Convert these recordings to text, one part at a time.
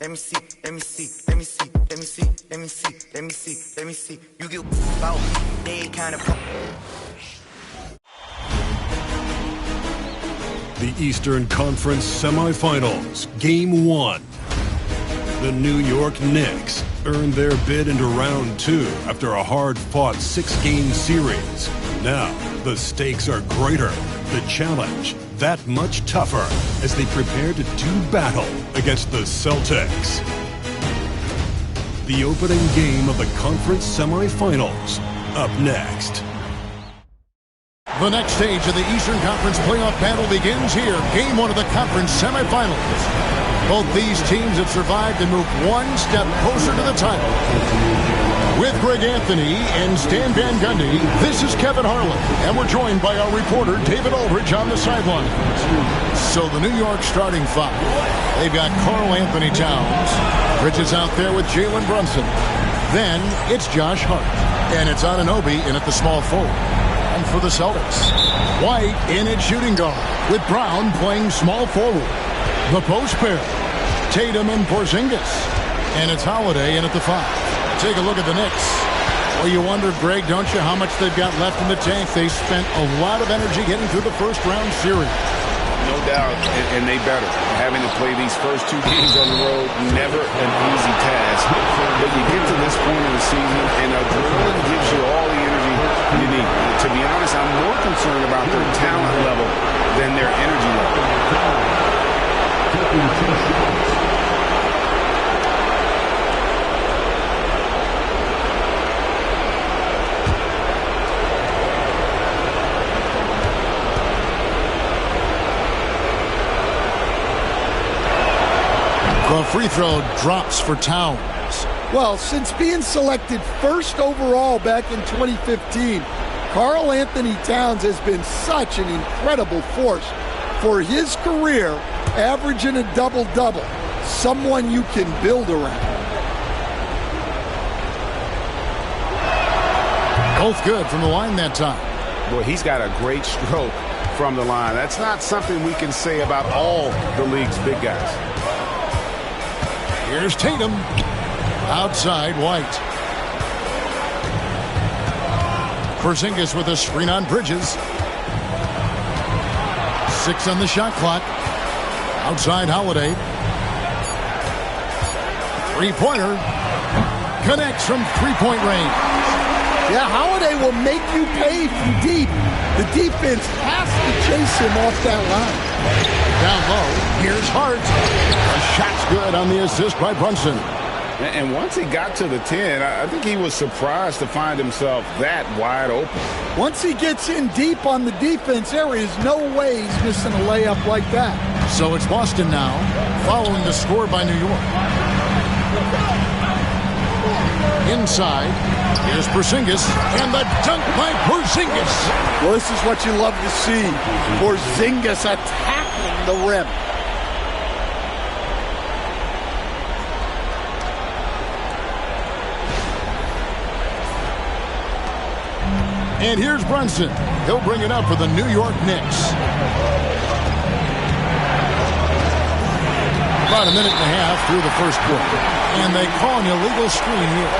let me see, let me see, let me see, let me see, let me see, let me see, let me see. You get about they kind of. The Eastern Conference Semifinals, Game 1. The New York Knicks earned their bid into Round 2 after a hard-fought 6-game series. Now, the stakes are greater, the challenge that much tougher as they prepare to do battle against the Celtics. The opening game of the conference semifinals, up next. The next stage of the Eastern Conference playoff battle begins here. Game 1 of the conference semifinals. Both these teams have survived and moved one step closer to the title. With Greg Anthony and Stan Van Gundy, this is Kevin Harlan, and we're joined by our reporter David Aldridge on the sidelines. So the New York starting five. They've got Karl Anthony Towns. Bridges out there with Jalen Brunson. Then it's Josh Hart. And it's Anunoby in at the small forward. And for the Celtics, White in at shooting guard with Brown playing small forward. The post pair, Tatum and Porzingis. And it's Holiday in at the five. Take a look at the Knicks. Well, you wonder, Greg, don't you, how much they've got left in the tank? They spent a lot of energy getting through the first-round series. No doubt, and they better. Having to play these first 2 games on the road, never an easy task. But you get to this point of the season, and adrenaline gives you all the energy you need. To be honest, I'm more concerned about their talent level than their energy level. The free throw drops for Towns. Well, since being selected first overall back in 2015, Karl Anthony Towns has been such an incredible force for his career, averaging a double-double, someone you can build around. Both good from the line that time. Boy, he's got a great stroke from the line. That's not something we can say about all the league's big guys. Here's Tatum. Outside, White. Porzingis with a screen on Bridges. 6 on the shot clock. Outside, Holiday. Three-pointer. Connects from three-point range. Yeah, Holiday will make you pay from deep. The defense has to chase him off that line. Down low, here's Hart. The shot's good on the assist by Brunson. And once he got to the 10, I think he was surprised to find himself that wide open. Once he gets in deep on the defense, there is no way he's missing a layup like that. So it's Boston now, following the score by New York. Inside, here's Porzingis, and the dunk by Porzingis. Well, this is what you love to see. Porzingis attacking the rim. And here's Brunson. He'll bring it up for the New York Knicks. About a minute and a half through the first quarter. And they call an illegal screen here.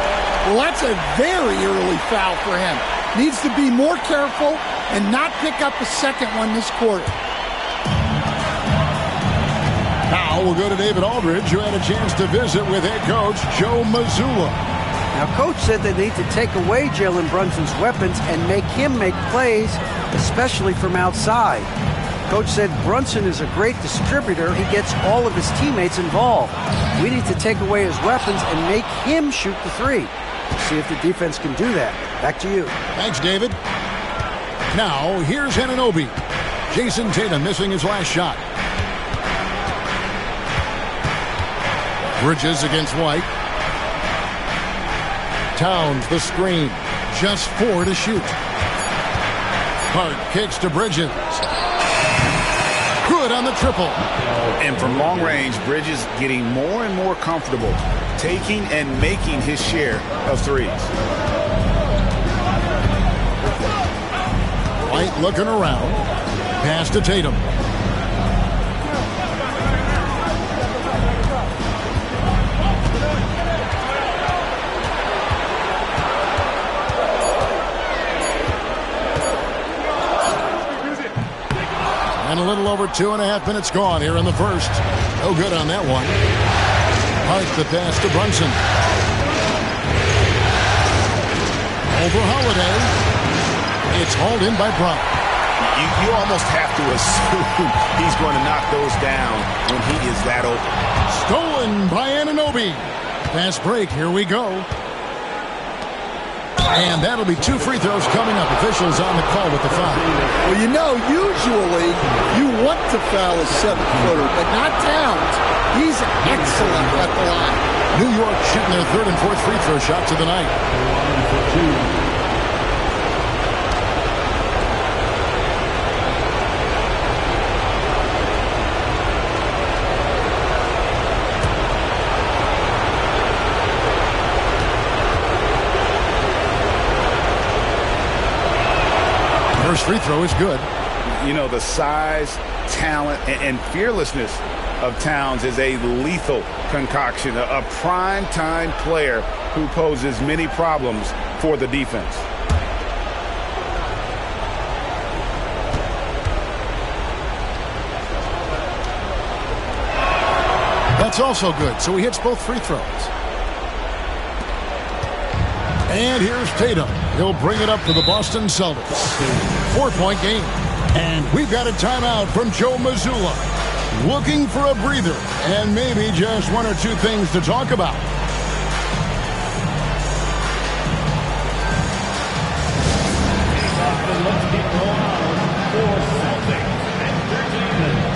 Well, that's a very early foul for him. Needs to be more careful and not pick up a second one this quarter. Now we'll go to David Aldridge, who had a chance to visit with head coach Joe Mazzulla. Now, Coach said they need to take away Jalen Brunson's weapons and make him make plays, especially from outside. Coach said Brunson is a great distributor. He gets all of his teammates involved. We need to take away his weapons and make him shoot the three. See if the defense can do that. Back to you. Thanks, David. Now, here's Anunoby. Jason Tatum missing his last shot. Bridges against White. Towns, the screen. Just 4 to shoot. Hart kicks to Bridges. Good on the triple. And from long range, Bridges getting more and more comfortable taking and making his share of threes. White looking around. Pass to Tatum. over 2.5 minutes gone here in the first. No good on that one. Hart the pass to Brunson. Over Holiday. It's hauled in by Brown. You almost have to assume he's going to knock those down when he is that open. Stolen by Anunoby. Fast break. Here we go. And that'll be 2 free throws coming up. Officials on the call with the foul. Well, you know, usually you want to foul a 7-footer, but not Towns. He's excellent at the line. New York shooting their 3rd and 4th free throw shots of the night. First free throw is good. You know, the size, talent, and fearlessness of Towns is a lethal concoction, a prime-time player who poses many problems for the defense. That's also good, so he hits both free throws. And here's Tatum. He'll bring it up for the Boston Celtics. 4-point game. And we've got a timeout from Joe Mazzulla. Looking for a breather and maybe just 1 or 2 things to talk about. Let's get going for Celtics Entertainment.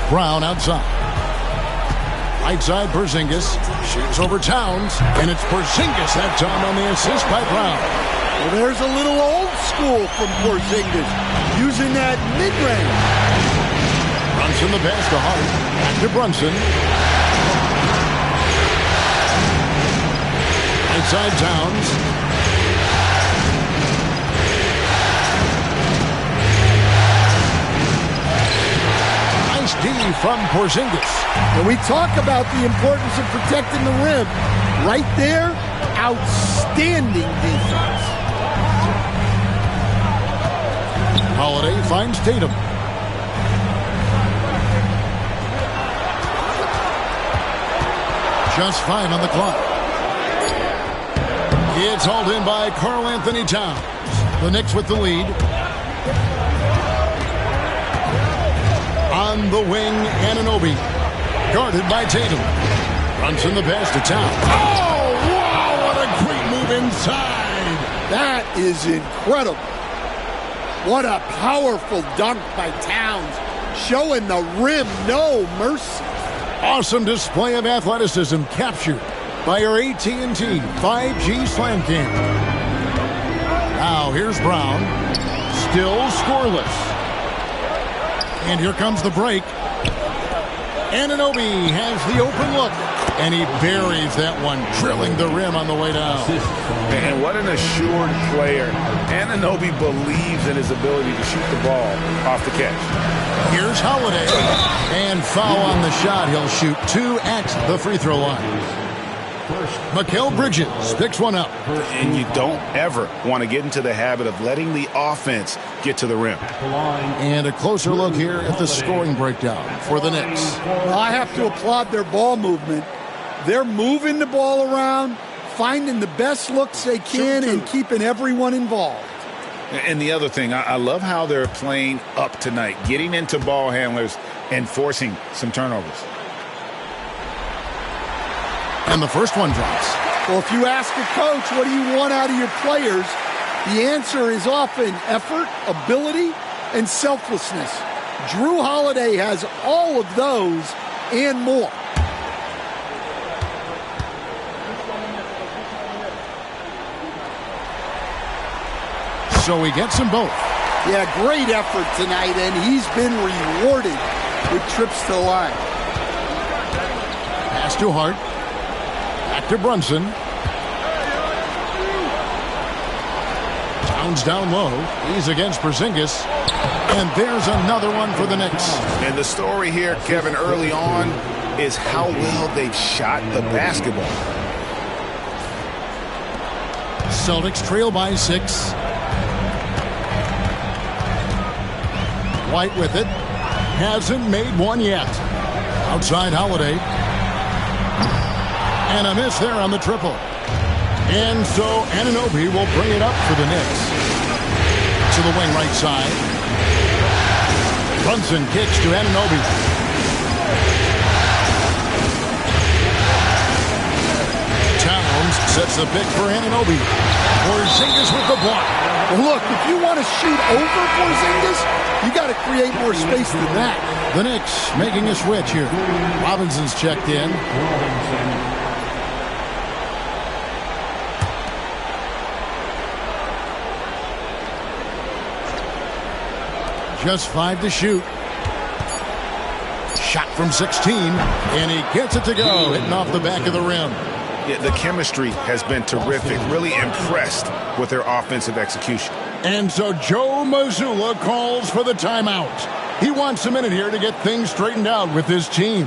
Brown outside. Right side, Porzingis. Shoots over Towns. And it's Porzingis that time on the assist by Brown. Well, there's a little old school from Porzingis, using that mid-range. Brunson the pass to Hart. Back to Brunson. Right side, Towns. D from Porzingis. And we talk about the importance of protecting the rim. Right there, outstanding defense. Holiday finds Tatum. Just 5 on the clock. It's hauled in by Karl Anthony Towns. The Knicks with the lead. On the wing, Anunoby. Guarded by Tatum. Brunson the pass to Towns. Oh, wow, what a great move inside. That is incredible. What a powerful dunk by Towns. Showing the rim no mercy. Awesome display of athleticism captured by our AT&T 5G Slam Cam. Now here's Brown. Still scoreless. And here comes the break. Anunoby has the open look. And he buries that one, drilling the rim on the way down. And what an assured player. Anunoby believes in his ability to shoot the ball off the catch. Here's Holiday. And foul on the shot. He'll shoot 2 at the free throw line. Mikal Bridges picks one up. And you don't ever want to get into the habit of letting the offense get to the rim. And a closer look here at the scoring breakdown for the Knicks. I have to applaud their ball movement. They're moving the ball around, finding the best looks they can, and keeping everyone involved. And the other thing, I love how they're playing up tonight, getting into ball handlers and forcing some turnovers. And the first one drops. Well, if you ask a coach, what do you want out of your players? The answer is often effort, ability, and selflessness. Drew Holiday has all of those and more. So he gets them both. Yeah, great effort tonight, and he's been rewarded with trips to the line. Pass to Hart. Back to Brunson. Towns down low. He's against Porzingis. And there's another one for the Knicks. And the story here, Kevin, early on is how well they've shot the basketball. Celtics trail by 6. White with it. Hasn't made one yet. Outside Holiday. And a miss there on the triple. And so Anunoby will bring it up for the Knicks. To the wing right side. Brunson kicks to Anunoby. Towns sets the pick for Anunoby. Porzingis with the block. Well, look, if you want to shoot over Porzingis, you got to create more space than that. The Knicks making a switch here. Robinson's checked in. Just 5 to shoot. Shot from 16, and he gets it to go, hitting off the back of the rim. Yeah, the chemistry has been terrific. Really impressed with their offensive execution. And so Joe Mazzulla calls for the timeout. He wants a minute here to get things straightened out with his team.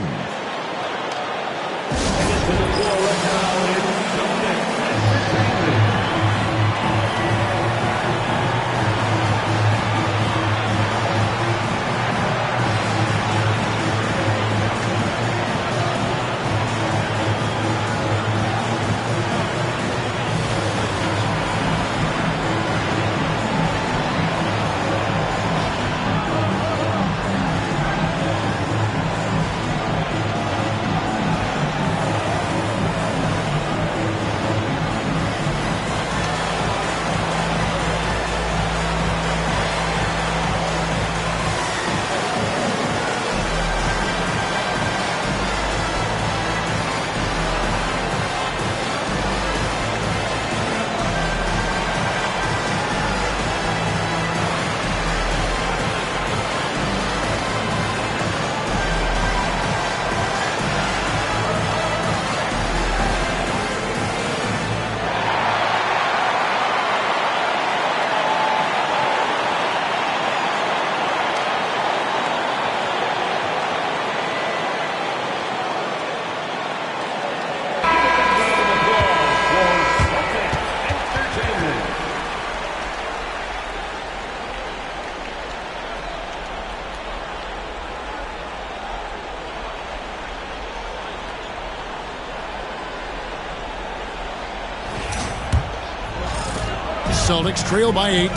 Celtics trail by 8.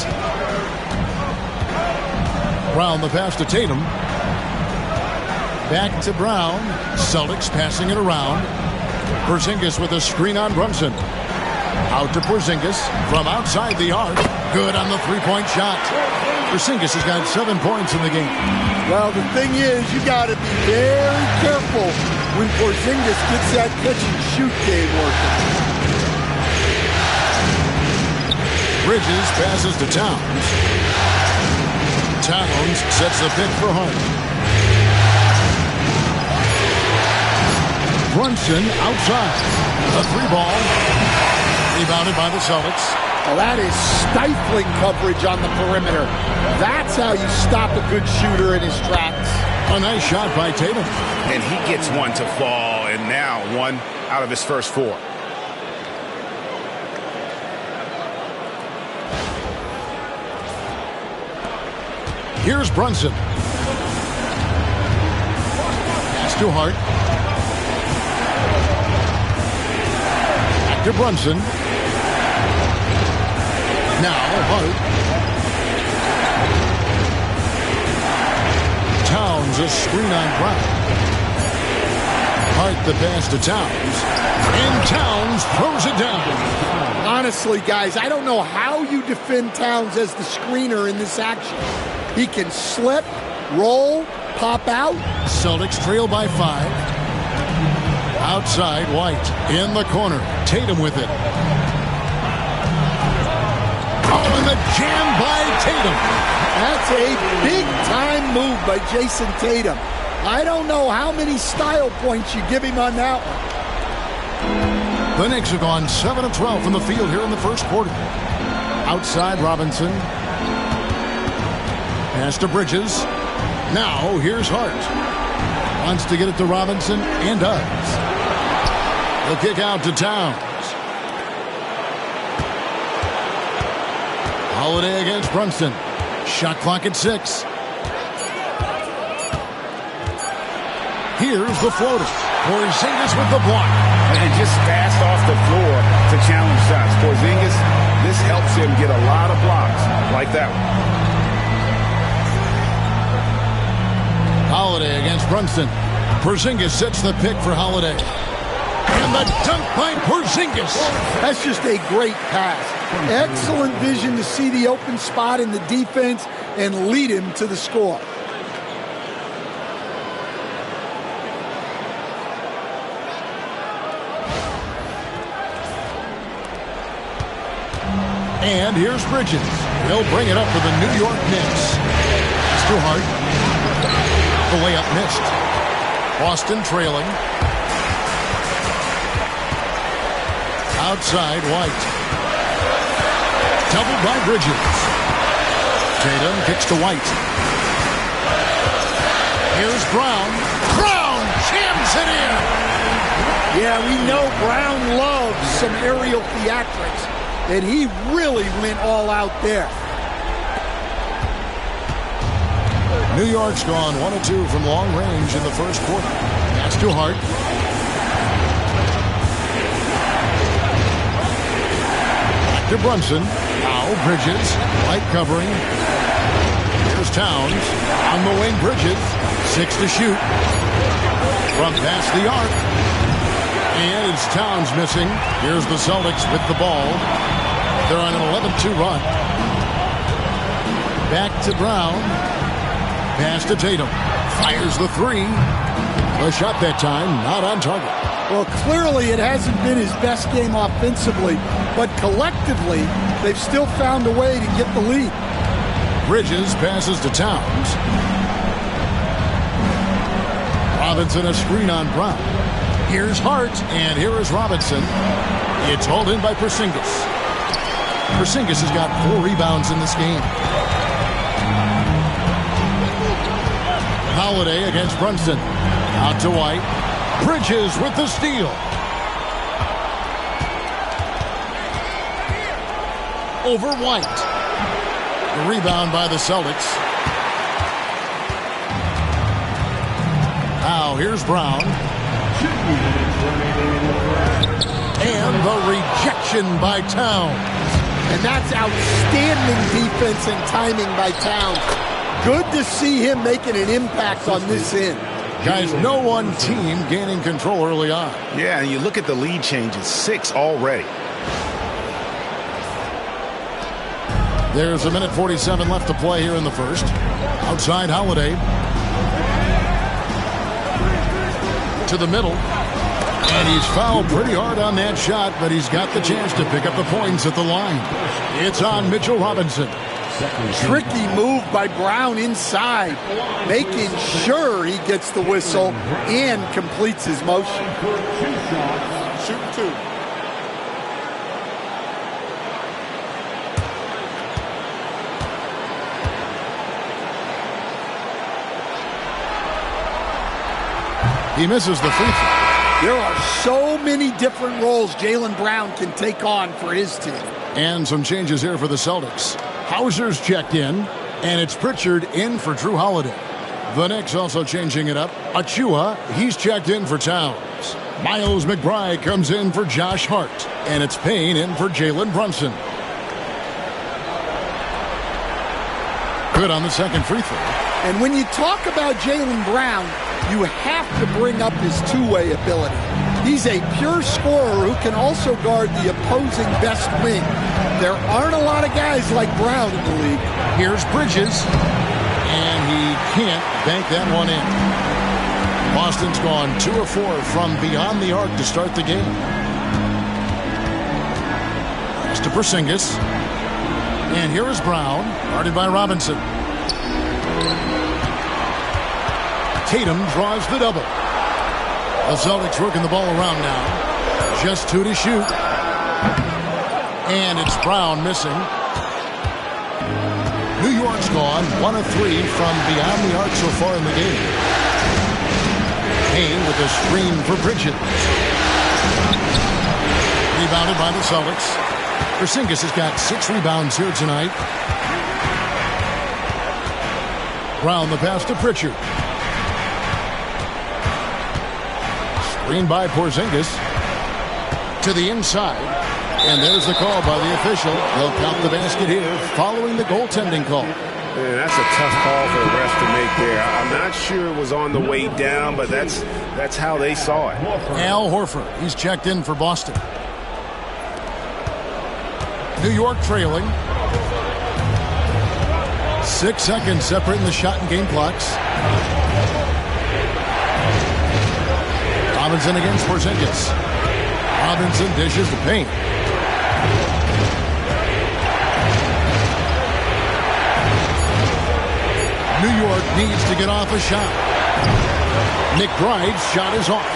Brown the pass to Tatum. Back to Brown. Celtics passing it around. Porzingis with a screen on Brunson. Out to Porzingis from outside the arc. Good on the three-point shot. Porzingis has got 7 points in the game. Well, the thing is, you got to be very careful when Porzingis gets that catch-and-shoot game working. Bridges passes to Towns. Towns sets the pick for Hart. Brunson outside. The 3-ball. Rebounded by the Celtics. Well, that is stifling coverage on the perimeter. That's how you stop a good shooter in his tracks. A nice shot by Tatum. And he gets one to fall, and now one out of his first 4. Here's Brunson. Pass to Hart. Back to Brunson. Now Hart. Towns a screen on Brown. Hart the pass to Towns. And Towns throws it down. Honestly, guys, I don't know how you defend Towns as the screener in this action. He can slip, roll, pop out. Celtics trail by 5. Outside, White. In the corner. Tatum with it. Oh, and the jam by Tatum. That's a big-time move by Jason Tatum. I don't know how many style points you give him on that one. The Knicks have gone 7 of 12 from the field here in the first quarter. Outside, Robinson. Pass to Bridges. Now, here's Hart. Wants to get it to Robinson, and does. The kick out to Towns. Holiday against Brunson. Shot clock at 6. Here's the floater. Porzingis with the block. And just fast off the floor to challenge shots. Porzingis, this helps him get a lot of blocks like that one. Holiday against Brunson. Porzingis sets the pick for Holiday. And the dunk by Porzingis. That's just a great pass. Excellent vision to see the open spot in the defense and lead him to the score. And here's Bridges. He'll bring it up for the New York Knicks. It's too hard. The layup missed. Boston trailing. Outside, White. Doubled by Bridges. Tatum kicks to White. Here's Brown. Brown jams it in. Yeah, we know Brown loves some aerial theatrics, and he really went all out there. New York's gone 1 of 2 from long range in the first quarter. Pass to Hart. Back to Brunson. Now Bridges. White covering. Here's Towns. On the wing, Bridges. 6 to shoot. From past the arc. And it's Towns missing. Here's the Celtics with the ball. They're on an 11-2 run. Back to Brown. Pass to Tatum. Fires the 3. The shot that time not on target. Well, clearly it hasn't been his best game offensively, but collectively they've still found a way to get the lead. Bridges passes to Towns. Robinson a screen on Brown. Here's Hart, and here is Robinson. It's hauled in by Porzingis. Porzingis has got 4 rebounds in this game. Holiday against Brunson. Out to White. Bridges with the steal. Over White. The rebound by the Celtics. Now here's Brown. And the rejection by Towns. And that's outstanding defense and timing by Towns. Good to see him making an impact on this end. Guys, no one team gaining control early on. Yeah, and you look at the lead changes, 6 already. There's 1:47 left to play here in the first. Outside Holiday. To the middle. And he's fouled pretty hard on that shot, but he's got the chance to pick up the points at the line. It's on Mitchell Robinson. Tricky move by Brown inside, making sure he gets the whistle and completes his motion. Shoot 2. He misses the free throw. There are so many different roles Jaylen Brown can take on for his team. And some changes here for the Celtics. Hauser's checked in, and it's Pritchard in for Drew Holiday. The Knicks also changing it up. Achua, he's checked in for Towns. Miles McBride comes in for Josh Hart, and it's Payne in for Jalen Brunson. Good on the second free throw. And when you talk about Jaylen Brown, you have to bring up his two-way ability. He's a pure scorer who can also guard the opposing best wing. There aren't a lot of guys like Brown in the league. Here's Bridges, and he can't bank that one in. Boston's gone 2 of 4 from beyond the arc to start the game. Pass to Porzingis. And here is Brown, guarded by Robinson. Tatum draws the double. The Celtics working the ball around now. Just 2 to shoot. And it's Brown missing. New York's gone 1 of 3 from beyond the arc so far in the game. Payne with a screen for Bridges. Rebounded by the Celtics. Porzingis has got 6 rebounds here tonight. Brown the pass to Pritchard. Screen by Porzingis to the inside. And there's the call by the official. They'll count the basket here following the goaltending call. Man, that's a tough call for the refs to make there. I'm not sure it was on the way down, but that's how they saw it. Al Horford, he's checked in for Boston. New York trailing. 6 seconds separating the shot and game clocks. Robinson against Porzingis. Robinson dishes the paint. New York needs to get off a shot. McBride's shot is off.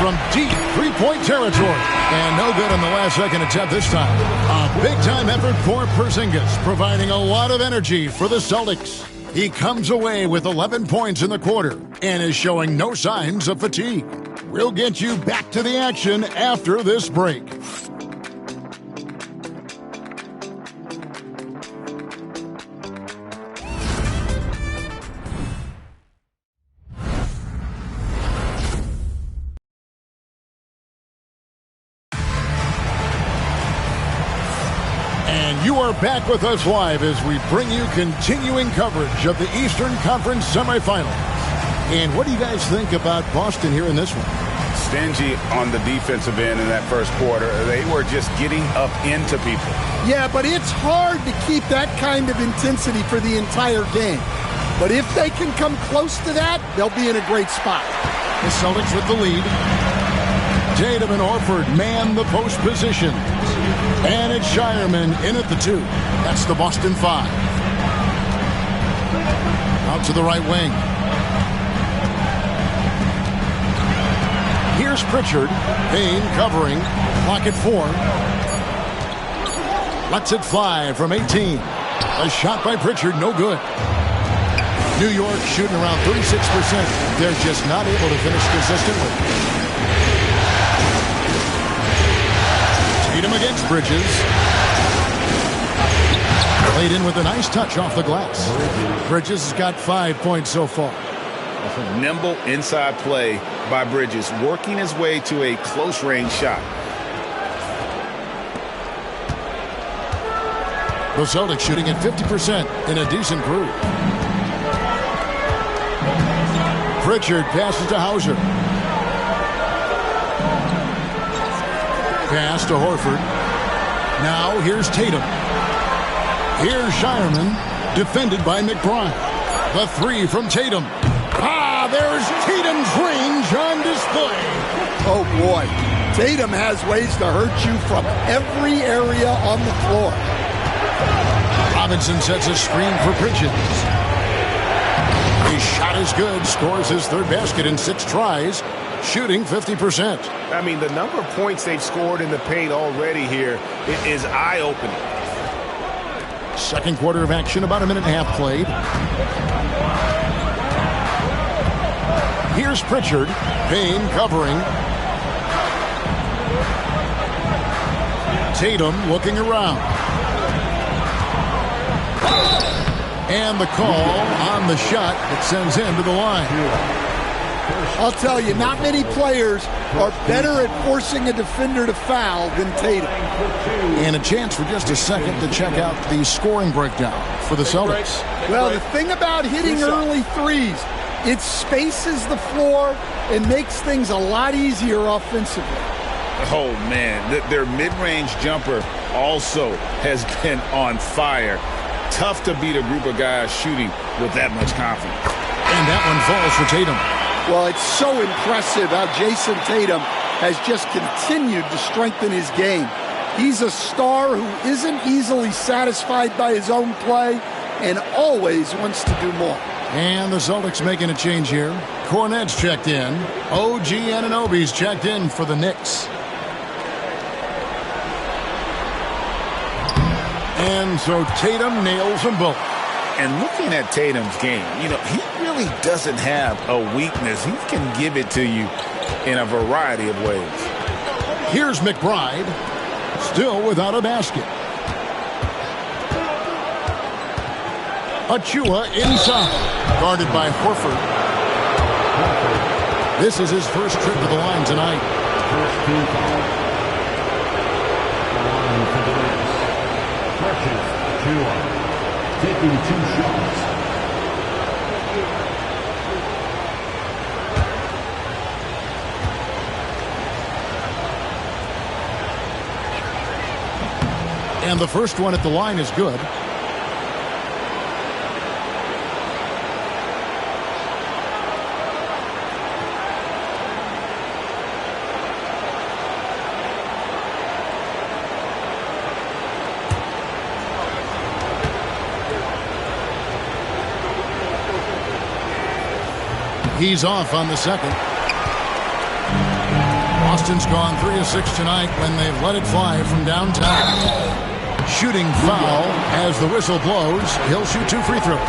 From deep three-point territory. And no good on the last second attempt this time. A big-time effort for Porzingis, providing a lot of energy for the Celtics. He comes away with 11 points in the quarter and is showing no signs of fatigue. We'll get you back to the action after this break. You are back with us live as we bring you continuing coverage of the Eastern Conference semifinals. And what do you guys think about Boston here in this one? Stingy on the defensive end in that first quarter. They were just getting up into people. Yeah, but it's hard to keep that kind of intensity for the entire game. But if they can come close to that, they'll be in a great spot. The Celtics with the lead. Tatum and Horford man the post position. And it's Shireman in at the 2. That's the Boston 5. Out to the right wing. Here's Pritchard. Payne covering. Clock at 4. Lets it fly from 18. A shot by Pritchard, no good. New York shooting around 36%. They're just not able to finish consistently. Tatum against Bridges. Played in with a nice touch off the glass. Bridges has got 5 points so far. Nimble inside play by Bridges, working his way to a close-range shot. The Celtics shooting at 50% in a decent groove. Pritchard passes to Hauser. Pass to Horford. Now here's Tatum. Here's Shireman, defended by McBride. The 3 from Tatum. There's Tatum's range on display. Oh, boy. Tatum has ways to hurt you from every area on the floor. Robinson sets a screen for Bridges. His shot is good. Scores his third basket in 6 tries. Shooting 50%. I mean, the number of points they've scored in the paint already here is eye-opening. Second quarter of action, about a minute and a half played. Here's Pritchard. Payne covering. Tatum looking around. And the call on the shot that sends him to the line. I'll tell you, not many players are better at forcing a defender to foul than Tatum. And a chance for just a second to check out the scoring breakdown for the Celtics. Well, the thing about hitting early threes, it spaces the floor and makes things a lot easier offensively. Oh, man, their mid-range jumper also has been on fire. Tough to beat a group of guys shooting with that much confidence. And that one falls for Tatum. Well, it's so impressive how Jason Tatum has just continued to strengthen his game. He's a star who isn't easily satisfied by his own play and always wants to do more. And the Celtics making a change here. Cornette's checked in. OG Anunoby's checked in for the Knicks. And so Tatum nails them both. And looking at Tatum's game, you know, he really doesn't have a weakness. He can give it to you in a variety of ways. Here's McBride, still without a basket. Achua inside, guarded by Horford. This is his first trip to the line tonight. First team foul. The line for the Knicks. Precious Achua. Taking 2 shots. And the first one at the line is good. He's off on the second. Boston's gone 3 of 6 tonight when they've let it fly from downtown. Shooting foul as the whistle blows. He'll shoot 2 free throws.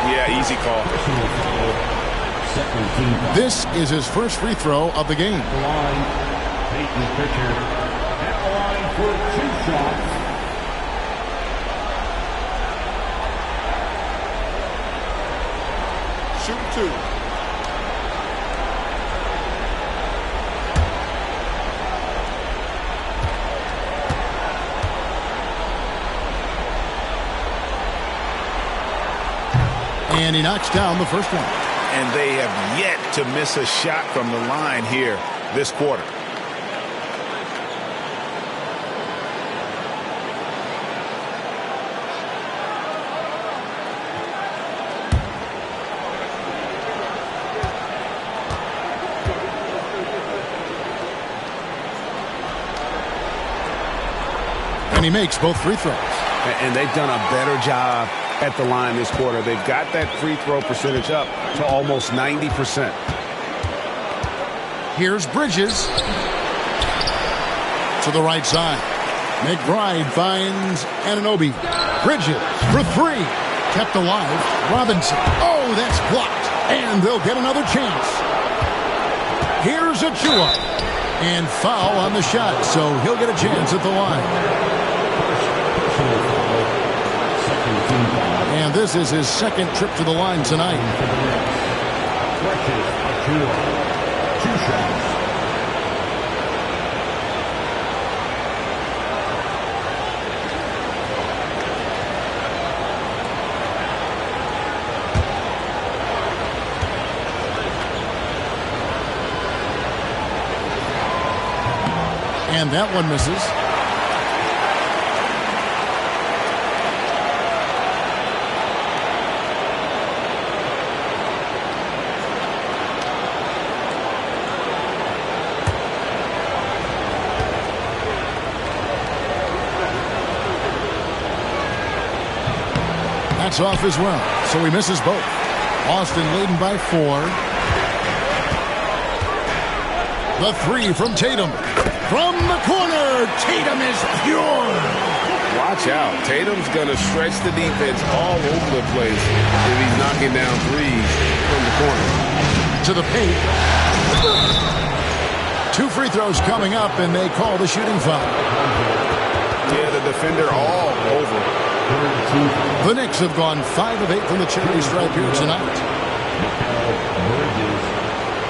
Yeah, easy call. This is his first free throw of the game. The line, Peyton Pritchard at the line for 2 shots. Shoot 2. And he knocks down the first one. And they have yet to miss a shot from the line here this quarter. And he makes both free throws. And they've done a better job at the line this quarter. They've got that free throw percentage up to almost 90%. Here's Bridges. To the right side. McBride finds Anunoby. Bridges for 3. Kept alive. Robinson. Oh, that's blocked. And they'll get another chance. Here's Achua. And foul on the shot, so he'll get a chance at the line. And this is his second trip to the line tonight. Precious Achua. 2 shots. And that one misses. That's off as well, so he misses both. Boston leading by 4. The 3 from Tatum. From the corner, Tatum is pure. Watch out. Tatum's going to stretch the defense all over the place if he's knocking down threes from the corner. To the paint. 2 free throws coming up, and they call the shooting foul. Yeah, the defender all over. The Knicks have gone 5 of 8 from the charity stripe here tonight.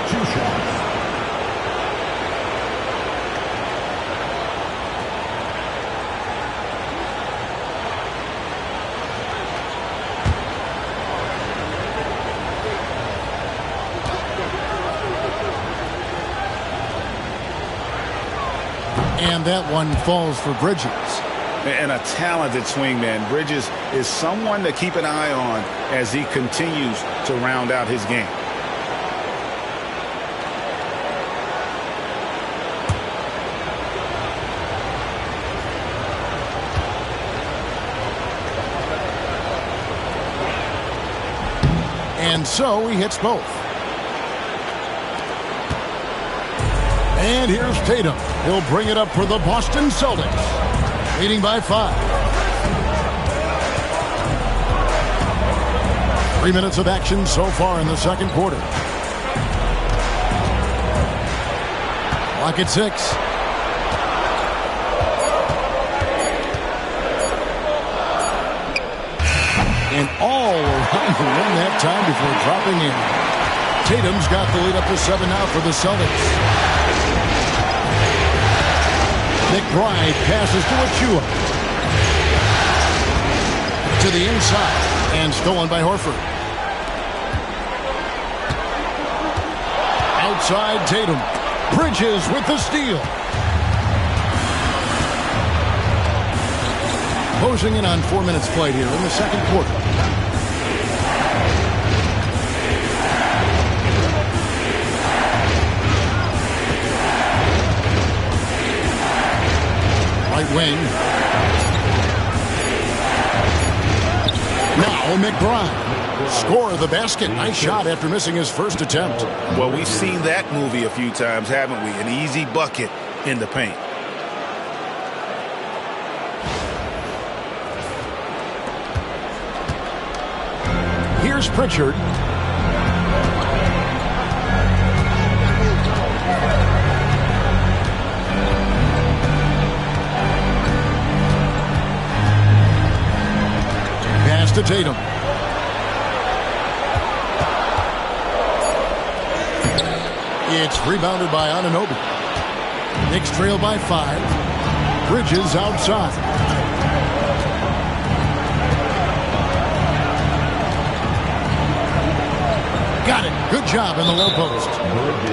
2 shots. And that one falls for Bridges. And a talented swingman. Bridges is someone to keep an eye on as he continues to round out his game. And so he hits both. And here's Tatum. He'll bring it up for the Boston Celtics. Leading by 5. 3 minutes of action so far in the second quarter. Clock at 6. And all around the rim that time before dropping in. Tatum's got the lead up to 7 now for the Celtics. McBride passes to Achua. To the inside. And stolen by Horford. Outside Tatum. Bridges with the steal. Closing in on 4 minutes played here in the second quarter. Right wing. Now McBride. Score the basket. Nice shot after missing his first attempt. Well, we've seen that movie a few times, haven't we? An easy bucket in the paint. Here's Pritchard. Pass to Tatum. It's rebounded by Anunoby. Knicks trail by 5. Bridges outside. Got it. Good job in the low post.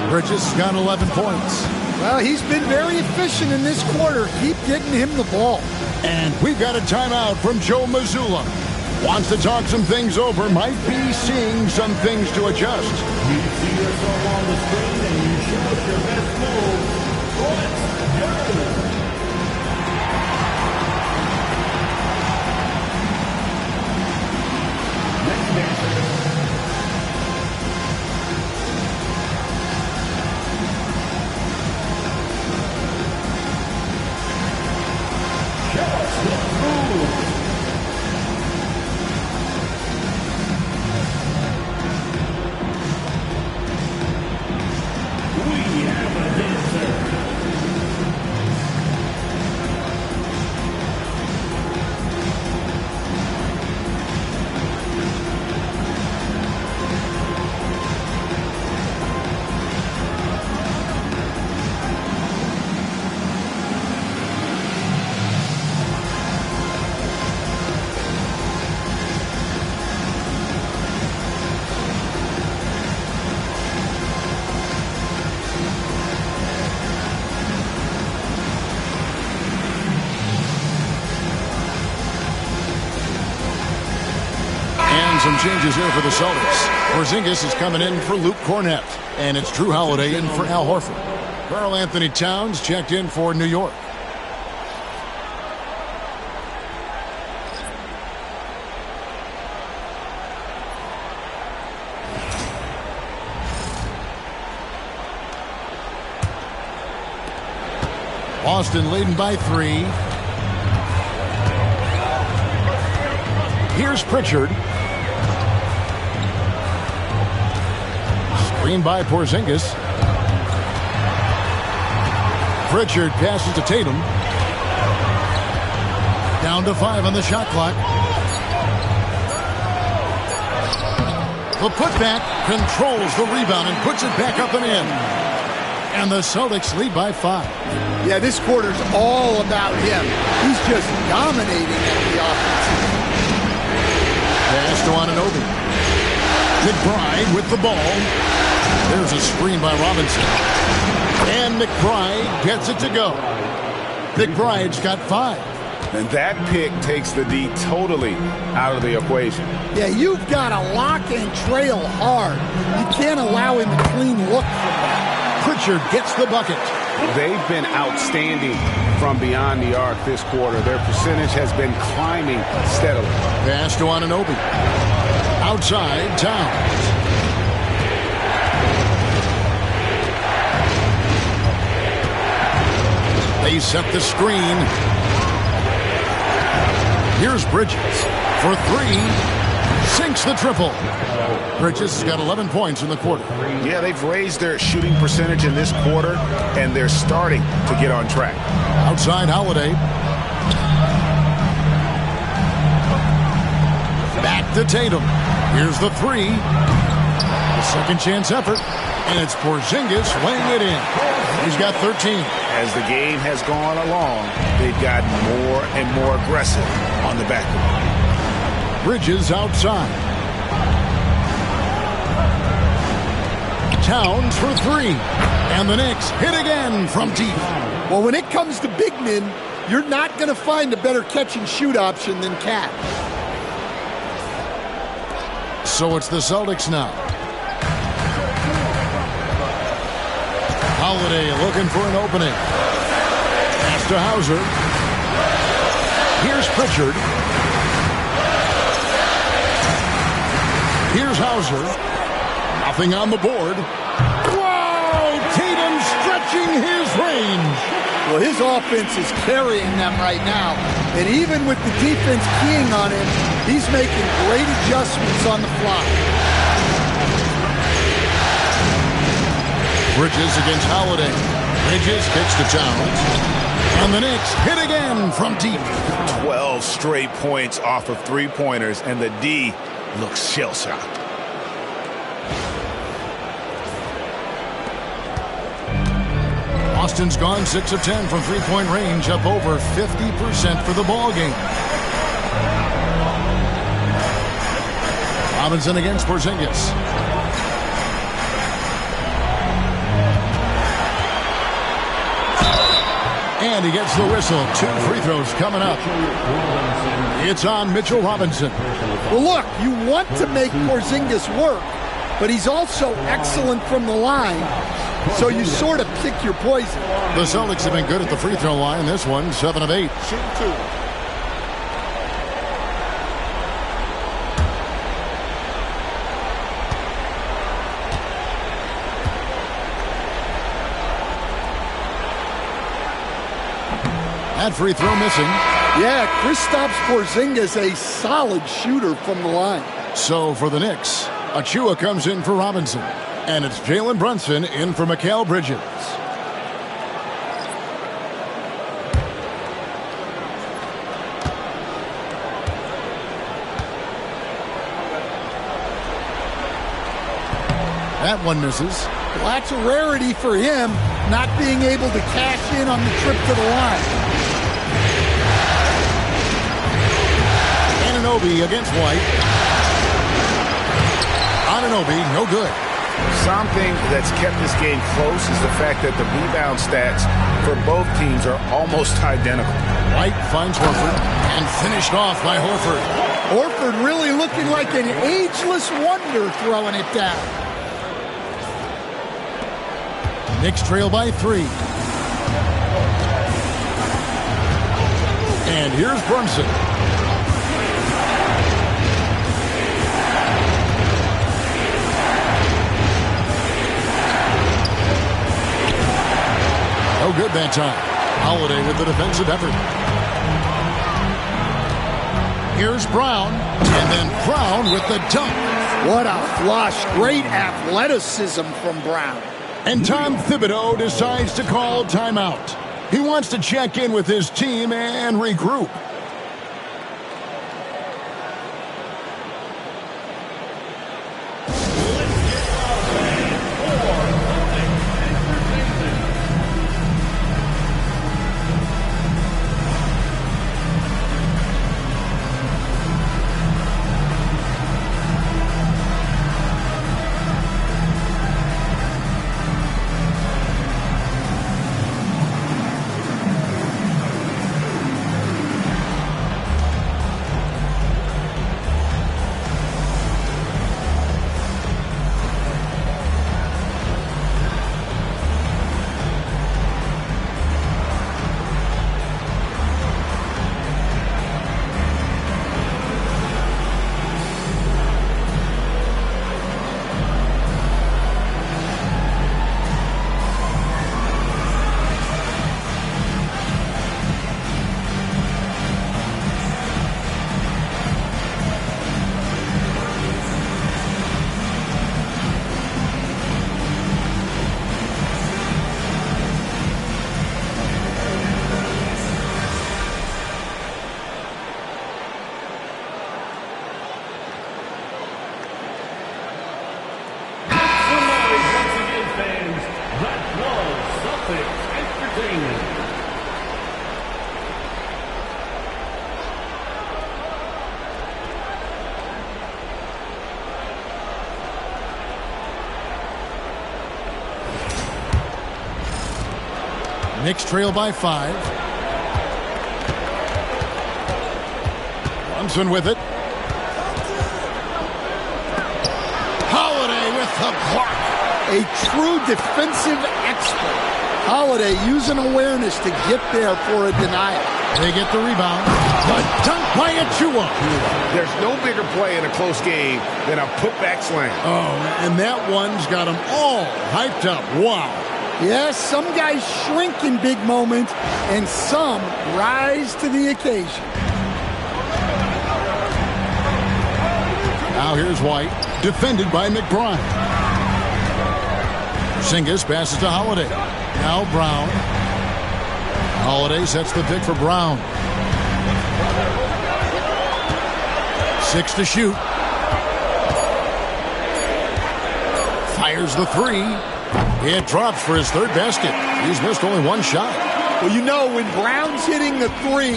Bridges got 11 points. Well, he's been very efficient in this quarter. Keep getting him the ball. And we've got a timeout from Joe Mazzulla. Wants to talk some things over. Might be seeing some things to adjust. You see yourself on the screen and you show us your best move. Let's go. Some changes here for the Celtics. Porzingis is coming in for Luke Cornett. And it's Drew Holiday in for Al Horford. Karl Anthony Towns checked in for New York. Boston leading by 3. Here's Pritchard. Screen by Porzingis. Pritchard passes to Tatum. Down to 5 on the shot clock. The putback controls the rebound and puts it back up and in. And the Celtics lead by 5. Yeah, this quarter's all about him. He's just dominating at the offense. Pass to Anunoby. McBride with the ball. There's a screen by Robinson. And McBride gets it to go. McBride's got 5. And that pick takes the D totally out of the equation. Yeah, you've got to lock and trail hard. You can't allow him a clean look from that. Pritchard gets the bucket. They've been outstanding from beyond the arc this quarter. Their percentage has been climbing steadily. Pass to Anunoby. Outside, Towns. They set the screen. Here's Bridges for 3. Sinks the triple. Bridges has got 11 points in the quarter. Yeah, they've raised their shooting percentage in this quarter, and they're starting to get on track. Outside Holiday. Back to Tatum. Here's the 3. The second chance effort. And it's Porzingis laying it in. He's got 13. As the game has gone along, they've gotten more and more aggressive on the backcourt. Bridges outside. Towns for 3. And the Knicks hit again from deep. Well, when it comes to big men, you're not going to find a better catch-and-shoot option than Cat. So it's the Celtics now. Holiday looking for an opening. Pass to Hauser. Here's Pritchard. Here's Hauser. Nothing on the board. Whoa! Tatum stretching his range. Well, his offense is carrying them right now. And even with the defense keying on him, he's making great adjustments on the fly. Bridges against Holiday. Bridges kicks to Towns. And the Knicks hit again from deep. 12 straight points off of three-pointers, and the D looks shell-shocked. Boston's gone 6 of 10 from three-point range, up over 50% for the ball game. Robinson against Porzingis. And he gets the whistle. 2 free throws coming up. It's on Mitchell Robinson. Well, look, you want to make Porzingis work, but he's also excellent from the line, so you sort of pick your poison. The Celtics have been good at the free throw line. This one, 7 of 8. Shoot 2. That free throw missing. Yeah, Kristaps Porzingis, a solid shooter from the line. So for the Knicks, Achua comes in for Robinson. And it's Jalen Brunson in for Mikal Bridges. That one misses. Well, that's a rarity for him, not being able to cash in on the trip to the line. Anunoby against White. Anunoby, no good. Something that's kept this game close is the fact that the rebound stats for both teams are almost identical. White finds Horford and finished off by Horford. Horford really looking like an ageless wonder throwing it down. Knicks trail by 3. And here's Brunson. No good that time. Holiday with the defensive effort. Here's Brown, and then Brown with the dunk. What a flush. Great athleticism from Brown. And Tom Thibodeau decides to call timeout. He wants to check in with his team and regroup. Knicks trail by 5. Brunson with it. Holiday with the block. A true defensive expert. Holiday using awareness to get there for a denial. They get the rebound. The dunk by Achua. There's no bigger play in a close game than a putback slam. Oh, and that one's got them all hyped up. Wow. Yes, some guys shrink in big moments, and some rise to the occasion. Now here's White, defended by McBride. Porzingis passes to Holiday. Now Brown. Holiday sets the pick for Brown. 6 to shoot. Fires the 3. It drops for his 3rd basket. He's missed only 1 shot. Well, you know, when Brown's hitting the 3,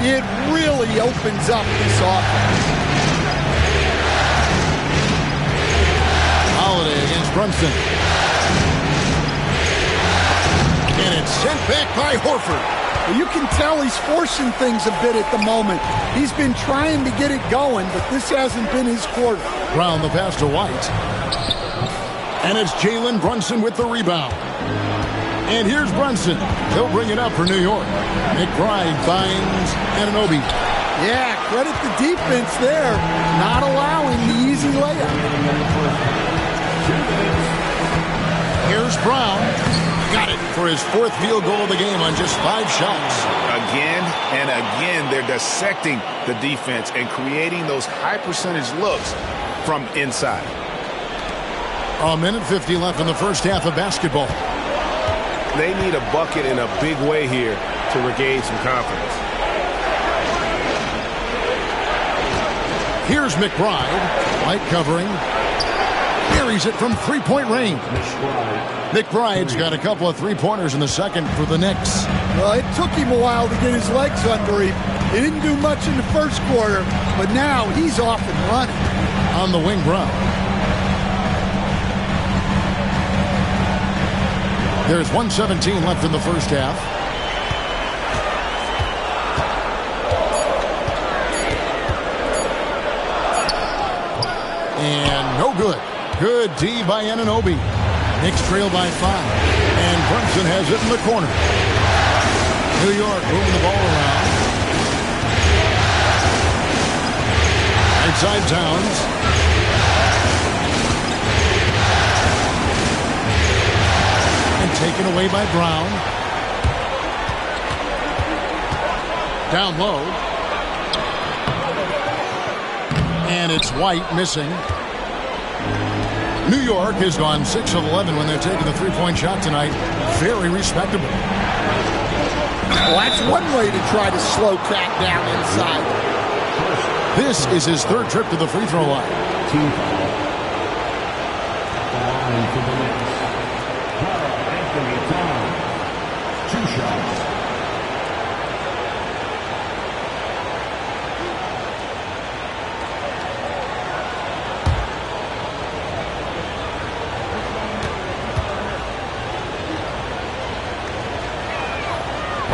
it really opens up this offense. Holiday against Brunson. And it's sent back by Horford. Well, you can tell he's forcing things a bit at the moment. He's been trying to get it going, but this hasn't been his quarter. Brown the pass to White. And it's Jalen Brunson with the rebound. And here's Brunson. He'll bring it up for New York. McBride finds Anunoby. Yeah, credit the defense there, not allowing the easy layup. Here's Brown. Got it for his 4th field goal of the game on just 5 shots. Again and again, they're dissecting the defense and creating those high-percentage looks from inside. A minute 50 left in the first half of basketball. They need a bucket in a big way here to regain some confidence. Here's McBride. White covering. Buries it from 3-point range. McBride's got a couple of 3-pointers in the second for the Knicks. Well, it took him a while to get his legs under him. He didn't do much in the first quarter, but now he's off and running. On the wing, Brown. There's 1:17 left in the first half. And no good. Good D by Anunoby. Knicks trail by 5. And Brunson has it in the corner. New York moving the ball around. Right side Towns. And taken away by Brown. Down low. And it's White missing. New York has gone 6 of 11 when they're taking the three-point shot tonight. Very respectable. Well, that's one way to try to slow Cat down inside. This is his third trip to the free throw line. Team foul. Line for the Knicks. Anthony Towns. 2 shots.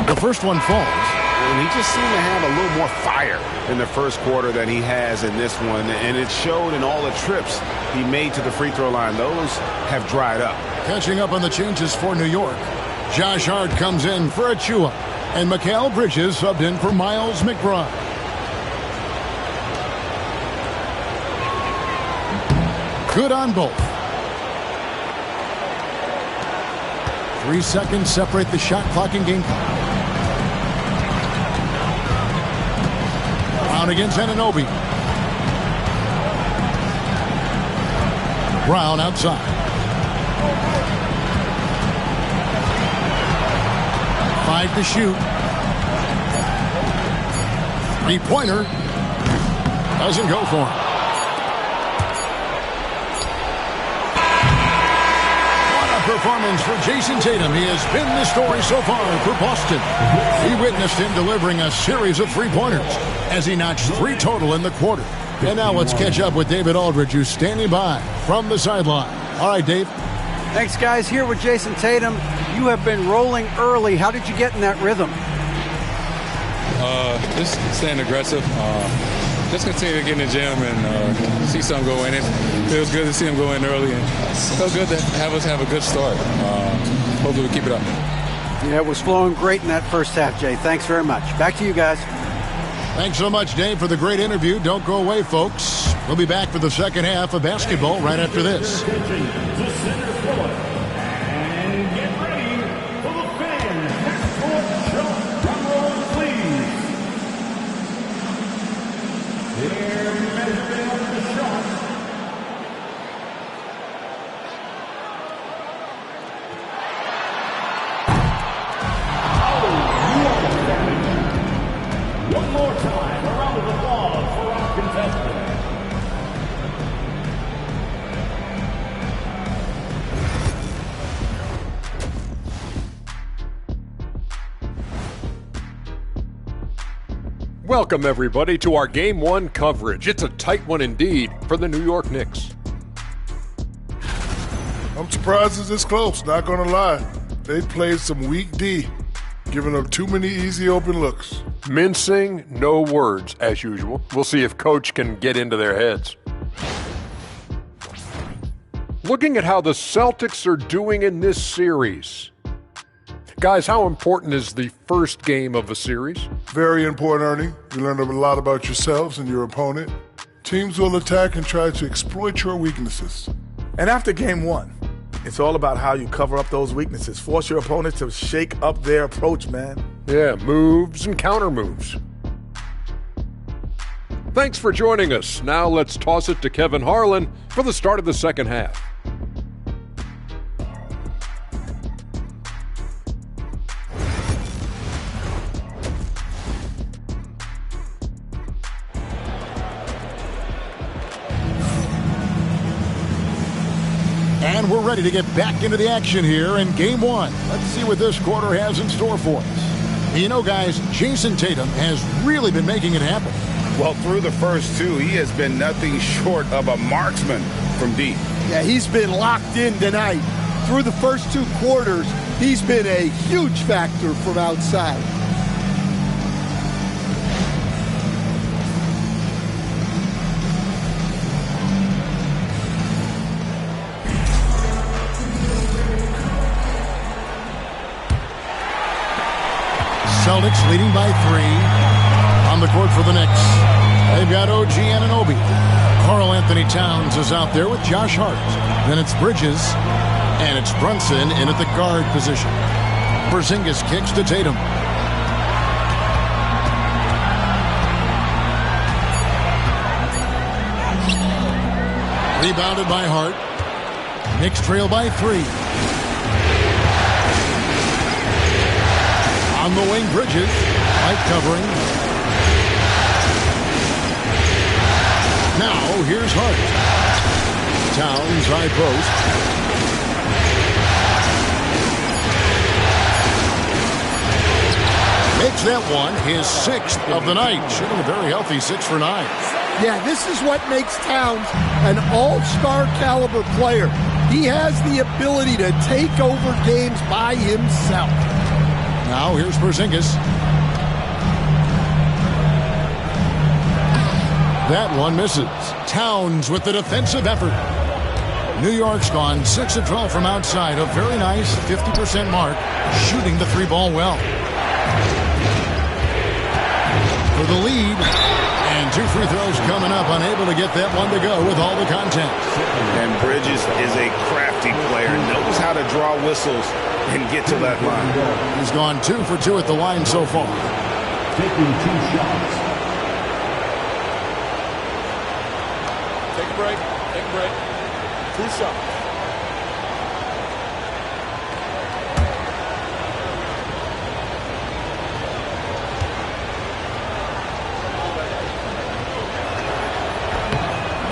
The first one falls. And he just seemed to have a little more fire in the first quarter than he has in this one. And it showed in all the trips he made to the free throw line. Those have dried up. Catching up on the changes for New York. Josh Hart comes in for Achua. And Mikal Bridges subbed in for Miles McBride. Good on both. 3 seconds separate the shot clock and game clock. Brown against Anunoby. Brown outside. 5 to shoot. 3-pointer. Doesn't go for him. Performance for Jason Tatum. He has been the story so far for Boston. We witnessed him delivering a series of three-pointers as he notched 3 total in the quarter. And now let's catch up with David Aldridge, who's standing by from the sideline. All right, Dave. Thanks, guys. Here with Jason Tatum. You have been rolling early. How did you get in that rhythm? Just staying aggressive. Just continue to get in the gym and see something go in. It feels good to see him go in early, and it feels good to have us have a good start. Hopefully we keep it up. Yeah, it was flowing great in that first half, Jay. Thanks very much. Back to you guys. Thanks so much, Dave, for the great interview. Don't go away, folks. We'll be back for the second half of basketball right after this. Attention to center court. And get ready for the fan half-court shot. Drum roll, please. They're measuring up the shot. One more time, a round of applause for our contestant. Welcome, everybody, to our Game 1 coverage. It's a tight one indeed for the New York Knicks. I'm surprised it's this close, not gonna lie. They played some weak D, giving up too many easy open looks. Mincing, no words, as usual. We'll see if Coach can get into their heads. Looking at how the Celtics are doing in this series. Guys, how important is the first game of a series? Very important, Ernie. You learn a lot about yourselves and your opponent. Teams will attack and try to exploit your weaknesses. And after game 1, it's all about how you cover up those weaknesses. Force your opponent to shake up their approach, man. Yeah, moves and counter moves. Thanks for joining us. Now let's toss it to Kevin Harlan for the start of the second half. And we're ready to get back into the action here in Game 1. Let's see what this quarter has in store for us. You know, guys, Jason Tatum has really been making it happen. Well, through the first 2, he has been nothing short of a marksman from deep. Yeah, he's been locked in tonight. Through the first 2 quarters, he's been a huge factor from outside. Celtics leading by 3 on the court for the Knicks. They've got OG Anunoby. Karl Anthony Towns is out there with Josh Hart. Then it's Bridges, and it's Brunson in at the guard position. Porzingis kicks to Tatum. Rebounded by Hart. Knicks trail by 3. On the wing, Bridges. White covering. Now, here's Hart. Towns, high post. Makes that one his 6th of the night. Shooting a very healthy 6 for 9. Yeah, this is what makes Towns an all-star caliber player. He has the ability to take over games by himself. Now here's Porzingis. That one misses. Towns with the defensive effort. New York's gone 6 of 12 from outside. A very nice 50% mark. Shooting the 3-ball well. For the lead. And 2 free throws coming up. Unable to get that one to go with all the contact. And Bridges is a crafty player. Knows how to draw whistles and get to that line. He's gone 2 for 2 at the line so far. Taking 2 shots. Take a break. Take a break. 2 shots.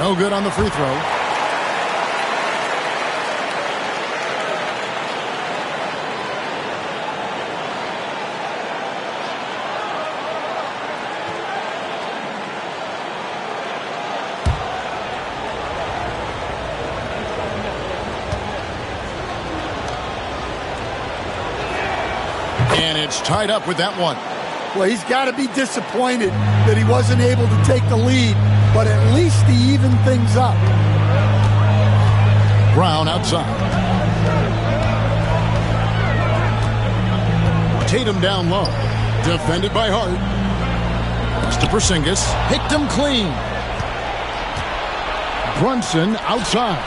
No good on the free throw. And it's tied up with that one. Well, he's got to be disappointed that he wasn't able to take the lead, but at least he evened things up. Brown outside. Tatum down low. Defended by Hart. Pass to Porzingis. Picked him clean. Brunson outside.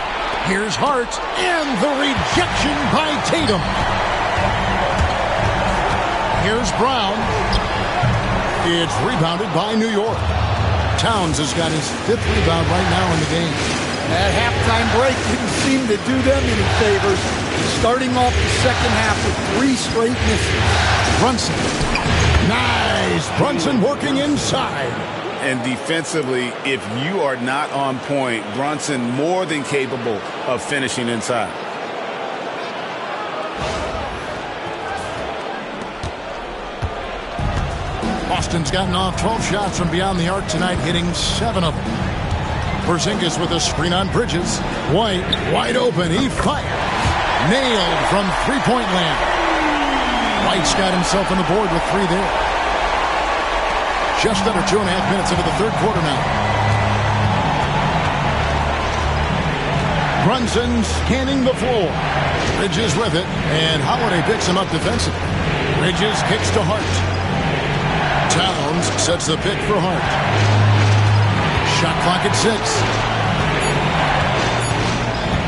Here's Hart. And the rejection by Tatum. Here's Brown. It's rebounded by New York. Towns has got his 5th rebound right now in the game. That halftime break didn't seem to do them any favors. Starting off the second half with 3 straight misses. Brunson. Nice. Brunson working inside. And defensively, if you are not on point, Brunson more than capable of finishing inside. Boston's gotten off 12 shots from beyond the arc tonight, hitting 7 of them. Porzingis with a screen on Bridges. White, wide open. He fires. Nailed from three-point land. White's got himself on the board with 3 there. Just under 2.5 minutes into the 3rd quarter now. Brunson scanning the floor. Bridges with it, and Holiday picks him up defensively. Bridges kicks to Hart. Towns sets the pick for Hart. Shot clock at 6.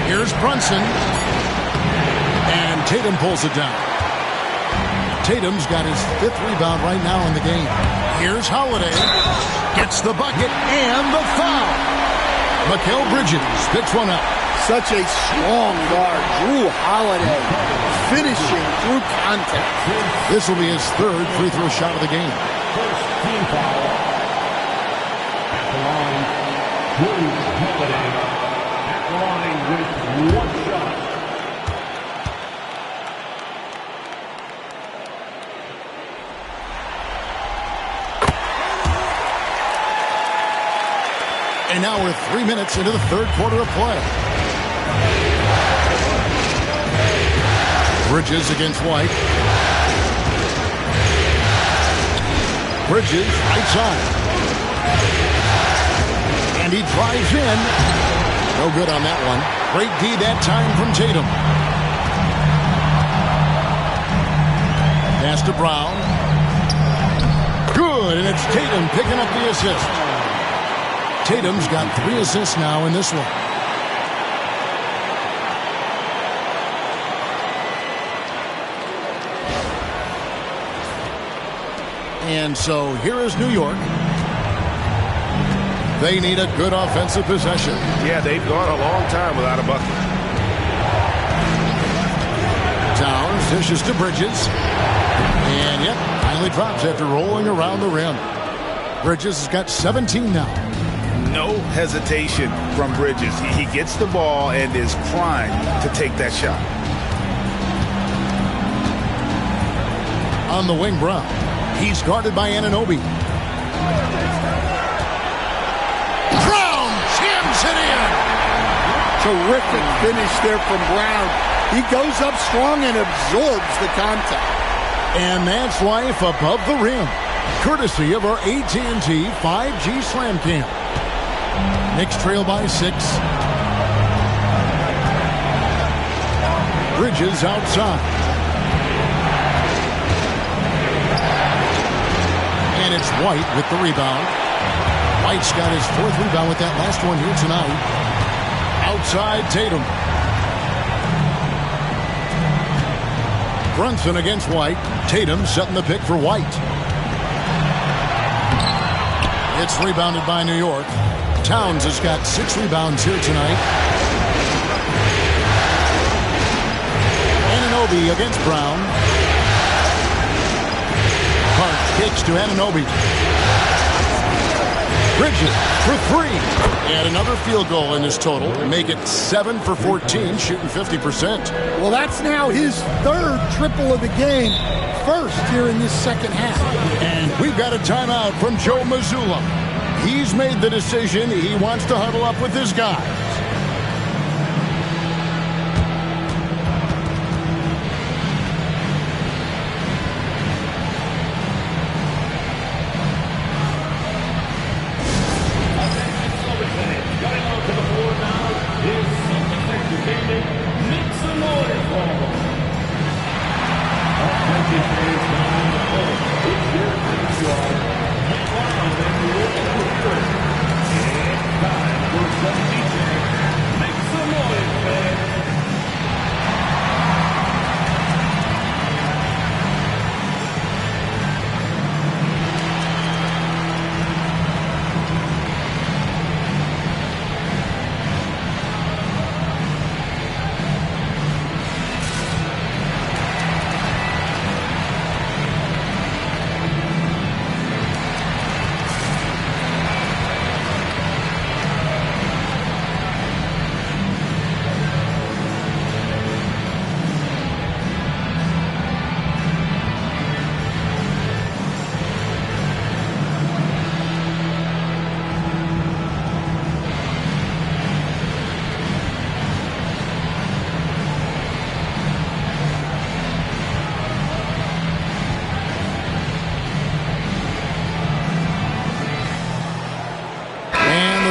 Here's Brunson. And Tatum pulls it down. Tatum's got his 5th rebound right now in the game. Here's Holiday. Gets the bucket and the foul. Mikal Bridges picks one up. Such a strong guard. Drew Holiday finishing through contact. This will be his 3rd free throw shot of the game. First team foul. At the line, Drew Holiday. At the line with 1 shot. And now we're 3 minutes into the 3rd quarter of play. Bridges against White. Bridges right side. And he drives in. No good on that one. Great D that time from Tatum. Pass to Brown. Good, and it's Tatum picking up the assist. Tatum's got 3 assists now in this one. And so here is New York. They need a good offensive possession. Yeah, they've gone a long time without a bucket. Towns dishes to Bridges. And, yep, finally drops after rolling around the rim. Bridges has got 17 now. No hesitation from Bridges. He gets the ball and is primed to take that shot. On the wing, Brown. He's guarded by Anunoby. Brown jams it in. Terrific finish there from Brown. He goes up strong and absorbs the contact. And that's life above the rim, courtesy of our AT&T 5G Slam Cam. Knicks trail by 6. Bridges outside. And it's White with the rebound. White's got his 4th rebound with that last one here tonight. Outside Tatum. Brunson against White. Tatum setting the pick for White. It's rebounded by New York. Towns has got 6 rebounds here tonight. Anunoby against Brown. Hart kicks to Anunoby. Bridges for 3. And another field goal in his total. Make it 7 for 14, shooting 50%. Well, that's now his 3rd triple of the game. First here in this second half. And we've got a timeout from Joe Mazzulla. He's made the decision. He wants to huddle up with his guys.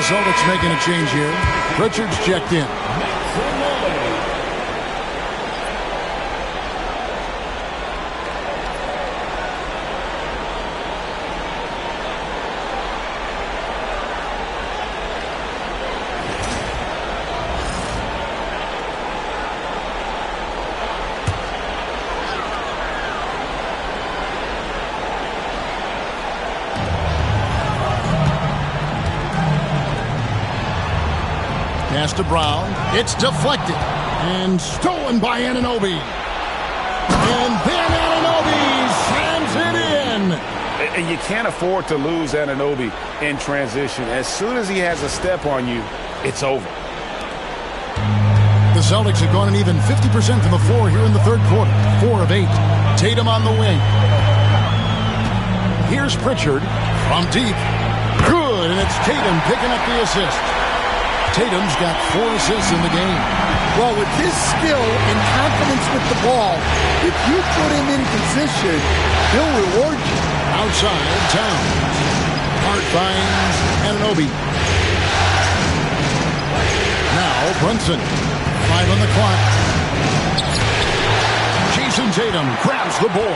Celtics making a change here. Pritchard's checked in. Pass to Brown. It's deflected. And stolen by Anunoby. And then Anunoby slams it in. And you can't afford to lose Anunoby in transition. As soon as he has a step on you, it's over. The Celtics have gone an even 50% from the floor here in the 3rd quarter. 4 of 8. Tatum on the wing. Here's Pritchard from deep. Good, and it's Tatum picking up the assist. Tatum's got 4 assists in the game. Well, with his skill and confidence with the ball, if you put him in position, he'll reward you. Outside, Towns. Hart finds Anunoby. Now, Brunson. 5 on the clock. Jason Tatum grabs the ball.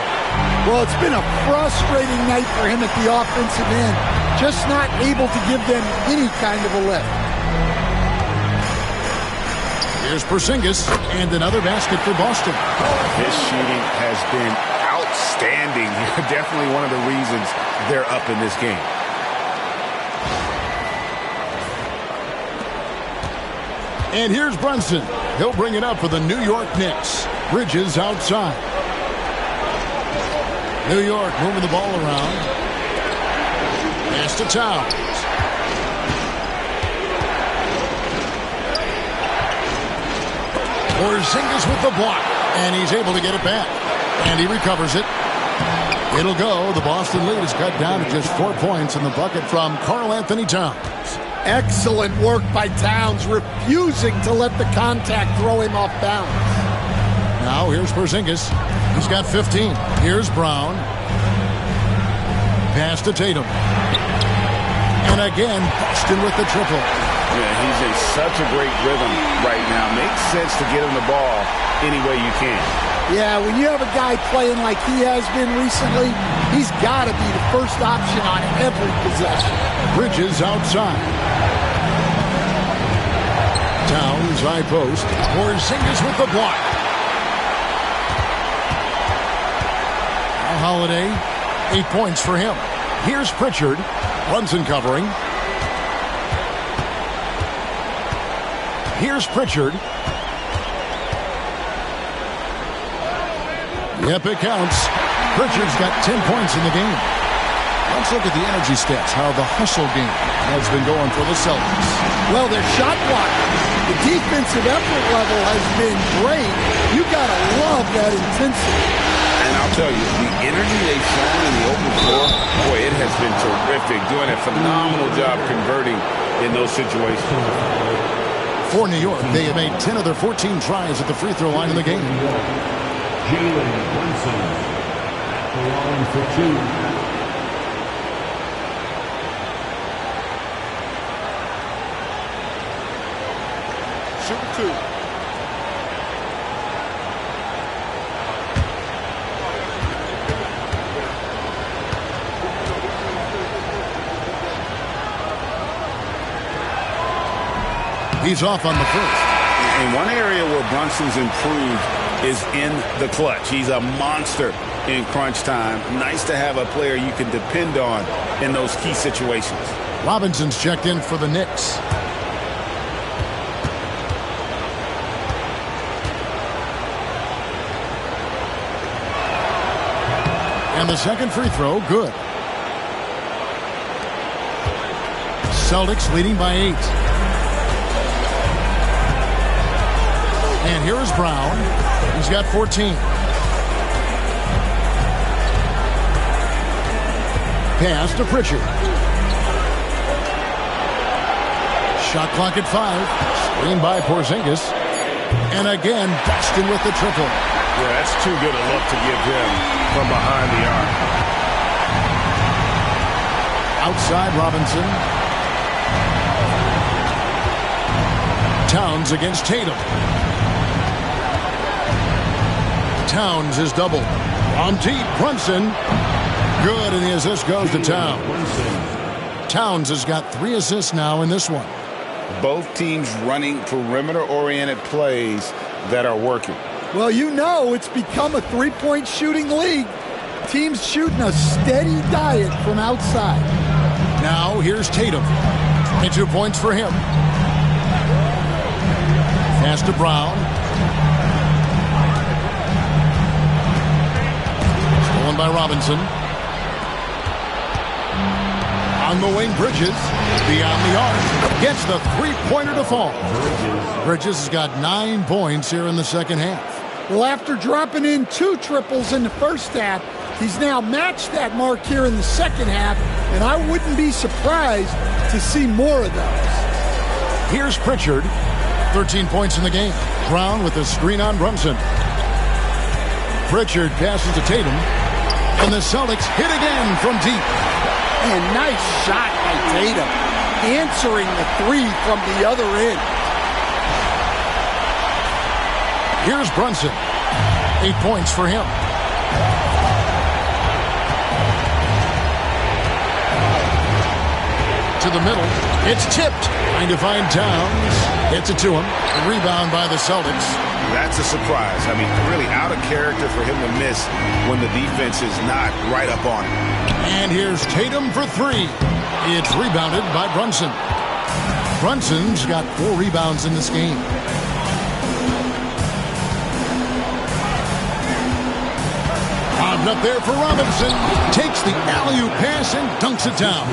Well, it's been a frustrating night for him at the offensive end. Just not able to give them any kind of a lift. Here's Porzingis, and another basket for Boston. His shooting has been outstanding. Definitely one of the reasons they're up in this game. And here's Brunson. He'll bring it up for the New York Knicks. Bridges outside. New York moving the ball around. Pass to Towns. Porzingis with the block. And he's able to get it back. And he recovers it. It'll go. The Boston lead is cut down to just 4 points in the bucket from Karl Anthony Towns. Excellent work by Towns, refusing to let the contact throw him off balance. Now here's Porzingis. He's got 15. Here's Brown. Pass to Tatum. And again, Boston with the triple. Yeah, he's in such a great rhythm right now. Makes sense to get him the ball any way you can. Yeah, when you have a guy playing like he has been recently, he's got to be the first option on every possession. Bridges outside. Towns high post. Porzingis with the block. Holiday, 8 points for him. Here's Pritchard. Brunson covering. Here's Pritchard. Yep, it counts. Pritchard's got 10 points in the game. Let's look at the energy stats, how the hustle game has been going for the Celtics. Well, their shot blocking, the defensive effort level has been great. You got to love that intensity. And I'll tell you, the energy they've shown in the open floor, boy, it has been terrific. Doing a phenomenal job converting in those situations. For New York, they have made 10 of their 14 tries at the free throw line in the game. Jalen Brunson at the line for 2. Shooting 2. He's off on the first. And one area where Brunson's improved is in the clutch. He's a monster in crunch time. Nice to have a player you can depend on in those key situations. Robinson's checked in for the Knicks. And the second free throw, good. Celtics leading by 8. And here is Brown. He's got 14. Pass to Pritchard. Shot clock at 5. Screen by Porzingis. And again, Boston with the triple. Yeah, that's too good a look to give him from behind the arc. Outside Robinson. Towns against Tatum. Towns is doubled. On deep, Brunson. Good, and the assist goes to Towns. Towns has got 3 assists now in this one. Both teams running perimeter-oriented plays that are working. Well, you know it's become a three-point shooting league. Teams shooting a steady diet from outside. Now here's Tatum. 22 points for him. Pass to Brown. Stolen by Robinson. On the wing, Bridges. Beyond the arc. Gets the three-pointer to fall. Bridges has got 9 points here in the second half. Well, after dropping in 2 triples in the first half, he's now matched that mark here in the second half, and I wouldn't be surprised to see more of those. Here's Pritchard. 13 points in the game. Brown with a screen on Brunson. Pritchard passes to Tatum. And the Celtics hit again from deep. And nice shot by Tatum. Answering the 3 from the other end. Here's Brunson. 8 points for him. To the middle. It's tipped. Trying to find Towns. Gets it to him. A rebound by the Celtics. That's a surprise. I mean, really out of character for him to miss when the defense is not right up on him. And here's Tatum for 3. It's rebounded by Brunson. Brunson's got 4 rebounds in this game. Bobbed up there for Robinson. Takes the alley-oop pass and dunks it down.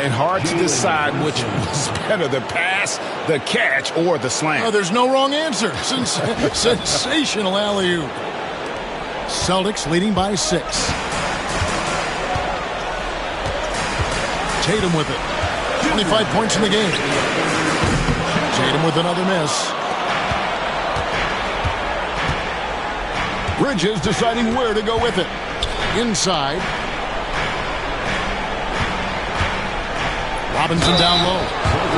And hard to decide which was better, the pass, the catch, or the slam. Oh, there's no wrong answer. Sensational alley-oop. Celtics leading by 6. Tatum with it. 25 points in the game. Tatum with another miss. Bridges deciding where to go with it. Inside. Robinson down low.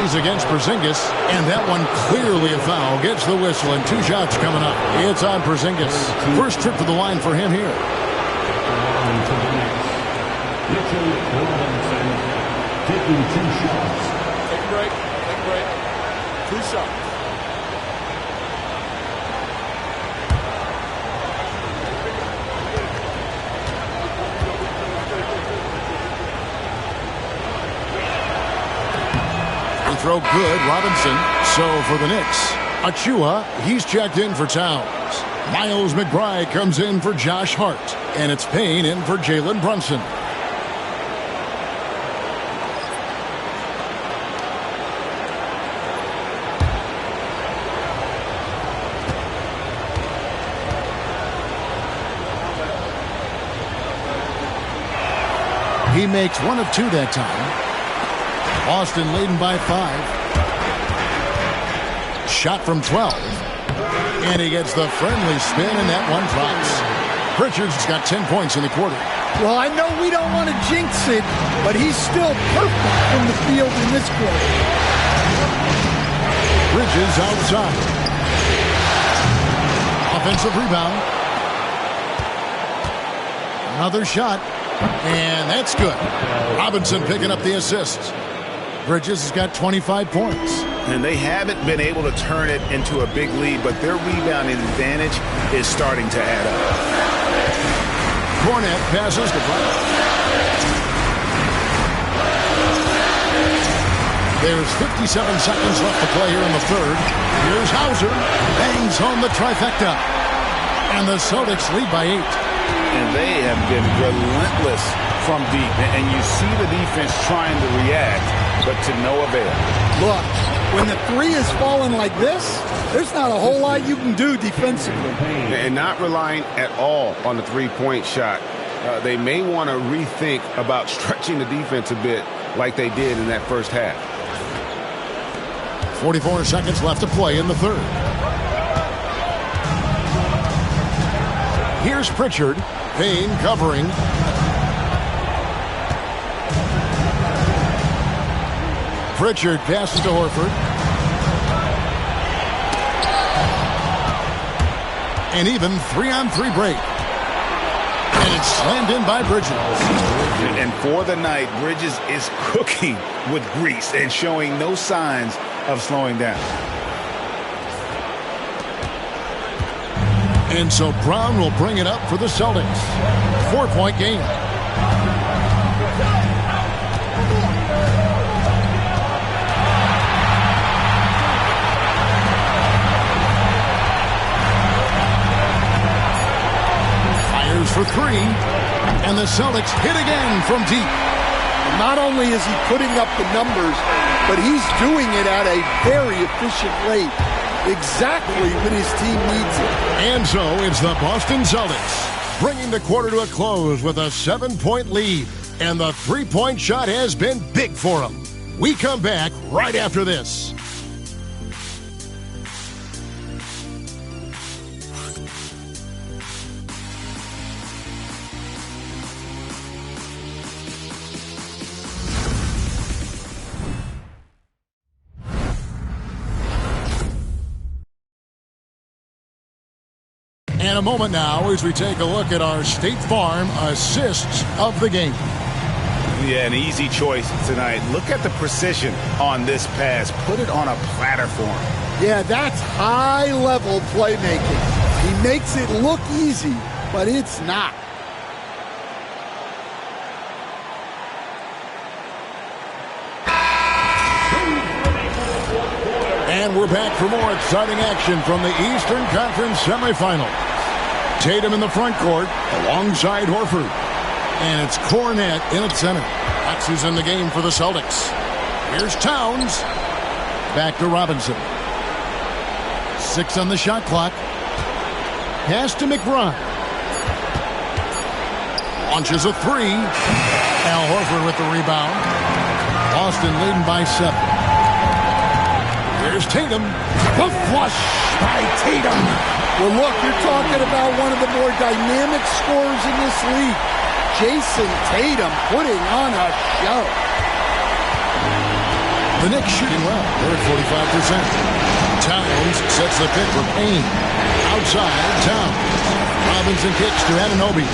He's against Porzingis, and that one clearly a foul. Gets the whistle, and 2 shots coming up. It's on Porzingis. First trip to the line for him here. Taking 2 shots. Take a break. Take a break. 2 shots. Throw good, Robinson. So for the Knicks, Achua, he's checked in for Towns. Miles McBride comes in for Josh Hart. And it's Payne in for Jalen Brunson. He makes 1 of 2 that time. Boston leading by 5. Shot from 12. And he gets the friendly spin, and that one drops. Pritchard's got 10 points in the quarter. Well, I know we don't want to jinx it, but he's still perfect from the field in this quarter. Bridges outside. Offensive rebound. Another shot. And that's good. Robinson picking up the assist. Bridges has got 25 points. And they haven't been able to turn it into a big lead, but their rebounding advantage is starting to add up. Cornette passes to Bryant. There's 57 seconds left to play here in the third. Here's Hauser. Bangs home the trifecta. And the Celtics lead by 8. And they have been relentless from deep. And you see the defense trying to react, but to no avail. Look, when the 3 is falling like this, there's not a whole lot you can do defensively. And not relying at all on the three-point shot. They may want to rethink about stretching the defense a bit like they did in that first half. 44 seconds left to play in the third. Here's Pritchard. Payne covering. Pritchard passes to Horford. An even 3-on-3 break. And it's slammed in by Bridges. And for the night, Bridges is cooking with grease and showing no signs of slowing down. And so Brown will bring it up for the Celtics. 4-point game. Fires for 3. And the Celtics hit again from deep. Not only is he putting up the numbers, but he's doing it at a very efficient rate. Exactly when his team needs it. And so it's the Boston Celtics bringing the quarter to a close with a 7-point lead. And the 3-point shot has been big for them. We come back right after this. And a moment now as we take a look at our State Farm assists of the game. Yeah, an easy choice tonight. Look at the precision on this pass. Put it on a platter for him. Yeah, that's high-level playmaking. He makes it look easy, but it's not. And we're back for more exciting action from the Eastern Conference semifinals. Tatum in the front court alongside Horford. And it's Cornet in at center. That's who's in the game for the Celtics. Here's Towns. Back to Robinson. 6 on the shot clock. Pass to McBride. Launches a 3. Al Horford with the rebound. Boston leading by 7. Here's Tatum. The flush by Tatum. Well, look, you're talking about one of the more dynamic scorers in this league. Jason Tatum putting on a show. The Knicks shooting well. They're at 45%. Towns sets the pick for Payne. Outside, Towns. Robinson kicks to Anunoby.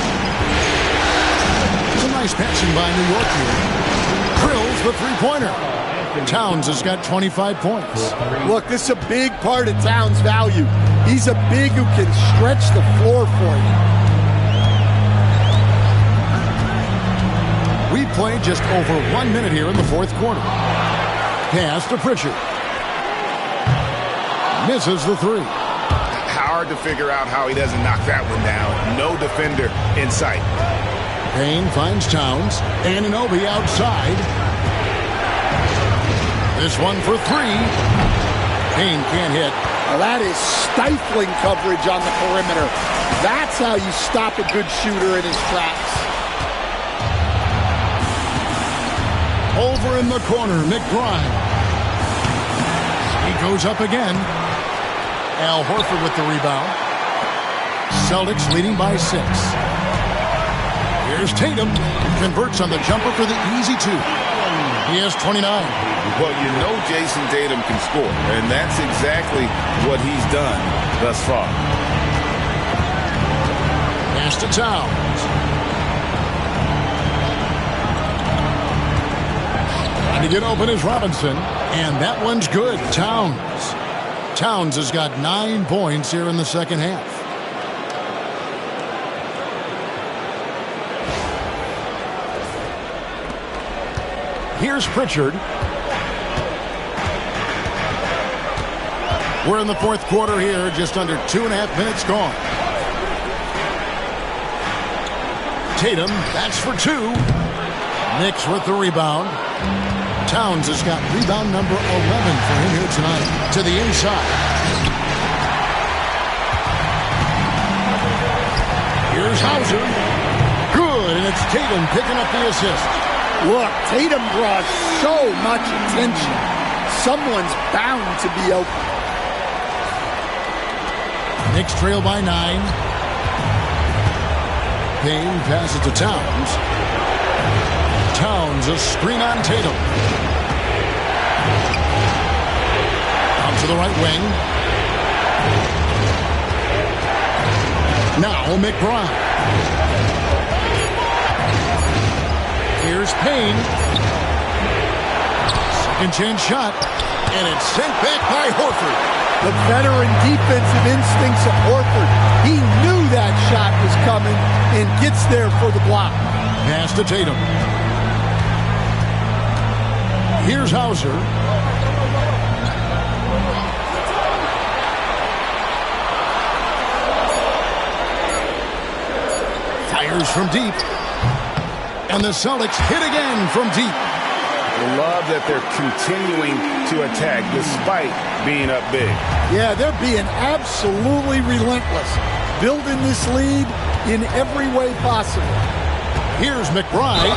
It's a nice passing by New York here. Drills the three-pointer. Towns has got 25 points. Look, this is a big part of Towns' value. He's a big who can stretch the floor for you. We played just over 1 minute here in the fourth quarter. Pass to Pritchard. Misses the 3. Hard to figure out how he doesn't knock that one down. No defender in sight. Payne finds Towns. Anunoby outside. This one for 3. Payne can't hit. Well, that is stifling coverage on the perimeter. That's how you stop a good shooter in his tracks. Over in the corner, McBride. He goes up again. Al Horford with the rebound. Celtics leading by 6. Here's Tatum. Converts on the jumper for the easy 2. He has 29. Well, you know Jason Tatum can score, and that's exactly what he's done thus far. Pass to Towns. Trying to get open is Robinson, and that one's good. Towns has got 9 points here in the second half. Here's Pritchard. We're in the fourth quarter here, just under 2.5 minutes gone. Tatum, that's for 2. Knicks with the rebound. Towns has got rebound number 11 for him here tonight. To the inside. Here's Hauser. Good, and it's Tatum picking up the assist. Look, Tatum draws so much attention. Someone's bound to be open. Knicks trail by 9. Payne passes to Towns. Towns, a screen on Tatum. Out to the right wing. Now McBride. Here's Payne. Second chance shot. And it's sent back by Horford. The veteran defensive instincts of Horford. He knew that shot was coming and gets there for the block. Pass to Tatum. Here's Hauser. Fires from deep. And the Celtics hit again from deep. I love that they're continuing to attack despite being up big. Yeah, they're being absolutely relentless. Building this lead in every way possible. Here's McBride.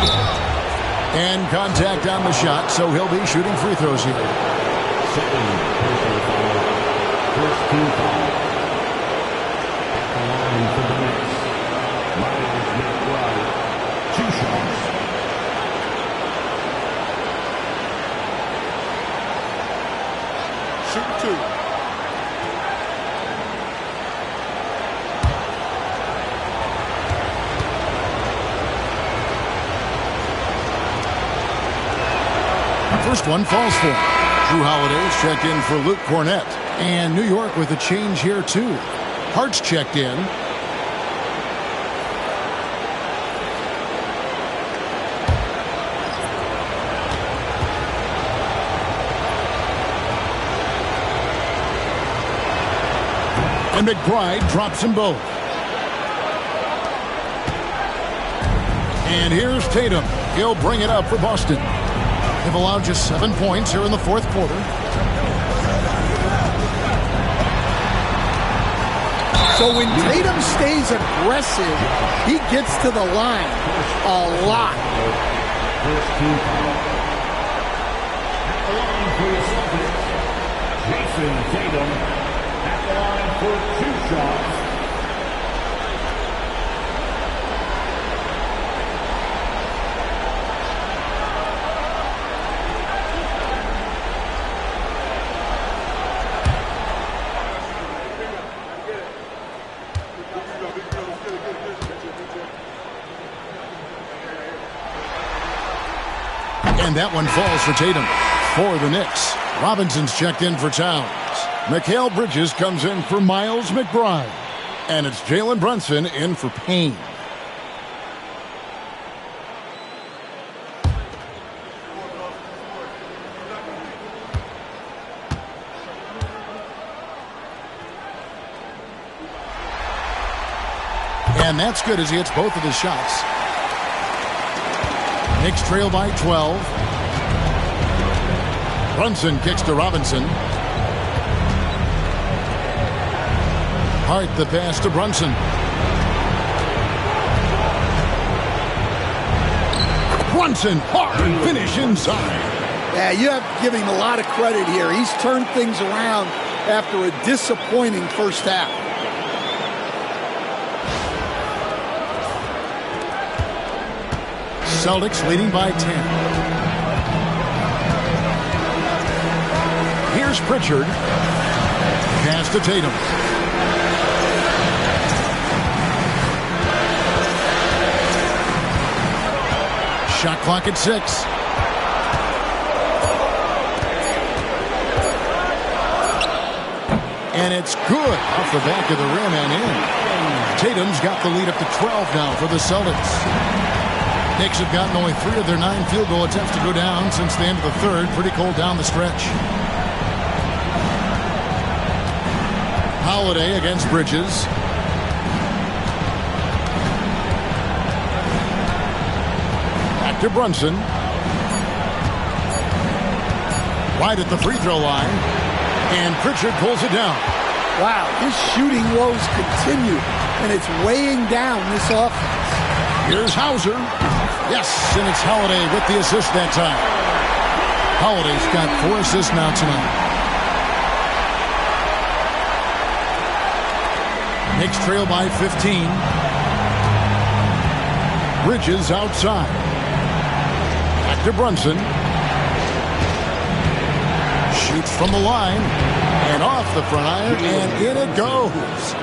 And contact on the shot, so he'll be shooting free throws here. First team foul. Line for the Knicks. Miles McBride. 2 shots. Shoot 2. First one falls for him. Drew Holiday's checked in for Luke Cornett. And New York with a change here, too. Hart's checked in. And McBride drops them both. And here's Tatum. He'll bring it up for Boston. They've allowed just 7 points here in the fourth quarter. So when Tatum stays aggressive, he gets to the line a lot. At the line for the Celtics, Jason Tatum. At the line for 2 shots. And that one falls for Tatum. For the Knicks, Robinson's checked in for Towns. Mikal Bridges comes in for Miles McBride. And it's Jalen Brunson in for Payne. And that's good as he hits both of his shots. Knicks trail by 12. Brunson kicks to Robinson. Hart the pass to Brunson. Brunson, hard finish inside. Yeah, you have to give him a lot of credit here. He's turned things around after a disappointing first half. Celtics leading by 10. Here's Pritchard. Pass to Tatum. Shot clock at 6. And it's good off the back of the rim and in. Tatum's got the lead up to 12 now for the Celtics. Knicks have gotten only 3 of their 9 field goal attempts to go down since the end of the third. Pretty cold down the stretch. Holiday against Bridges. Back to Brunson. Right at the free throw line. And Pritchard pulls it down. Wow, his shooting woes continue, and it's weighing down this offense. Here's Hauser. Yes, and it's Holiday with the assist that time. Holiday's got 4 assists now tonight. Knicks trail by 15. Bridges outside. Back to Brunson. Shoots from the line. And off the front iron, and in it goes.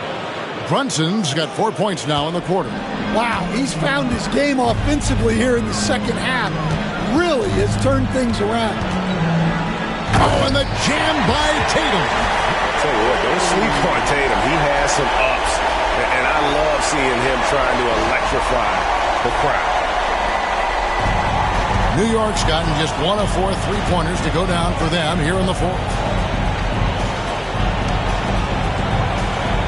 Brunson's got 4 points now in the quarter. Wow, he's found his game offensively here in the second half. Really has turned things around. Oh, and the jam by Tatum. Tell you what, don't sleep on Tatum. He has some ups, and I love seeing him trying to electrify the crowd. New York's gotten just 1 of 4 3-pointers to go down for them here in the fourth.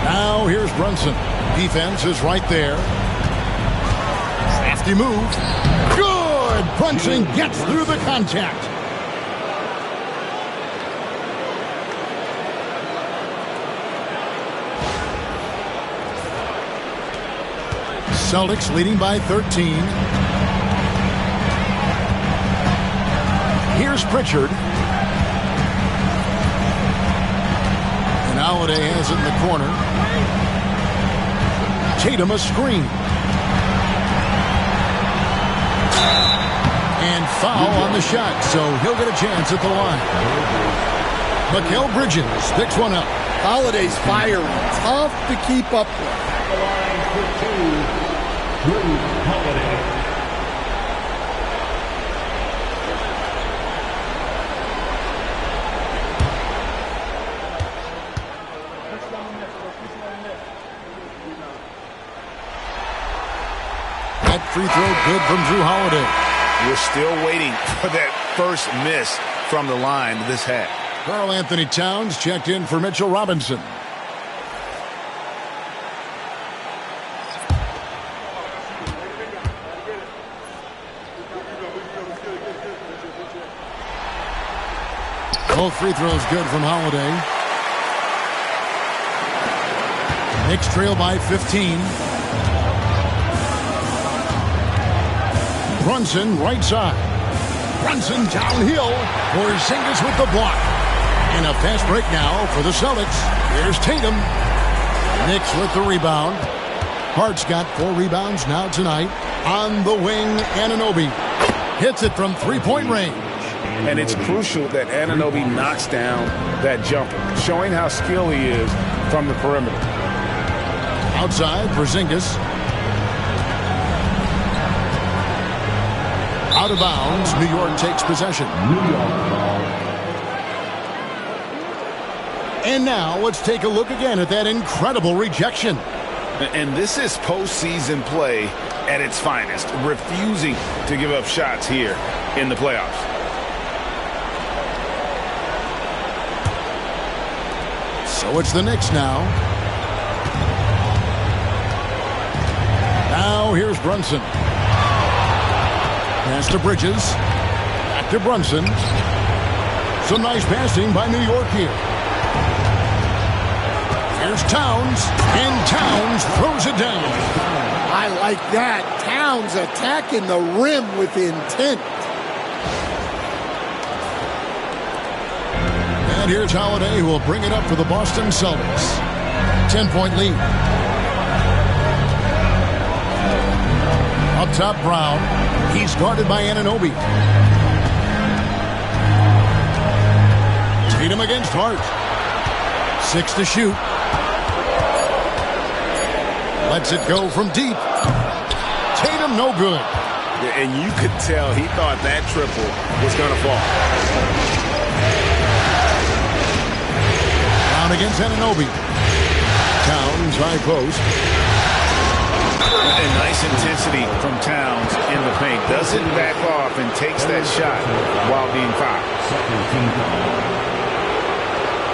Now here's Brunson. Defense is right there. Crafty move. Good! Brunson gets through the contact. Celtics leading by 13. Here's Pritchard. And Holiday has it in the corner. Tatum a screen. And foul on the shot, so he'll get a chance at the line. Mikal Bridges picks one up. Holiday's firing. Tough to keep up with. The line for 2, Drew Holiday. That free throw good from Drew Holiday. We're still waiting for that first miss from the line this half. Karl Anthony Towns checked in for Mitchell Robinson. Both free throws good from Holiday. Knicks trail by 15. Brunson right side. Brunson downhill. Porzingis with the block. And a fast break now for the Celtics. Here's Tatum. Knicks with the rebound. Hart's got 4 rebounds now tonight. On the wing, Anunoby hits it from three-point range. And it's crucial that Anunoby knocks down that jumper, showing how skilled he is from the perimeter. Outside, Porzingis. Out of bounds, New York takes possession. And now let's take a look again at that incredible rejection. And this is postseason play at its finest, refusing to give up shots here in the playoffs. So it's the Knicks now. Now here's Brunson. Pass to Bridges. Back to Brunson. Some nice passing by New York here. Here's Towns, and Towns throws it down. I like that. Towns attacking the rim with intent. And here's Holiday, who will bring it up for the Boston Celtics. 10-point lead. Up top, Brown. He's guarded by Anunoby. Tatum against Hart. 6 to shoot. Lets it go from deep. Tatum no good. Yeah, and you could tell he thought that triple was going to fall. Down against Anunoby. Towns high post. And nice intensity from Towns in the paint. Doesn't back off and takes that shot while being fouled.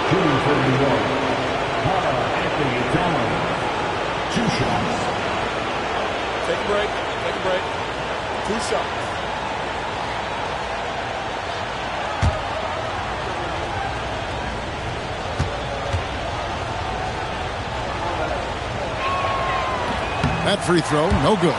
Shooting for New York, Anthony Towns. 2 shots. Take a break. Take a break. 2 shots. That free throw, no good.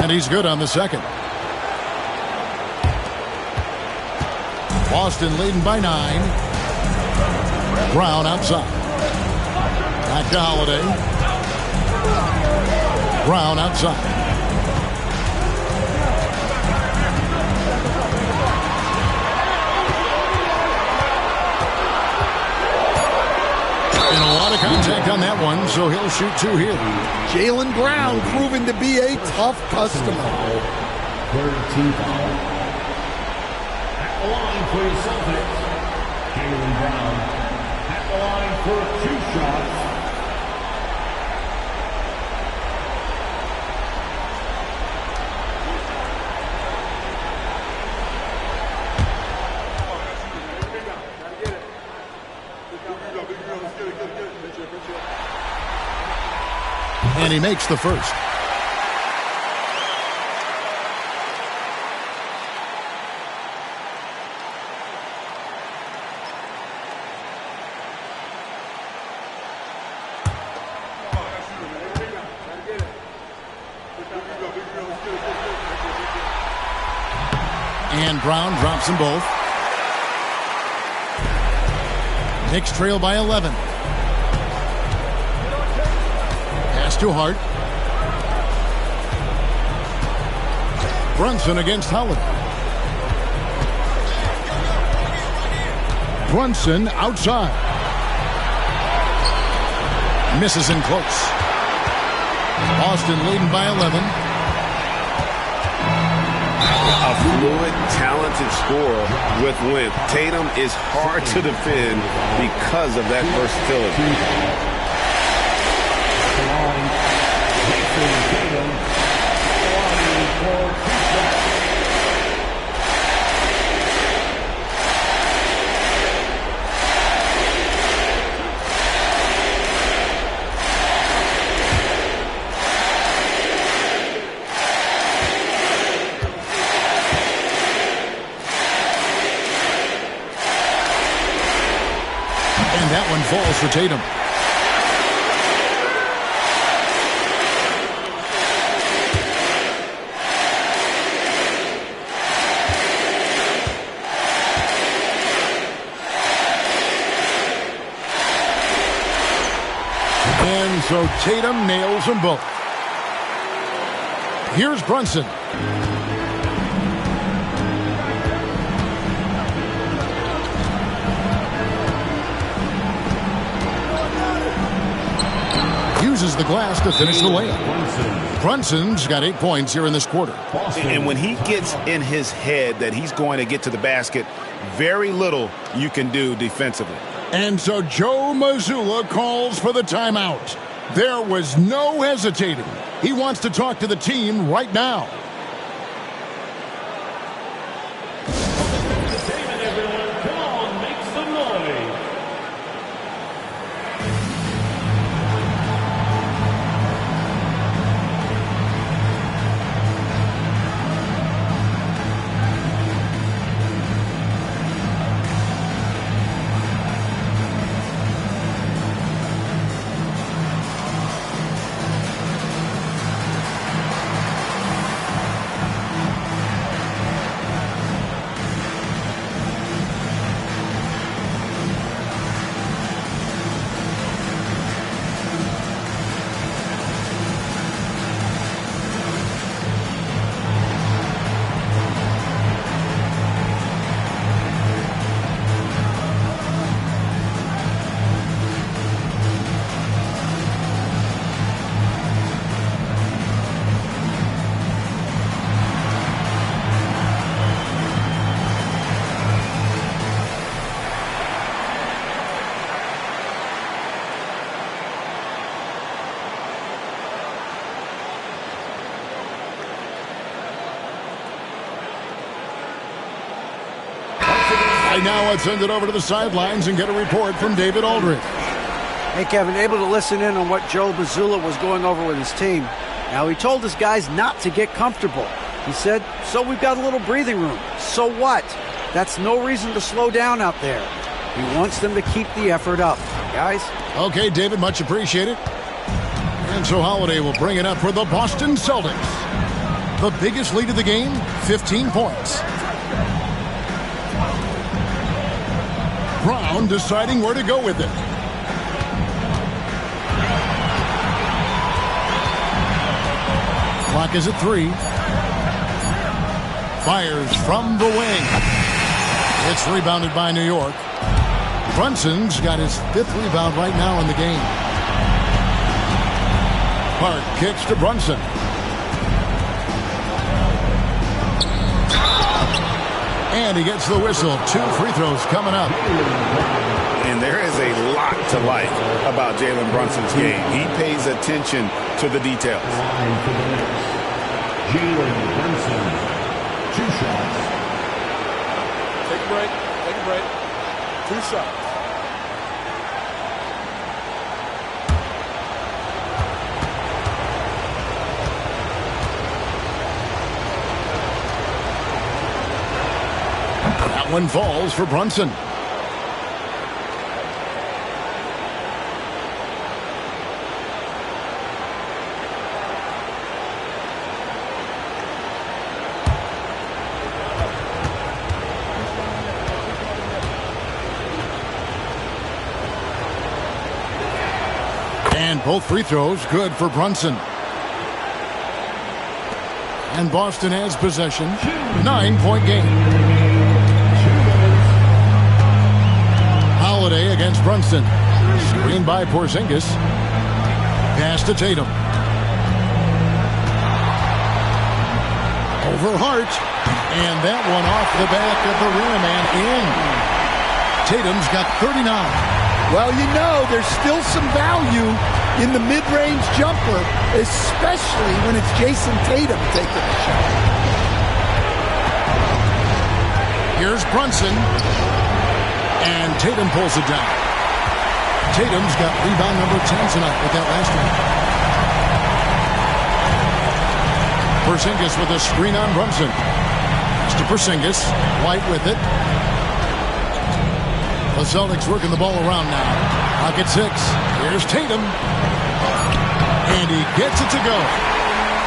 And he's good on the second. Boston leading by 9. Brown outside. Back to Holiday. Brown outside. And a lot of contact on that one, so he'll shoot 2 here. Jaylen Brown proven to be a tough customer. 13 foul. At the line for the Celtics, Jaylen Brown. At the line for 2 shots. And he makes the first. And Brown drops them both. Knicks trail by 11. Pass to Hart. Brunson against Holiday. Brunson outside. Misses in close. Boston leading by 11. A fluid, talented scorer with length. Tatum is hard to defend because of that versatility. to Tatum. And so Tatum nails them both. Here's Brunson. Uses the glass to finish the layup. Brunson's got 8 points here in this quarter. And when he gets in his head that he's going to get to the basket, very little you can do defensively. And so Joe Mazzulla calls for the timeout. There was no hesitating. He wants to talk to the team right now. Everyone, come on, make some noise. Now let's send it over to the sidelines and get a report from David Aldridge. Hey, Kevin, able to listen in on what Joe Mazzulla was going over with his team. Now, he told his guys not to get comfortable. He said, so we've got a little breathing room. So what? That's no reason to slow down out there. He wants them to keep the effort up. Guys? Okay, David, much appreciated. And so Holiday will bring it up for the Boston Celtics. The biggest lead of the game, 15 points. Brown deciding where to go with it. Clock is at 3. Fires from the wing. It's rebounded by New York. Brunson's got his 5th rebound right now in the game. Hart kicks to Brunson. And he gets the whistle. 2 free throws coming up. And there is a lot to like about Jalen Brunson's game. He pays attention to the details. Jalen Brunson, 2 shots. Take a break. Take a break. 2 shots. That one falls for Brunson. And both free throws good for Brunson. And Boston has possession. 9-point game. Holiday against Brunson. Screened by Porzingis. Pass to Tatum. Over Hart. And that one off the back of the rim and in. Tatum's got 39. Well, you know, there's still some value in the mid-range jumper, especially when it's Jason Tatum taking the shot. Here's Brunson. And Tatum pulls it down. Tatum's got rebound number 10 tonight with that last one. Porzingis with a screen on Brunson. It's to Porzingis. White with it. The Celtics working the ball around now. Pocket 6. Here's Tatum. And he gets it to go.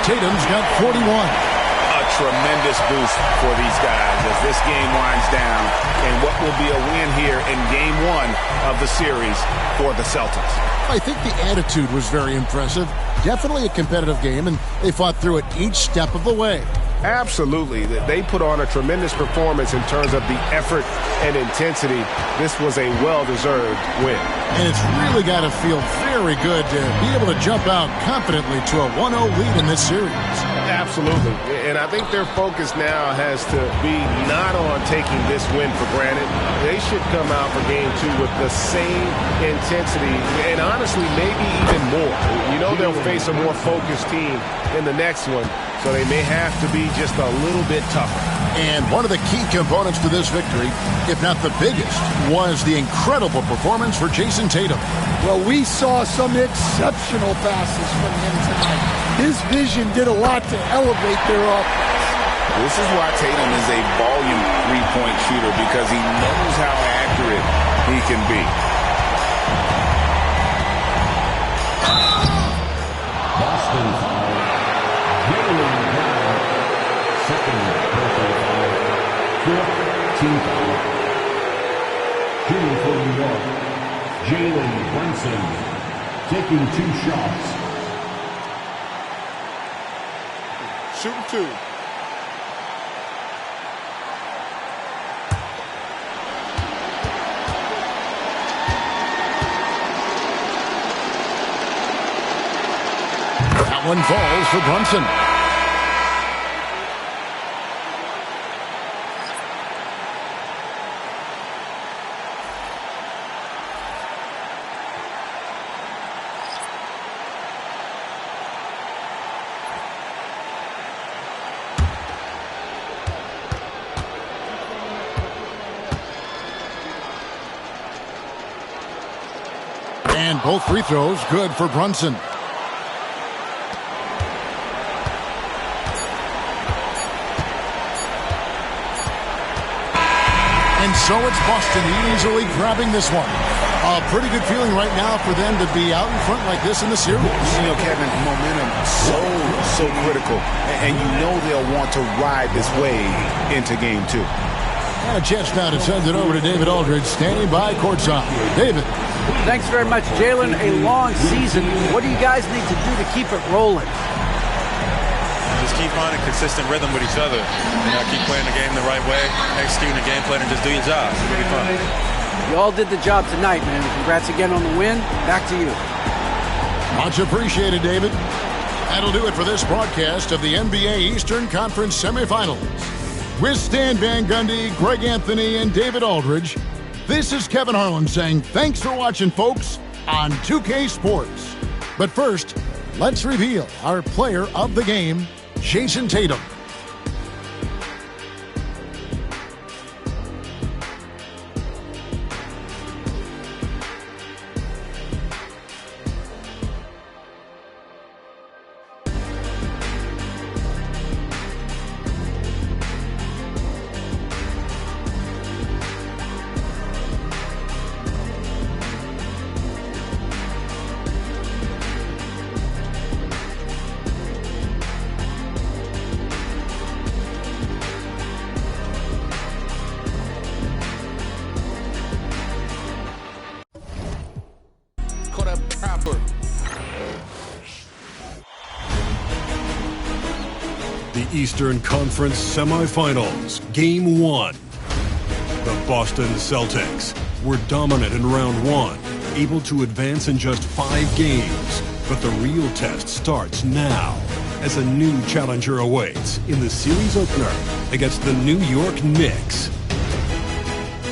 Tatum's got 41. A tremendous boost for these guys as this game winds down, and what will be a win here in Game 1 of the series for the Celtics. I think the attitude was very impressive. Definitely a competitive game, and they fought through it each step of the way. Absolutely. They put on a tremendous performance in terms of the effort and intensity. This was a well-deserved win. And it's really got to feel very good to be able to jump out confidently to a 1-0 lead in this series. Absolutely. And I think their focus now has to be not on taking this win for granted. They should come out for Game 2 with the same intensity and honestly maybe even more. You know they'll face a more focused team in the next one, so they may have to be just a little bit tougher. And one of the key components to this victory, if not the biggest, was the incredible performance for Jason Tatum. Well, we saw some exceptional passes from him tonight. His vision did a lot to elevate their offense. This is why Tatum is a volume three-point shooter, because he knows how accurate he can be. Boston foul. Jaylen Brown. Second personal foul. Fourth team foul. Shooting for New York, Jalen Brunson. Taking 2 shots. Shooting 2. That one falls for Brunson. And both free throws good for Brunson. And so it's Boston easily grabbing this one. A pretty good feeling right now for them to be out in front like this in the series. You know, Kevin, momentum so critical, and you know they'll want to ride this wave into Game 2. And a chance now to send it over to David Aldridge, standing by courtside. David. Thanks very much, Jalen. A long season. What do you guys need to do to keep it rolling? Just keep finding consistent rhythm with each other. You know, keep playing the game the right way, executing the game plan, and just do your job. It'll be fun. You all did the job tonight, man. Congrats again on the win. Back to you. Much appreciated, David. That'll do it for this broadcast of the NBA Eastern Conference Semifinals. With Stan Van Gundy, Greg Anthony, and David Aldridge, this is Kevin Harlan saying thanks for watching, folks, on 2K Sports. But first, let's reveal our player of the game, Jason Tatum. The Eastern Conference Semifinals, Game 1. The Boston Celtics were dominant in round 1, able to advance in just 5 games. But the real test starts now, as a new challenger awaits in the series opener against the New York Knicks.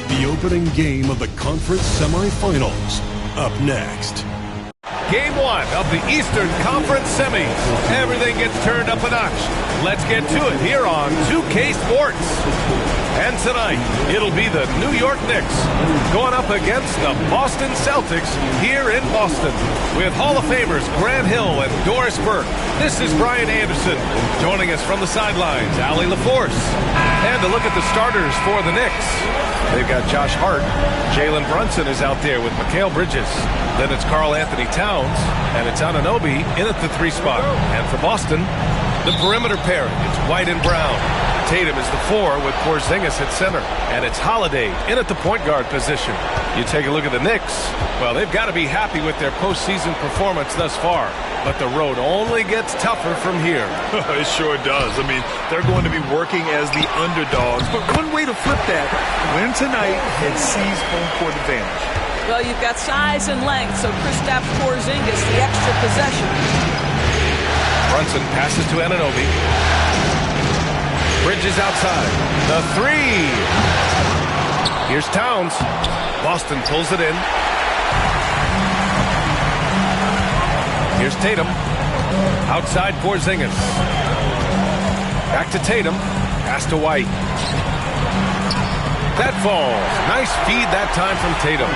The opening game of the conference semifinals, up next. Game 1 of the Eastern Conference semis. Everything gets turned up a notch. Let's get to it here on 2K Sports. And tonight, it'll be the New York Knicks going up against the Boston Celtics here in Boston. With Hall of Famers Grant Hill and Doris Burke, this is Brian Anderson. Joining us from the sidelines, Allie LaForce. And to look at the starters for the Knicks, they've got Josh Hart. Jalen Brunson is out there with Mikal Bridges. Then it's Karl Anthony Towns, and it's Anunoby in at the 3 spot. And for Boston, the perimeter pairing, it's White and Brown. Tatum is the 4 with Porzingis at center. And it's Holiday in at the point guard position. You take a look at the Knicks. Well, they've got to be happy with their postseason performance thus far. But the road only gets tougher from here. It sure does. I mean, they're going to be working as the underdogs. But one way to flip that, win tonight and seize home court advantage. Well, you've got size and length, so Kristaps Porzingis, the extra possession. Brunson passes to Anunoby. Bridges outside. The 3. Here's Towns. Boston pulls it in. Here's Tatum. Outside Porzingis. Back to Tatum. Pass to White. That falls. Nice feed that time from Tatum.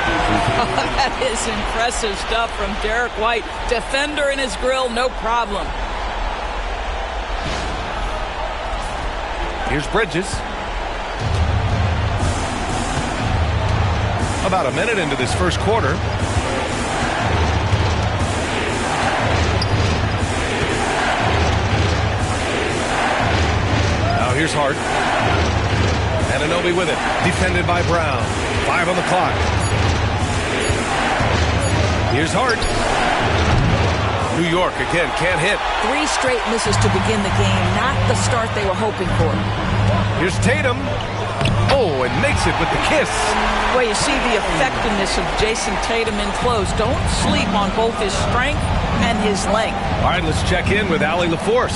That is impressive stuff from Derek White. Defender in his grill, no problem. Here's Bridges. About a minute into this first quarter. Now here's Hart. Anunoby with it. Defended by Brown. 5 on the clock. Here's Hart. New York again can't hit. 3 straight misses to begin the game. Not the start they were hoping for. Here's Tatum. Oh, and makes it with the kiss. Well, you see the effectiveness of Jason Tatum in close. Don't sleep on both his strength and his length. All right, let's check in with Allie LaForce.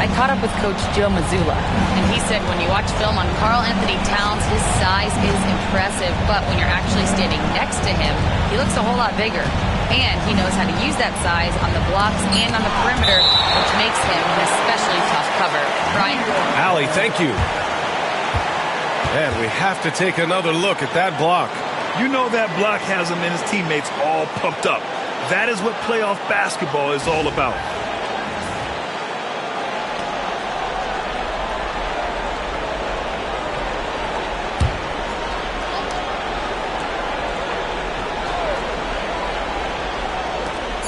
I caught up with Coach Joe Mazzulla, and he said when you watch film on Karl Anthony Towns, his size is impressive, but when you're actually standing next to him, he looks a whole lot bigger. And he knows how to use that size on the blocks and on the perimeter, which makes him an especially tough cover. Brian? Allie, thank you. And we have to take another look at that block. You know that block has him and his teammates all pumped up. That is what playoff basketball is all about.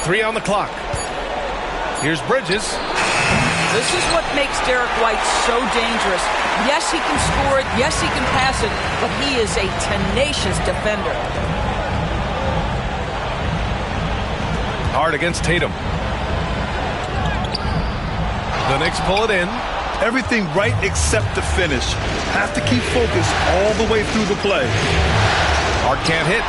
Three on the clock. Here's Bridges. This is what makes Derek White so dangerous. Yes, he can score it. Yes, he can pass it. But he is a tenacious defender. Hard against Tatum. The Knicks pull it in. Everything right except the finish. Have to keep focused all the way through the play. Hart can't hit.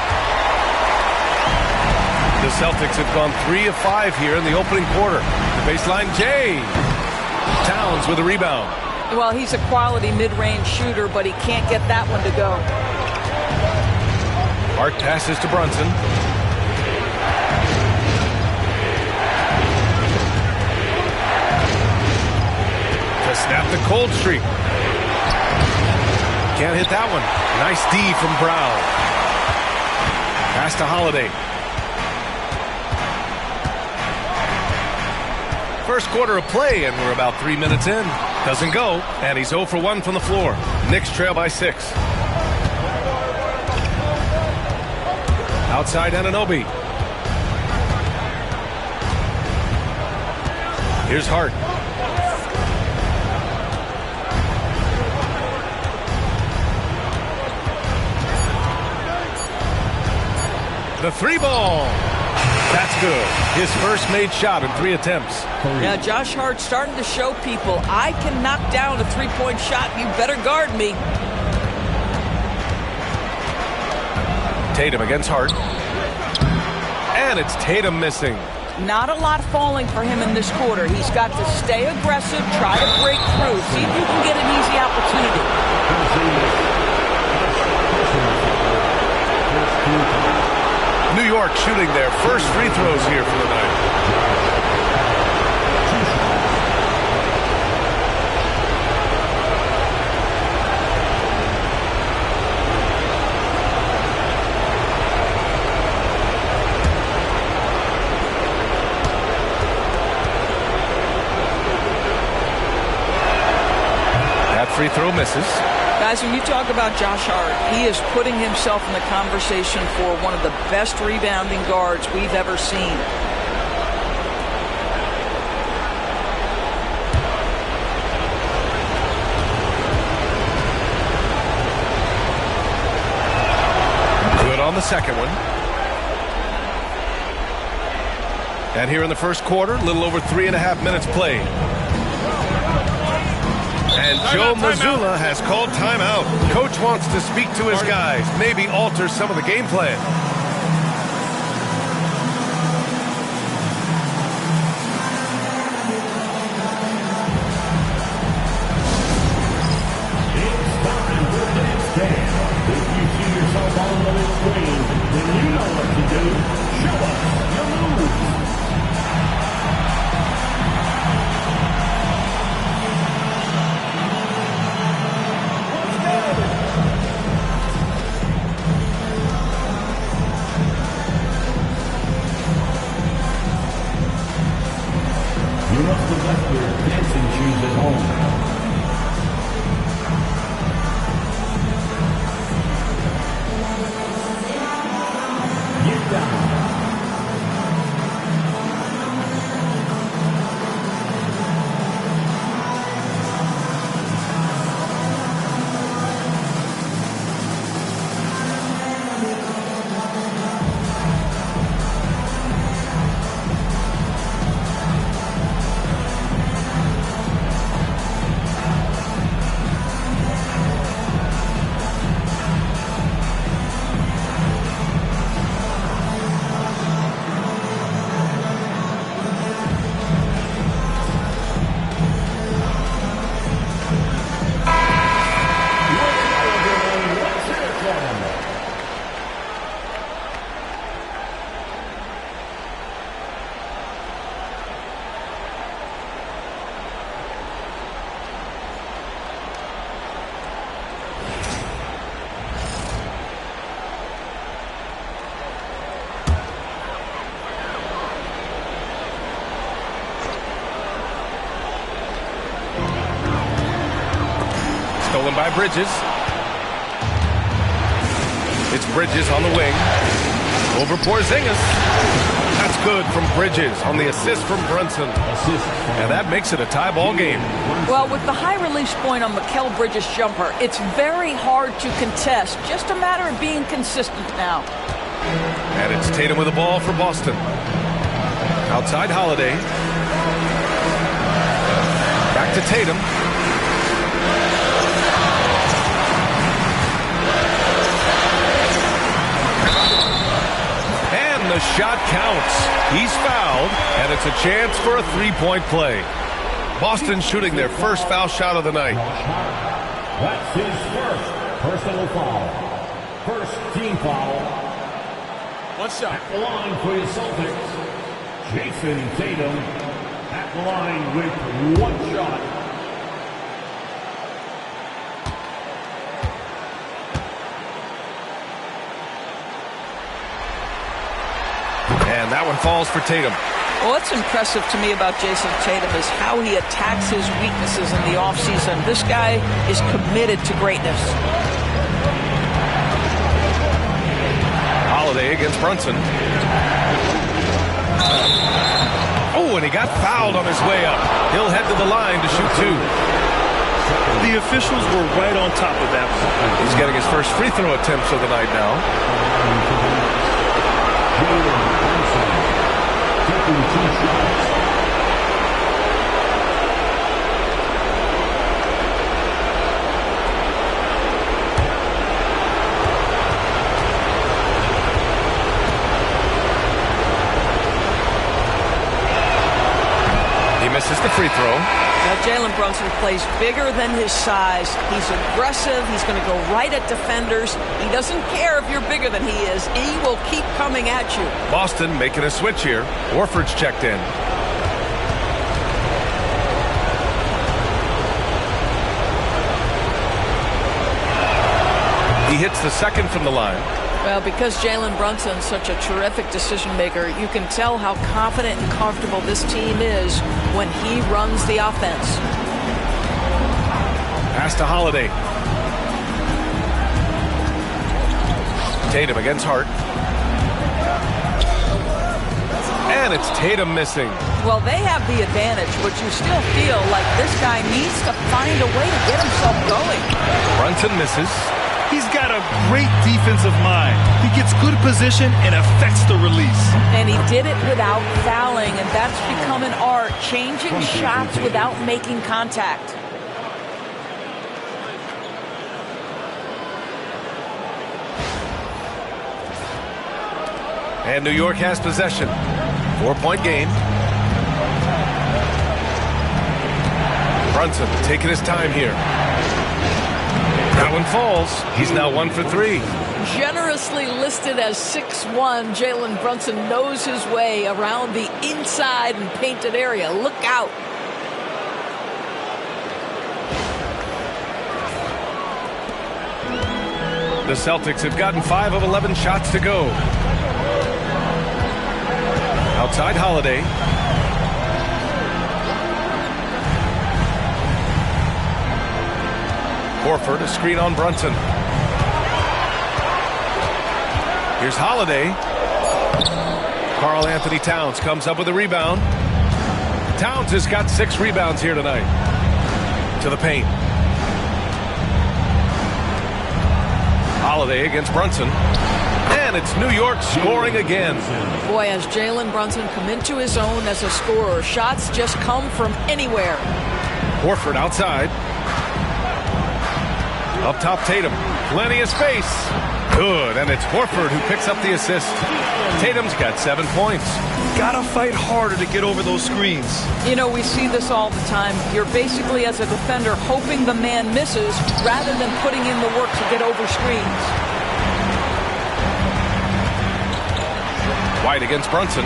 The Celtics have gone 3 of 5 here in the opening quarter. The baseline, Jay. Towns with a rebound. Well, he's a quality mid-range shooter, but he can't get that one to go. Hart passes to Brunson. To snap the cold streak. Can't hit that one. Nice D from Brown. Pass to Holiday. First quarter of play, and we're about 3 minutes in. Doesn't go, and he's 0 for 1 from the floor. Knicks trail by 6. Outside Anunoby. Here's Hart. The 3 ball. That's good. His first made shot in 3 attempts. Yeah, Josh Hart starting to show people, I can knock down a 3-point shot. You better guard me. Tatum against Hart. And it's Tatum missing. Not a lot falling for him in this quarter. He's got to stay aggressive, try to break through, see if you can get an easy opportunity. New New York shooting their first free throws here for the night. Free throw misses. Guys, when you talk about Josh Hart, he is putting himself in the conversation for one of the best rebounding guards we've ever seen. Good on the second one. And here in the first quarter, a little over 3.5 minutes played. And Joe Mazzulla has called timeout. Coach wants to speak to his guys, maybe alter some of the game plan. It's time for the next game. If you see yourself on the screen, then you know what to do. Show us your moves. You must have left your dancing shoes at home. Get down. Stolen by Bridges. It's Bridges on the wing. Over Porzingis. That's good from Bridges on the assist from Brunson. And that makes it a tie ball game. Well, with the high release point on Mikal Bridges' jumper, it's very hard to contest. Just a matter of being consistent now. And it's Tatum with the ball for Boston. Outside Holiday. Back to Tatum. And the shot counts. He's fouled, and it's a chance for a three-point play. Boston shooting their first foul shot of the night. That's his first personal foul. First team foul. One shot. At the line for the Celtics, Jason Tatum at the line with one shot. And that one falls for Tatum. Well, what's impressive to me about Jason Tatum is how he attacks his weaknesses in the offseason. This guy is committed to greatness. Holiday against Brunson. Oh, and he got fouled on his way up. He'll head to the line to shoot two. The officials were right on top of that one. He's getting his first free throw attempts of the night now. Taking 2 shots. He misses the free throw. Now, Jalen Brunson plays bigger than his size. He's aggressive. He's going to go right at defenders. He doesn't care if you're bigger than he is. He will keep coming at you. Boston making a switch here. Horford's checked in. He hits the second from the line. Well, because Jalen Brunson's such a terrific decision maker, you can tell how confident and comfortable this team is when he runs the offense. Pass to Holiday. Tatum against Hart. And it's Tatum missing. Well, they have the advantage, but you still feel like this guy needs to find a way to get himself going. Brunson misses. He's got a great defensive mind. He gets good position and affects the release. And he did it without fouling, and that's become an art, changing shots without making contact. And New York has possession. 4-point game. Brunson taking his time here. That one falls. He's now 1 for 3. Generously listed as 6'1", Jalen Brunson knows his way around the inside and painted area. Look out. The Celtics have gotten 5 of 11 shots to go. Outside Holiday. Horford, a screen on Brunson. Here's Holiday. Karl Anthony Towns comes up with a rebound. Towns has got 6 rebounds here tonight. To the paint. Holiday against Brunson. And it's New York scoring again. Boy, has Jalen Brunson come into his own as a scorer. Shots just come from anywhere. Horford outside. Up top, Tatum. Plenty of space. Good, and it's Horford who picks up the assist. Tatum's got 7 points. Gotta fight harder to get over those screens. You know, we see this all the time. You're basically, as a defender, hoping the man misses rather than putting in the work to get over screens. White against Brunson.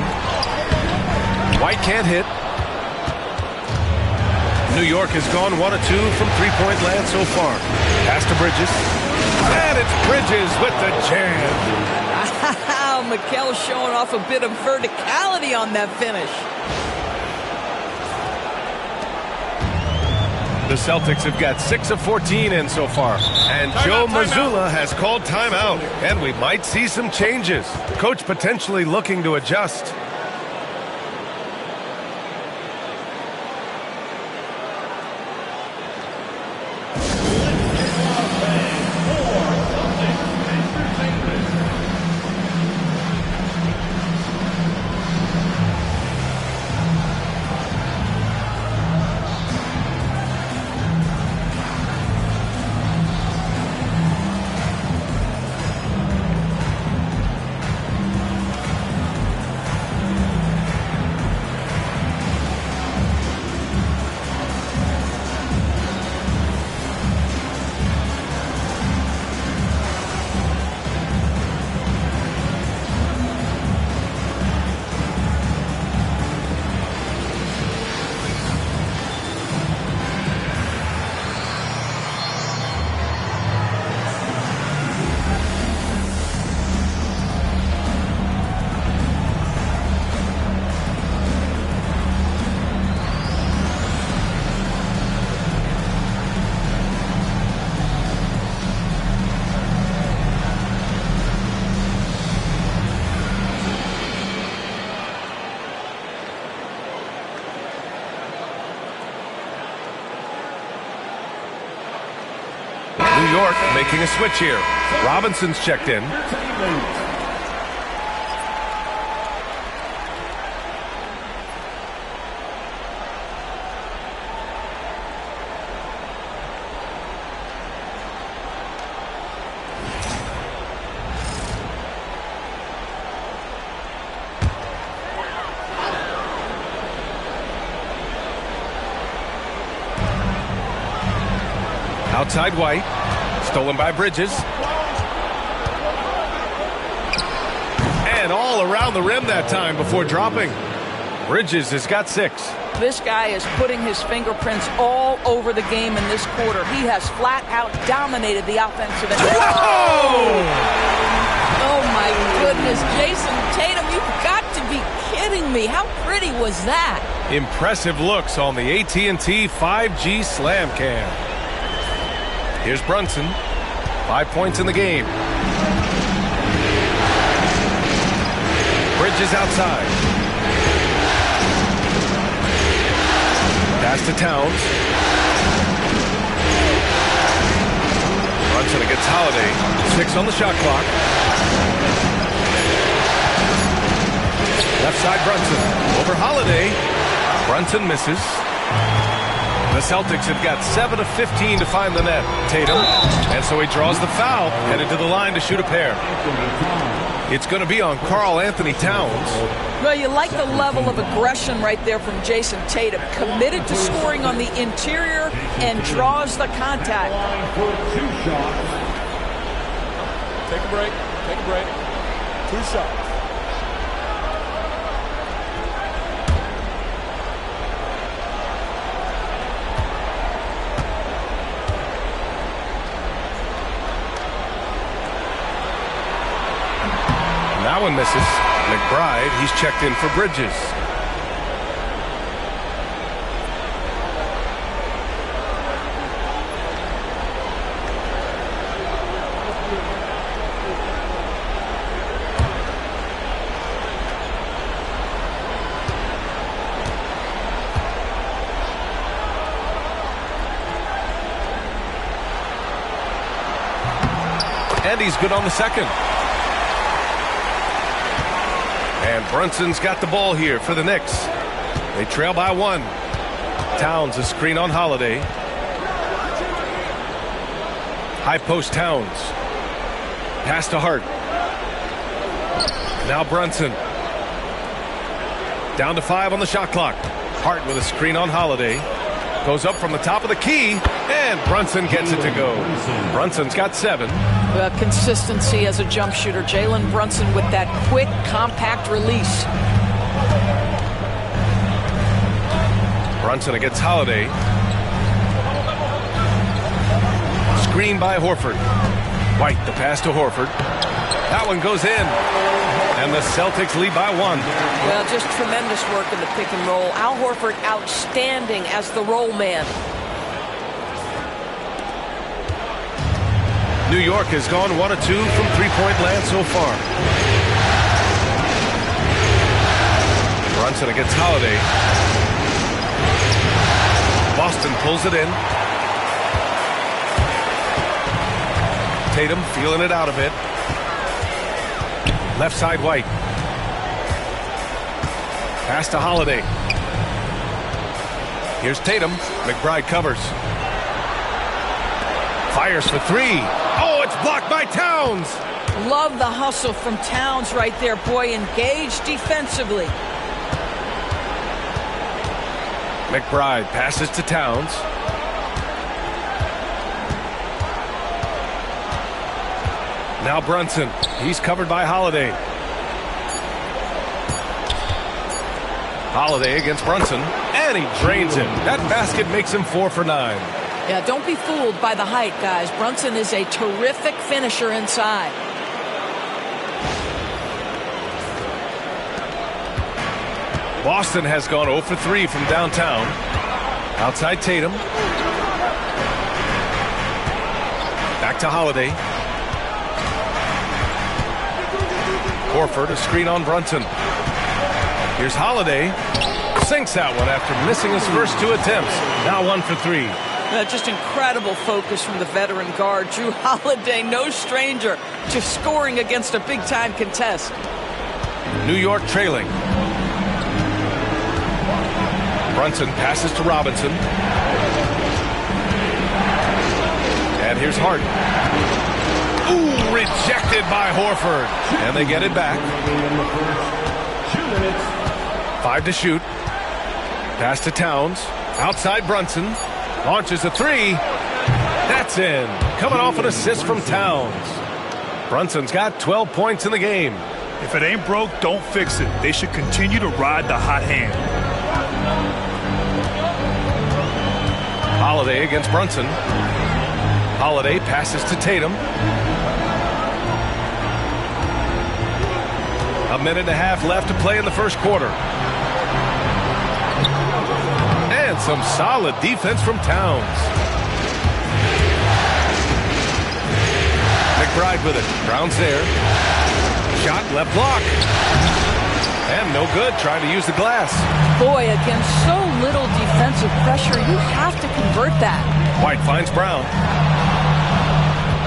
White can't hit. New York has gone 1 of 2 from three-point land so far. Pass to Bridges. And it's Bridges with the jam. Mikal showing off a bit of verticality on that finish. The Celtics have got 6 of 14 in so far. And Joe Mazzulla has called timeout. And we might see some changes. Coach potentially looking to adjust. New York making a switch here. Robinson's checked in. Outside White. Stolen by Bridges. And all around the rim that time before dropping. Bridges has got 6. This guy is putting his fingerprints all over the game in this quarter. He has flat out dominated the offensive end. Whoa! Oh my goodness, Jason Tatum, you've got to be kidding me. How pretty was that? Impressive looks on the AT&T 5G Slam Cam. Here's Brunson. 5 points in the game. Bridges outside. Pass to Towns. Brunson against Holiday. 6 on the shot clock. Left side Brunson. Over Holiday. Brunson misses. The Celtics have got 7 of 15 to find the net. Tatum. And so he draws the foul. Headed to the line to shoot a pair. It's going to be on Karl Anthony Towns. Well, you like the level of aggression right there from Jason Tatum. Committed to scoring on the interior and draws the contact. Take a break. Take a break. 2 shots. That one misses. McBride, he's checked in for Bridges. And he's good on the second. And Brunson's got the ball here for the Knicks. They trail by 1. Towns a screen on Holiday. High post Towns. Pass to Hart. Now Brunson. Down to 5 on the shot clock. Hart with a screen on Holiday. Goes up from the top of the key. And Brunson gets it to go. Brunson's got 7. Consistency as a jump shooter. Jalen Brunson with that quick, compact release. Brunson against Holiday. Screen by Horford. White, the pass to Horford. That one goes in. And the Celtics lead by 1. Well, just tremendous work in the pick and roll. Al Horford outstanding as the roll man. New York has gone 1 of 2 from three-point land so far. Brunson against Holiday. Boston pulls it in. Tatum feeling it out a bit. Left side White. Pass to Holiday. Here's Tatum. McBride covers. Fires for 3. Oh, it's blocked by Towns. Love the hustle from Towns right there. Boy, engaged defensively. McBride passes to Towns. Now Brunson. He's covered by Holiday. Holiday against Brunson. And he drains it. That basket makes him 4 for 9. Yeah, don't be fooled by the height, guys. Brunson is a terrific finisher inside. Boston has gone 0 for 3 from downtown. Outside Tatum. Back to Holiday. Horford, a screen on Brunson. Here's Holiday. Sinks that one after missing his first 2 attempts. Now 1 for 3. Just incredible focus from the veteran guard. Jrue Holiday, no stranger to scoring against a big-time contest. New York trailing. Brunson passes to Robinson. And here's Hart. Ooh, rejected by Horford. And they get it back. 5 to shoot. Pass to Towns. Outside Brunson. Launches a 3. That's It's in. Coming off an assist from Towns. Brunson's got 12 points in the game. If it ain't broke, don't fix it. They should continue to ride the hot hand. Holiday against Brunson. Holiday passes to Tatum. A minute and a half left to play in the first quarter. And some solid defense from Towns. McBride with it. Brown's there. Shot left block. And no good, trying to use the glass. Boy, against so little defensive pressure, you have to convert that. White finds Brown.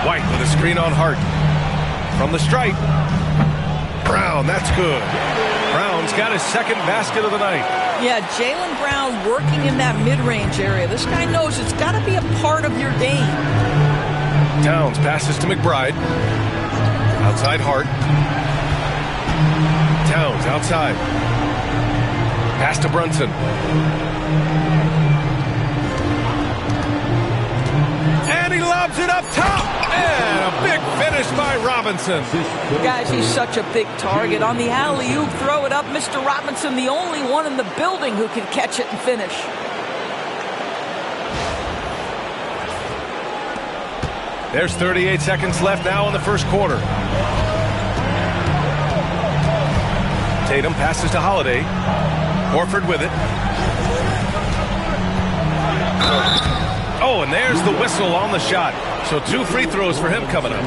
White with a screen on Hart. From the stripe. Brown, that's good. Brown's got his second basket of the night. Yeah, Jaylen Brown working in that mid-range area. This guy knows it's got to be a part of your game. Towns passes to McBride. Outside Hart. Towns outside. Pass to Brunson. And he lobs it up top. And a big finish by Robinson. Guys, he's such a big target. On the alley-oop, throw it up. Mr. Robinson, the only one in the building who can catch it and finish. There's 38 seconds left now in the first quarter. Tatum passes to Holiday. Horford with it. Oh, and there's the whistle on the shot. So 2 free throws for him coming up.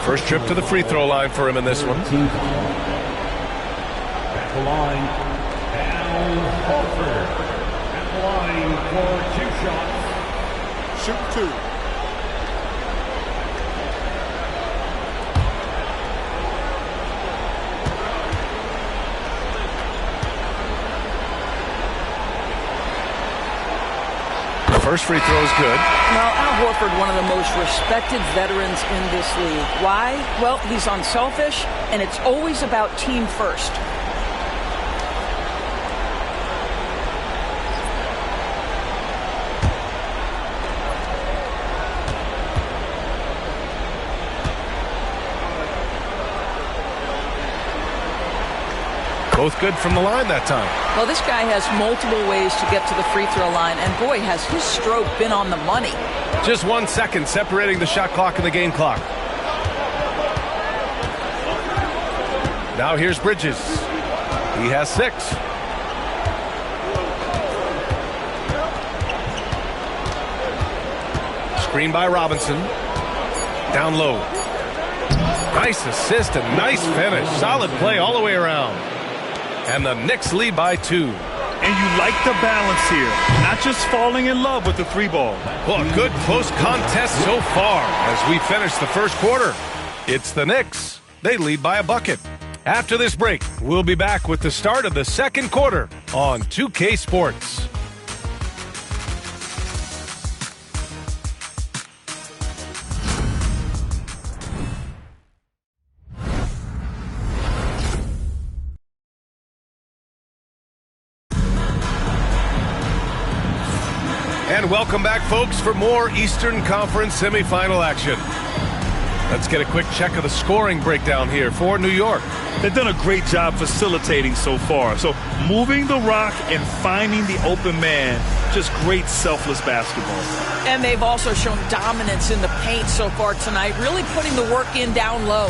First trip to the free throw line for him in this one. At the line, Al Horford. At the line for 2 shots. Shoot 2. First free throw is good. Well, Al Horford, one of the most respected veterans in this league. Why? Well, he's unselfish, and it's always about team first. Both good from the line that time. Well, this guy has multiple ways to get to the free throw line, and boy, has his stroke been on the money. Just 1 second separating the shot clock and the game clock. Now here's Bridges. He has 6. Screen by Robinson. Down low. Nice assist and nice finish. Solid play all the way around. And the Knicks lead by 2. And you like the balance here. Not just falling in love with the 3 ball. Well, a good close contest so far as we finish the first quarter. It's the Knicks. They lead by a bucket. After this break, we'll be back with the start of the second quarter on 2K Sports. And welcome back, folks, for more Eastern Conference semifinal action. Let's get a quick check of the scoring breakdown here for New York. They've done a great job facilitating so far. So moving the rock and finding the open man, just great selfless basketball. And they've also shown dominance in the paint so far tonight, really putting the work in down low.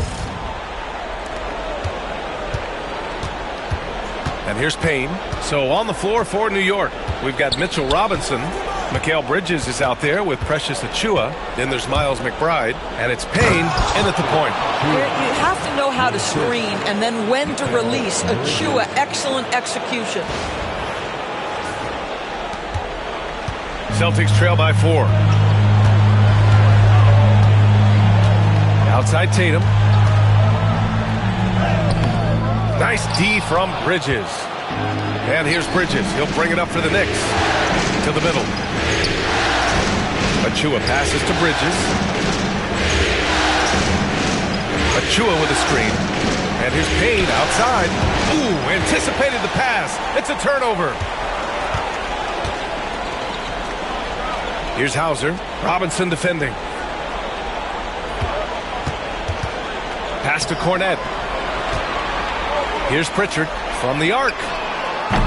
And here's Payne. So on the floor for New York, we've got Mitchell Robinson. Mikal Bridges is out there with Precious Achiuwa. Then there's Miles McBride. And it's Payne in at the point. You have to know how to screen and then when to release. Achiuwa, excellent execution. Celtics trail by 4. Outside Tatum. Nice D from Bridges. And here's Bridges. He'll bring it up for the Knicks. To the middle. Achiuwa passes to Bridges. Achiuwa with a screen. And here's Payne outside. Ooh, anticipated the pass. It's a turnover. Here's Hauser. Robinson defending. Pass to Cornette. Here's Pritchard from the arc.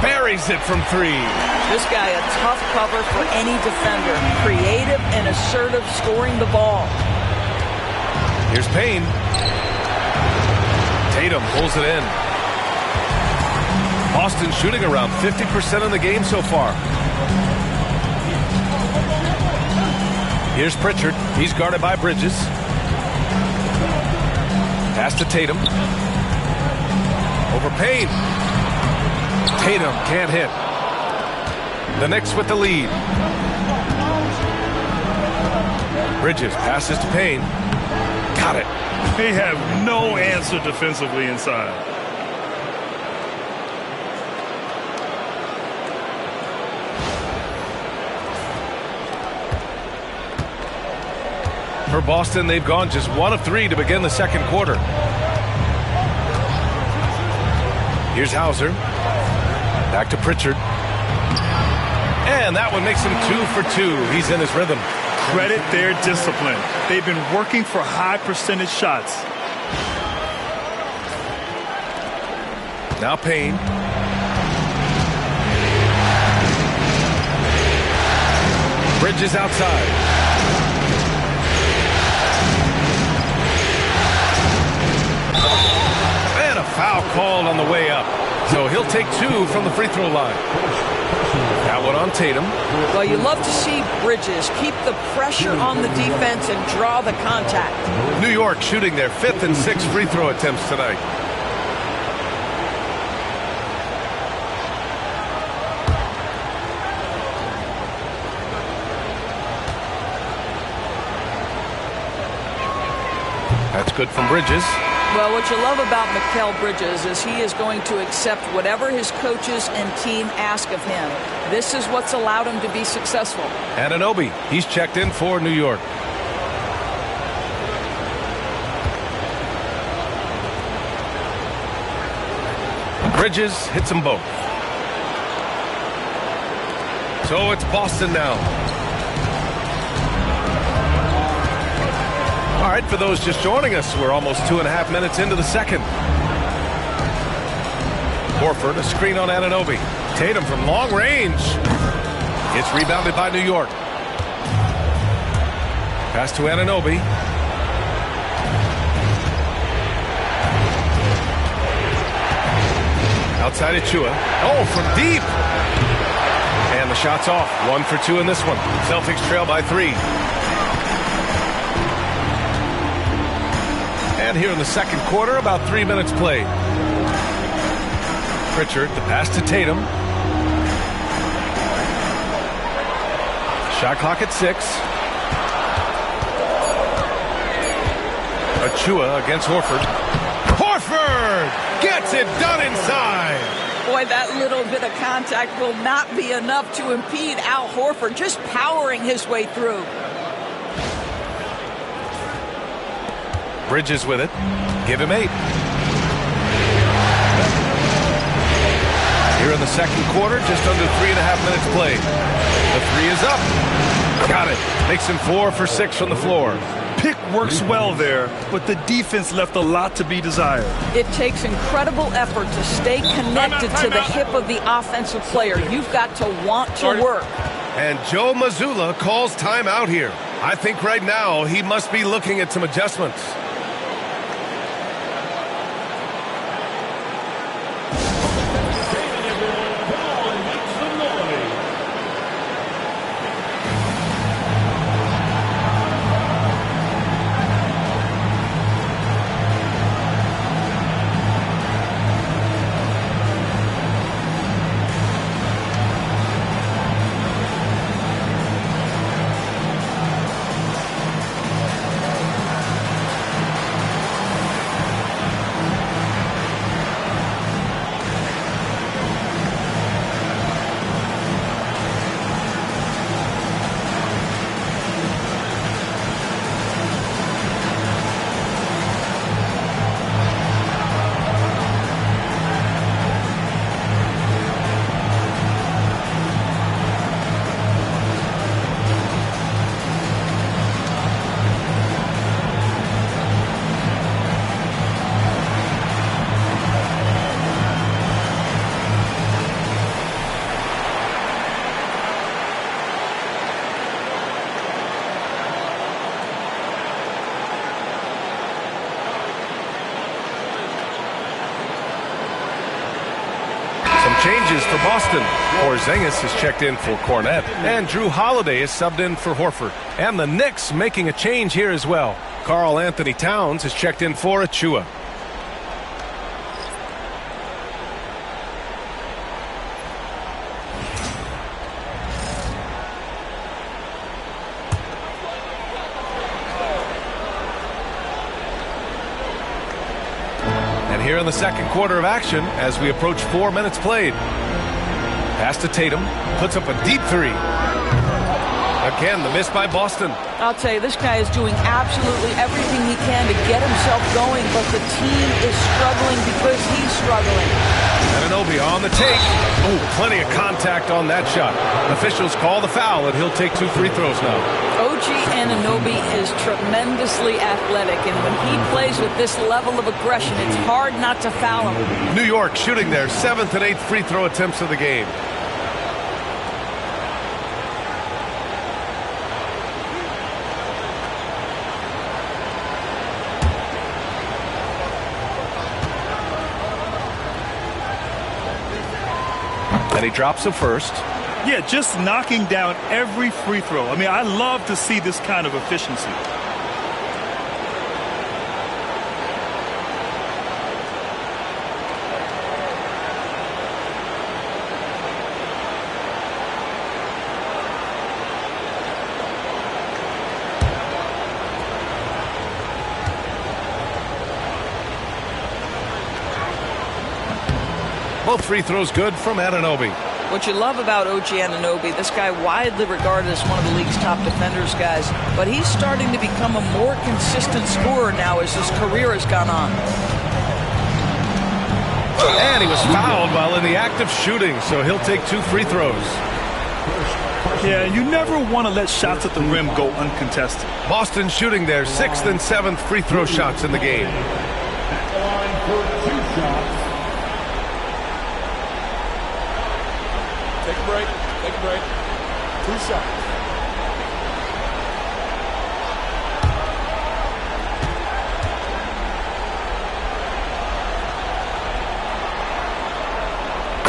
Buries it from 3. This guy a tough cover for any defender. Creative and assertive scoring the ball. Here's Payne. Tatum pulls it in. Boston shooting around 50% in the game so far. Here's Pritchard. He's guarded by Bridges. Pass to Tatum. Over Payne. Tatum can't hit. The Knicks with the lead. Bridges passes to Payne. Got it. They have no answer defensively inside. For Boston, they've gone just 1 of 3 to begin the second quarter. Here's Hauser. Back to Pritchard. And that one makes him 2 for 2. He's in his rhythm. Credit their discipline. They've been working for high percentage shots. Now Payne. Bridges outside. And a foul called on the way up. So he'll take 2 from the free throw line. That one on Tatum. Well, you love to see Bridges keep the pressure on the defense and draw the contact. New York shooting their 5th and 6th free throw attempts tonight. That's good from Bridges. Well, what you love about Mikal Bridges is he is going to accept whatever his coaches and team ask of him. This is what's allowed him to be successful. Anunoby, he's checked in for New York. Bridges hits them both. So it's Boston now. All right, for those just joining us, we're almost 2.5 minutes into the second. Horford, a screen on Anunoby. Tatum from long range. It's rebounded by New York. Pass to Anunoby. Outside Achua. Oh, from deep. And the shot's off. 1 for 2 in this one. Celtics trail by 3. And here in the second quarter, about 3 minutes played. Pritchard, the pass to Tatum. Shot clock at 6. Achua against Horford. Horford gets it done inside. Boy, that little bit of contact will not be enough to impede Al Horford just powering his way through. Bridges with it. Give him 8. Here in the second quarter, just under 3.5 minutes played. The 3 is up. Got it. Makes him 4 for 6 from the floor. Pick works well there, but the defense left a lot to be desired. It takes incredible effort to stay connected to the hip of the offensive player. You've got to want to work. And Joe Mazzulla calls timeout here. I think right now he must be looking at some adjustments. changes for Boston. Porzingis is checked in for Cornette, and Drew Holiday is subbed in for Horford. And the Knicks making a change here as well. Karl Anthony Towns is checked in for Achua. And here in the second quarter of action, as we approach 4 minutes played. Pass to Tatum, puts up a deep three. Again, the miss by Boston. I'll tell you, this guy is doing absolutely everything he can to get himself going, but the team is struggling because he's struggling. Anunoby on the take. Oh, plenty of contact on that shot. Officials call the foul, and he'll take 2 free throws now. OG Anunoby is tremendously athletic, and when he plays with this level of aggression, it's hard not to foul him. New York shooting their 7th and 8th free throw attempts of the game. And he drops a first. Yeah, just knocking down every free throw. I mean, I love to see this kind of efficiency. Both free throws good from Anunoby. What you love about OG Anunoby, this guy widely regarded as one of the league's top defenders, guys, but he's starting to become a more consistent scorer now as his career has gone on. And he was fouled while in the act of shooting, so he'll take 2 free throws. Yeah, you never want to let shots at the rim go uncontested. Boston shooting their 6th and 7th free throw shots in the game. At the line for 2 shots. Take a break. Take a break. 2 shots.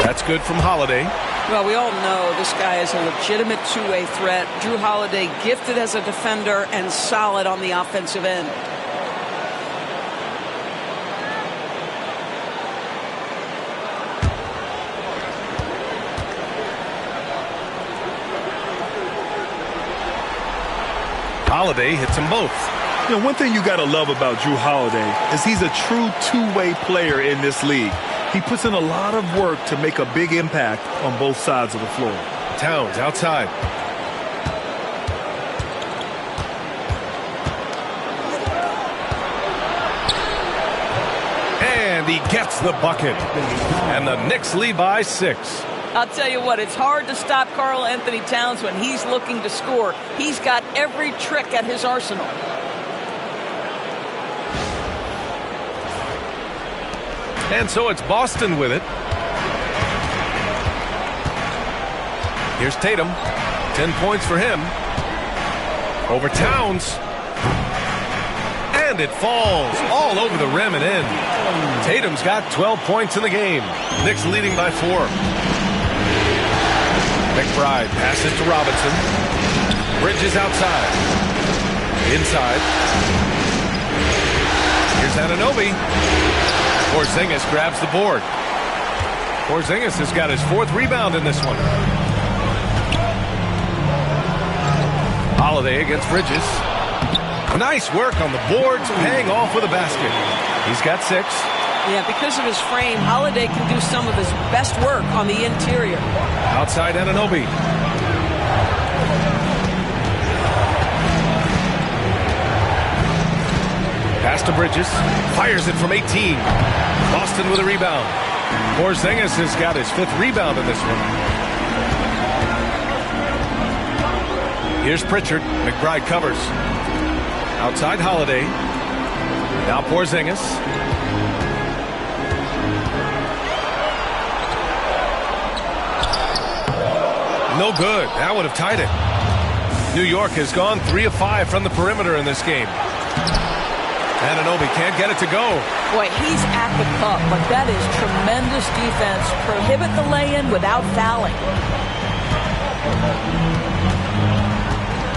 That's good from Holiday. Well, we all know this guy is a legitimate two-way threat. Drew Holiday gifted as a defender and solid on the offensive end. Holiday hits them both. You know, one thing you got to love about Drew Holiday is he's a true two-way player in this league. He puts in a lot of work to make a big impact on both sides of the floor. Towns outside. And he gets the bucket. And the Knicks lead by 6. I'll tell you what, it's hard to stop Karl Anthony Towns when he's looking to score. He's got every trick at his arsenal. And so it's Boston with it. Here's Tatum. 10 points for him. Over Towns. And it falls all over the rim and in. Tatum's got 12 points in the game. Knicks leading by 4. McBride passes to Robinson. Bridges outside. Inside. Here's Anunoby. Porzingis grabs the board. Porzingis has got his 4th rebound in this one. Holiday against Bridges. Nice work on the boards, paying off with a basket. He's got 6. Yeah, because of his frame, Holiday can do some of his best work on the interior. Outside Anunoby. Pass to Bridges. Fires it from 18. Boston with a rebound. Porzingis has got his 5th rebound in this one. Here's Pritchard. McBride covers. Outside Holiday. Now Porzingis. No good. That would have tied it. New York has gone 3 of 5 from the perimeter in this game. Anunoby can't get it to go. Boy, he's at the cup, but that is tremendous defense. Prohibit the lay-in without fouling.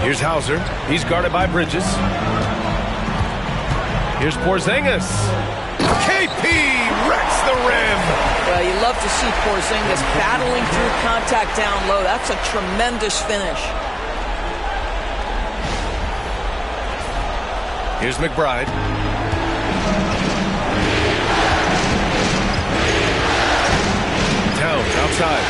Here's Hauser. He's guarded by Bridges. Here's Porzingis. KP wrecks the rim. Well, you love to see Porzingis battling through contact down low. That's a tremendous finish. Here's McBride. Towns outside.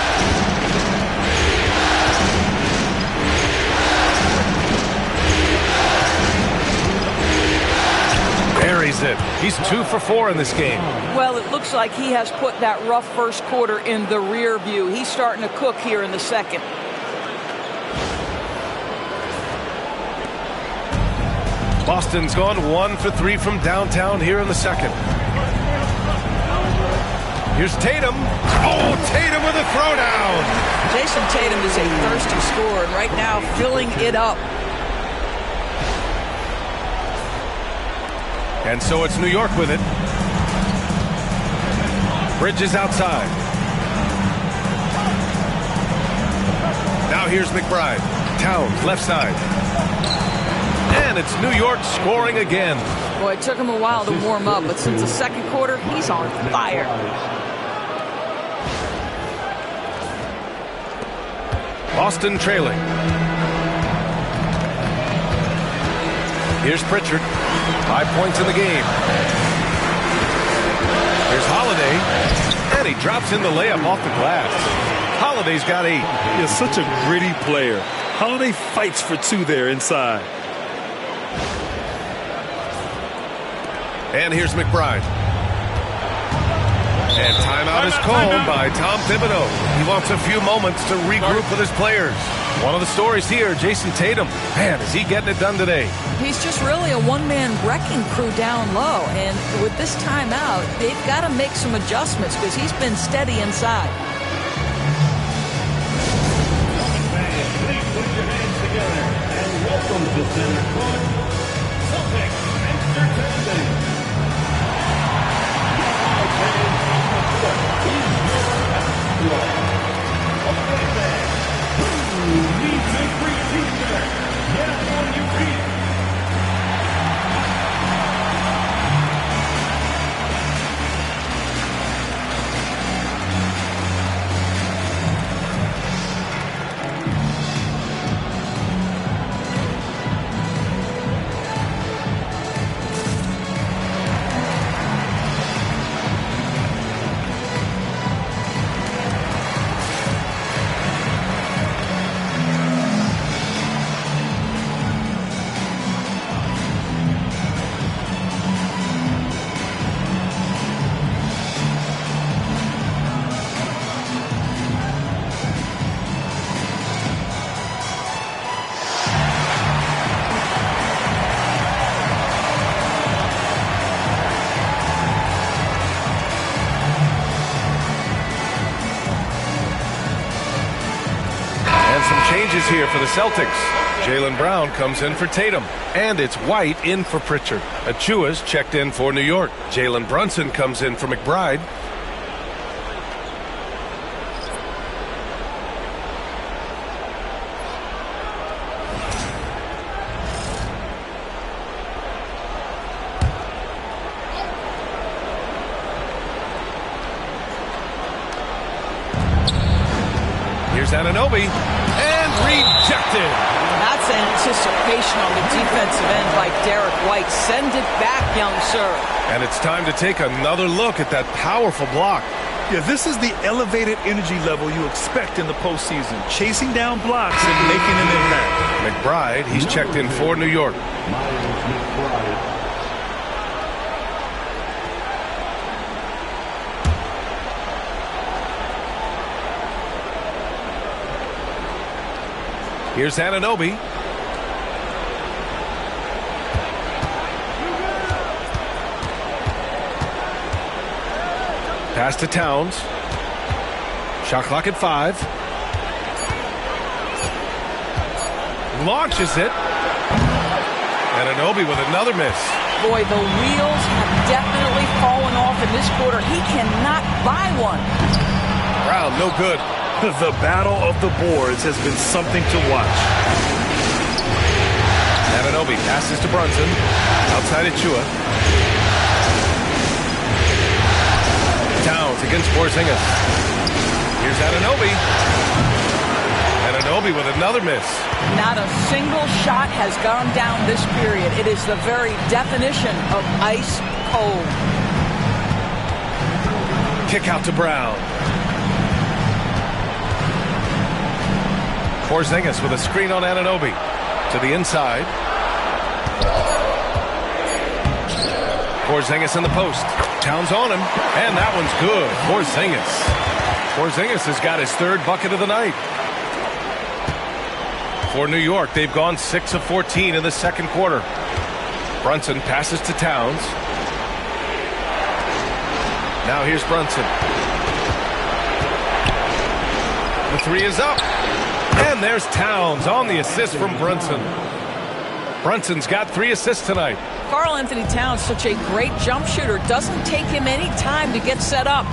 Buries it. He's 2 for 4 in this game. Well, it looks like he has put that rough first quarter in the rear view. He's starting to cook here in the second. Boston's gone 1 for 3 from downtown here in the second. Here's Tatum. Oh, Tatum with a throwdown. Jason Tatum is a thirsty scorer, and right now filling it up. And so it's New York with it. Bridges outside. Now here's McBride. Towns left side. And it's New York scoring again. Boy, it took him a while to warm up, but since the second quarter, he's on fire. Boston trailing. Here's Pritchard. 5 points in the game. Here's Holiday. And he drops in the layup off the glass. Holiday's got 8. He's such a gritty player. Holiday fights for 2 there inside. And here's McBride. And timeout is called by Tom Thibodeau. He wants a few moments to regroup with his players. One of the stories here, Jason Tatum. Man, is he getting it done today? He's just really a one-man wrecking crew down low. And with this timeout, they've got to make some adjustments because he's been steady inside. Please put your hands together and welcome to center court, Celtics Entertainment. Changes here for the Celtics. Jaylen Brown comes in for Tatum. And it's White in for Pritchard. Achua's checked in for New York. Jalen Brunson comes in for McBride. Here's Anunoby. And rejected. That's anticipation on the defensive end by Derek White. Send it back, young sir. And it's time to take another look at that powerful block. Yeah, this is the elevated energy level you expect in the postseason. Chasing down blocks and making an impact. McBride, he's checked in for New York. Here's Anunoby. Pass to Towns. Shot clock at 5. Launches it. Anunoby with another miss. Boy, the wheels have definitely fallen off in this quarter. He cannot buy one. Brown, no good. The battle of the boards has been something to watch. Anunoby passes to Brunson. Outside Achua. Towns against Porzingis. Here's Anunoby. Anunoby with another miss. Not a single shot has gone down this period. It is the very definition of ice cold. Kick out to Brown. Porzingis with a screen on Anunoby. To the inside. Porzingis in the post. Towns on him. And that one's good. Porzingis has got his third bucket of the night. For New York, they've gone 6 of 14 in the second quarter. Brunson passes to Towns. Now here's Brunson. The three is up. And there's Towns on the assist from Brunson. Brunson's got 3 assists tonight. Karl Anthony Towns, such a great jump shooter. Doesn't take him any time to get set up.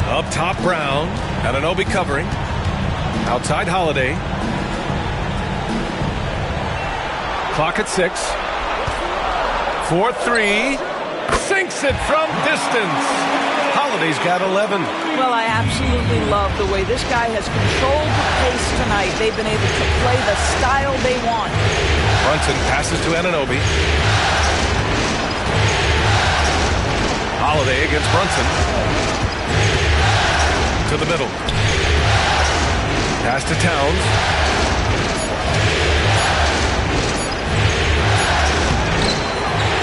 Up top, Brown. Anunoby covering. Outside, Holiday. Clock at 6. 4-3. Sinks it from distance. Holiday's got 11. Well, I absolutely love the way this guy has controlled the pace tonight. They've been able to play the style they want. Brunson passes to Anunoby. Holiday against Brunson. To the middle. Pass to Towns.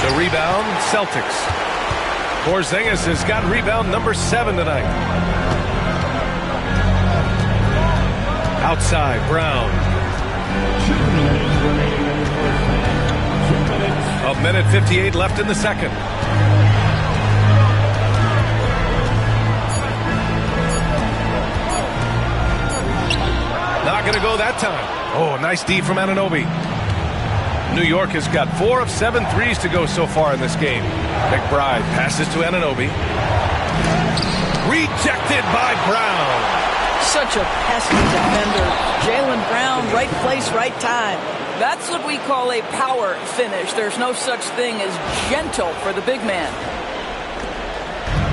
The rebound, Celtics. Porzingis has got rebound number 7 tonight. Outside, Brown. 1:58 left in the second. Not going to go that time. Oh, nice D from Anunoby. New York has got 4 of 7 threes to go so far in this game. McBride passes to Anunoby. Rejected by Brown. Such a pesky defender. Jaylen Brown, right place, right time. That's what we call a power finish. There's no such thing as gentle for the big man.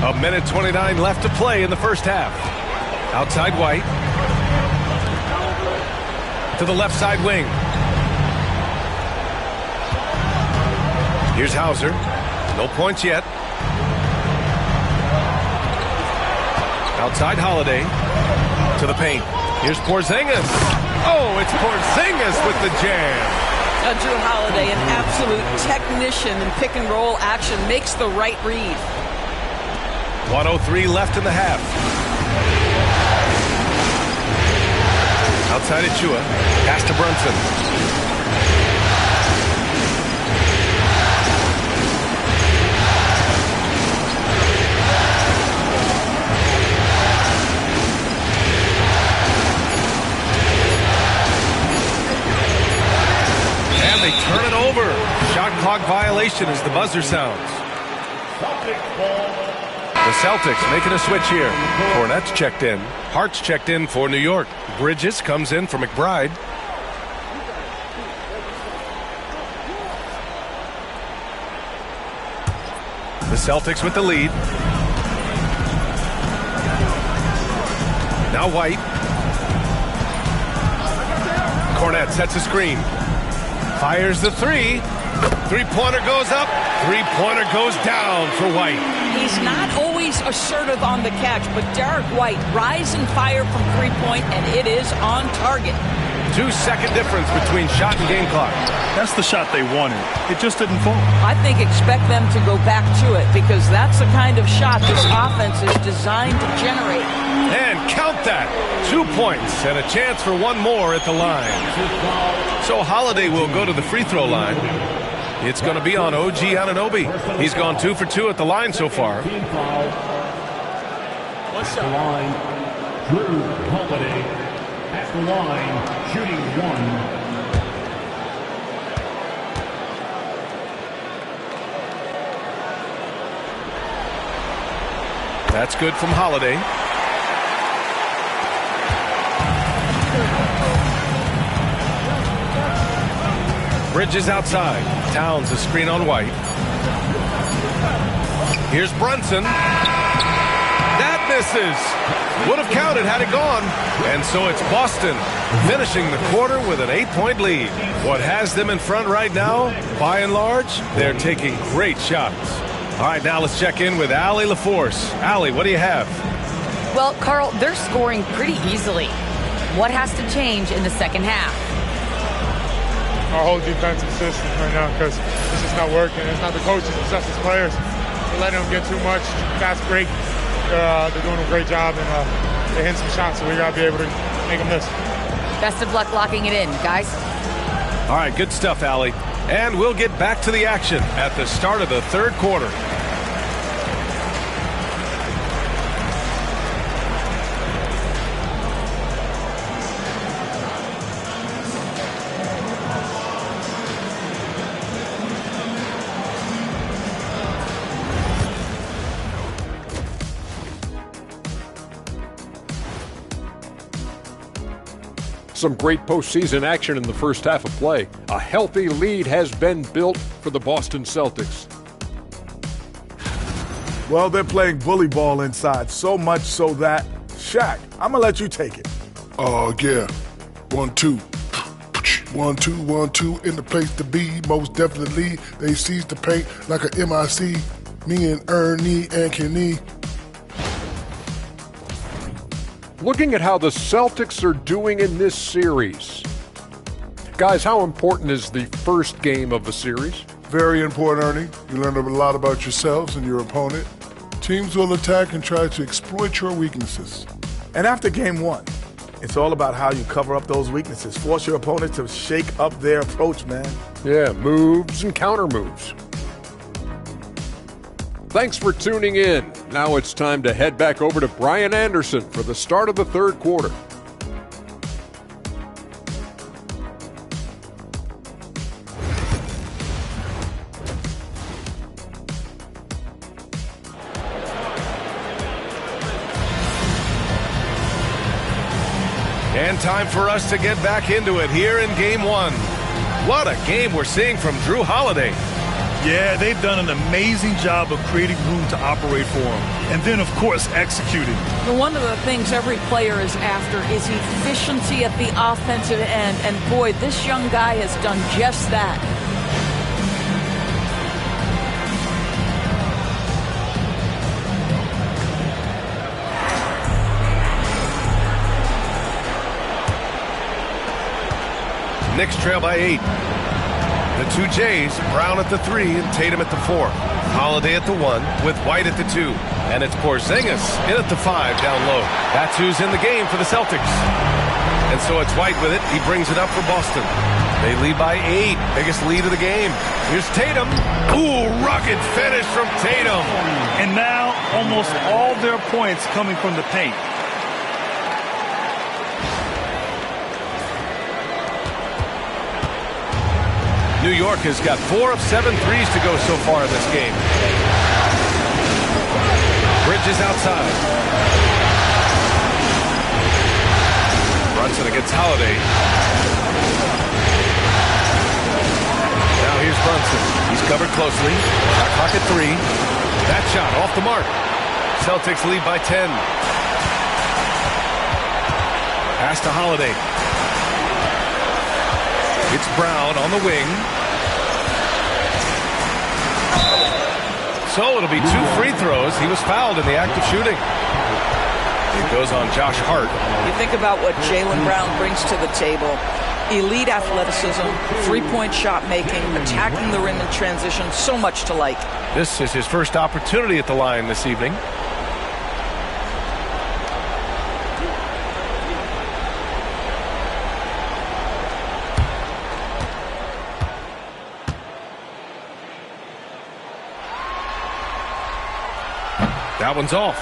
1:29 left to play in the first half. Outside White. To the left side wing. Here's Hauser. No points yet. Outside Holiday. To the paint. Here's Porzingis. Oh, it's Porzingis with the jam. Drew Holiday, an absolute technician in pick and roll action, makes the right read. 1:03 left in the half. Outside Achua. Pass to Brunson. And they turn it over. Shot clock violation as the buzzer sounds. The Celtics making a switch here. Cornette's checked in. Hart's checked in for New York. Bridges comes in for McBride. The Celtics with the lead. Now White. Cornette sets a screen. Fires the three. Three-pointer goes up. Three-pointer goes down for White. He's not always assertive on the catch, but Derek White, rise and fire from three-point, and it is on target. 2-second difference between shot and game clock. That's the shot they wanted. It just didn't fall. I think expect them to go back to it because that's the kind of shot this offense is designed to generate. And count that. 2 points and a chance for one more at the line. So Holiday will go to the free throw line. It's going to be on OG Anunoby. He's gone 2 for 2 at the line so far. What's the line? Drew Holiday at the line, shooting 1. That's good from Holiday. Bridges outside. Towns a screen on White. Here's Brunson. That misses. Would have counted had it gone. And so it's Boston finishing the quarter with an 8-point lead. What has them in front right now, by and large, they're taking great shots. All right, now let's check in with Allie LaForce. Allie, what do you have? Well, Carl, they're scoring pretty easily. What has to change in the second half? Our whole defensive system right now, because it's just not working. It's not the coaches, it's just the players. We're letting them get too much fast break. They're doing a great job, and they hit some shots, so we got to be able to make them miss. Best of luck locking it in, guys. All right, good stuff, Allie. And we'll get back to the action at the start of the third quarter. Some great postseason action in the first half of play. A healthy lead has been built for the Boston Celtics. Well, they're playing bully ball inside, so much so that, Shaq, I'm going to let you take it. Oh, yeah. 1-2. 1-2, 1-2 in the place to be. Most definitely, they seize the paint like a MIC. Me and Ernie and Kenny. Looking at how the Celtics are doing in this series. Guys, how important is the first game of the series? Very important, Ernie. You learn a lot about yourselves and your opponent. Teams will attack and try to exploit your weaknesses. And after game one, it's all about how you cover up those weaknesses. Force your opponent to shake up their approach, man. Yeah, moves and counter moves. Thanks for tuning in. Now it's time to head back over to Brian Anderson for the start of the third quarter. And time for us to get back into it here in game one. What a game we're seeing from Drew Holiday. Yeah, they've done an amazing job of creating room to operate for him. And then, of course, executing. One of the things every player is after is efficiency at the offensive end. And boy, this young guy has done just that. Knicks trail by 8. The two Jays, Brown at the 3 and Tatum at the 4. Holiday at the 1 with White at the 2. And it's Porzingis in at the 5 down low. That's who's in the game for the Celtics. And so it's White with it. He brings it up for Boston. They lead by 8. Biggest lead of the game. Here's Tatum. Ooh, rocket finish from Tatum. And now almost all their points coming from the paint. New York has got 4 of 7 threes to go so far in this game. Bridges outside. Brunson against Holiday. Now here's Brunson. He's covered closely. Shot clock at 3. That shot off the mark. Celtics lead by 10. Pass to Holiday. It's Brown on the wing. So it'll be 2 free throws. He was fouled in the act of shooting. It goes on Josh Hart. You think about what Jaylen Brown brings to the table. Elite athleticism, three-point shot making, attacking the rim in transition, so much to like. This is his first opportunity at the line this evening. That one's off.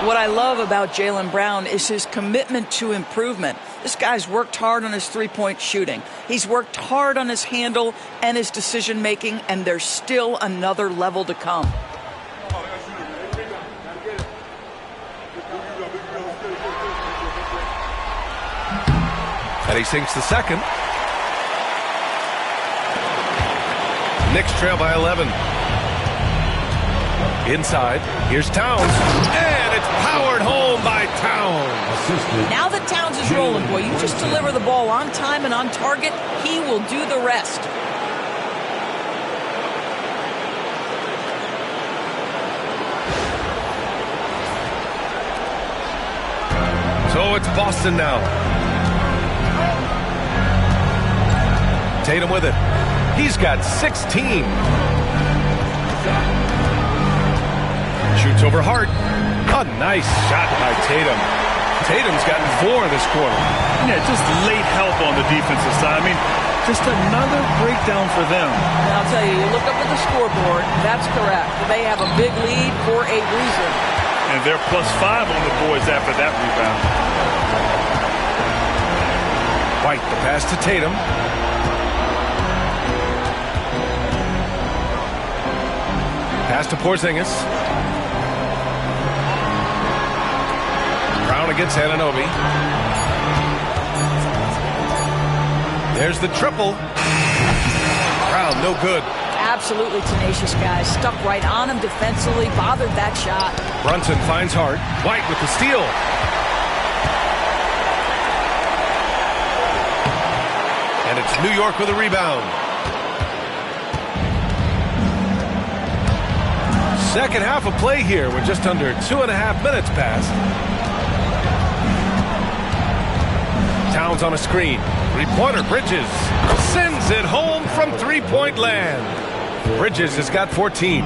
What I love about Jaylen Brown is his commitment to improvement. This guy's worked hard on his three-point shooting. He's worked hard on his handle and his decision-making, and there's still another level to come. he sinks the second. Knicks trail by 11. Inside, here's Towns, and it's powered home by Towns. Now that Towns is rolling, boy, you just deliver the ball on time and on target, he will do the rest. So it's Boston now. Tatum with it. He's got 16. Shoots over Hart. A nice shot by Tatum. Tatum's gotten 4 this quarter. Yeah, just late help on the defensive side. I mean, just another breakdown for them. And I'll tell you, you look up at the scoreboard, that's correct. They have a big lead for a reason. And they're +5 on the boards after that rebound. White, the pass to Tatum. Pass to Porzingis. Brown against Anunoby. There's the triple. Brown, no good. Absolutely tenacious guy. Stuck right on him defensively, bothered that shot. Brunson finds Hart. White with the steal. And it's New York with a rebound. Second half of play here with just under 2.5 minutes passed. Towns on a screen. Three-pointer, Bridges sends it home from three-point land. Bridges has got 14.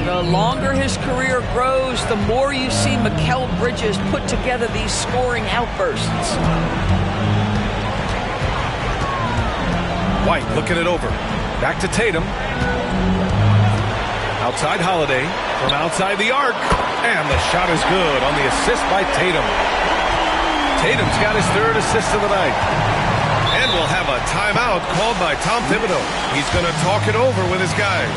The longer his career grows, the more you see Mikal Bridges put together these scoring outbursts. White looking it over. Back to Tatum. Outside Holiday. From outside the arc. And the shot is good on the assist by Tatum. Tatum's got his 3rd assist of the night. And we'll have a timeout called by Tom Thibodeau. He's going to talk it over with his guys.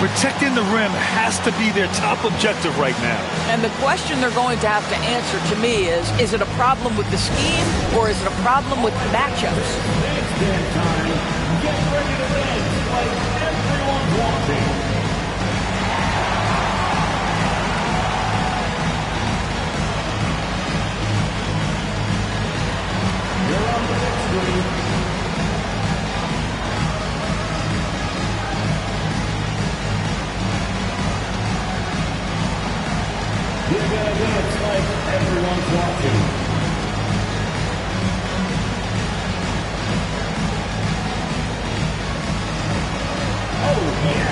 Protecting the rim has to be their top objective right now. And the question they're going to have to answer to me is it a problem with the scheme or is it a problem with the matchups? It's game time. Get ready to dance like everyone's watching. You're on the next screen. You're gonna dance like everyone's watching. Oh yeah.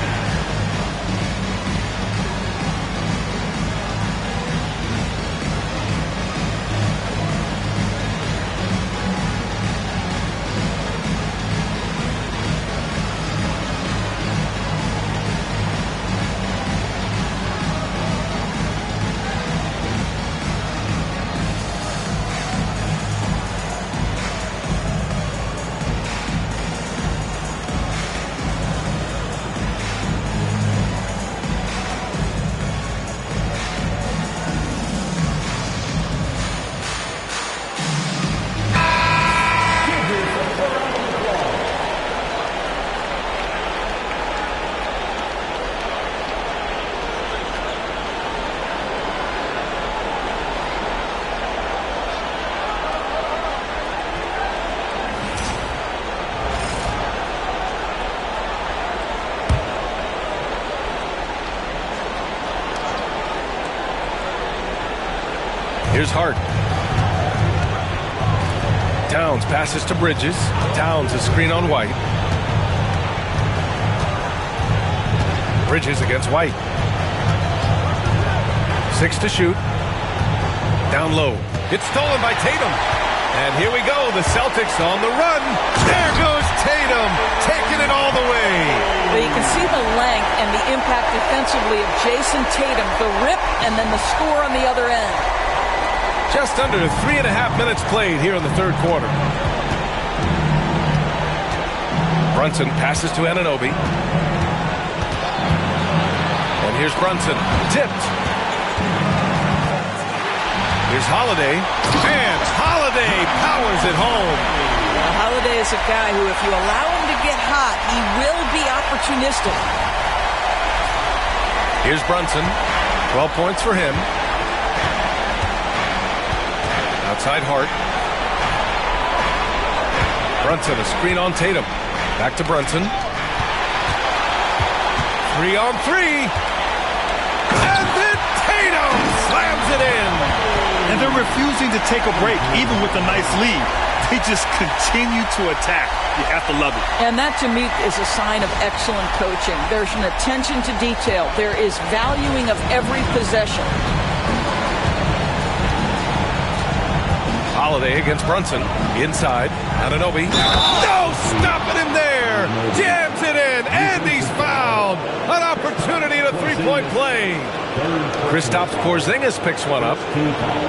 Here's Hart. Towns passes to Bridges. Towns a screen on White. Bridges against White. 6 to shoot. Down low. It's stolen by Tatum. And here we go. The Celtics on the run. There goes Tatum, taking it all the way. Well, you can see the length and the impact defensively of Jason Tatum. The rip and then the score on the other end. Just under 3.5 minutes played here in the third quarter. Brunson passes to Anunoby. And here's Brunson. Tipped. Here's Holiday. And Holiday powers it home. Holiday is a guy who, if you allow him to get hot, he will be opportunistic. Here's Brunson. 12 points for him. Outside Hart. Brunson, a screen on Tatum. Back to Brunson. 3-on-3. And then Tatum slams it in. And they're refusing to take a break, even with a nice lead. They just continue to attack. You have to love it. And that, to me, is a sign of excellent coaching. There's an attention to detail. There is valuing of every possession. Holiday against Brunson. Inside. Anunoby. No! Stopping him there! Jams it in! And he's fouled! An opportunity to three-point play. Kristaps Porzingis picks one up.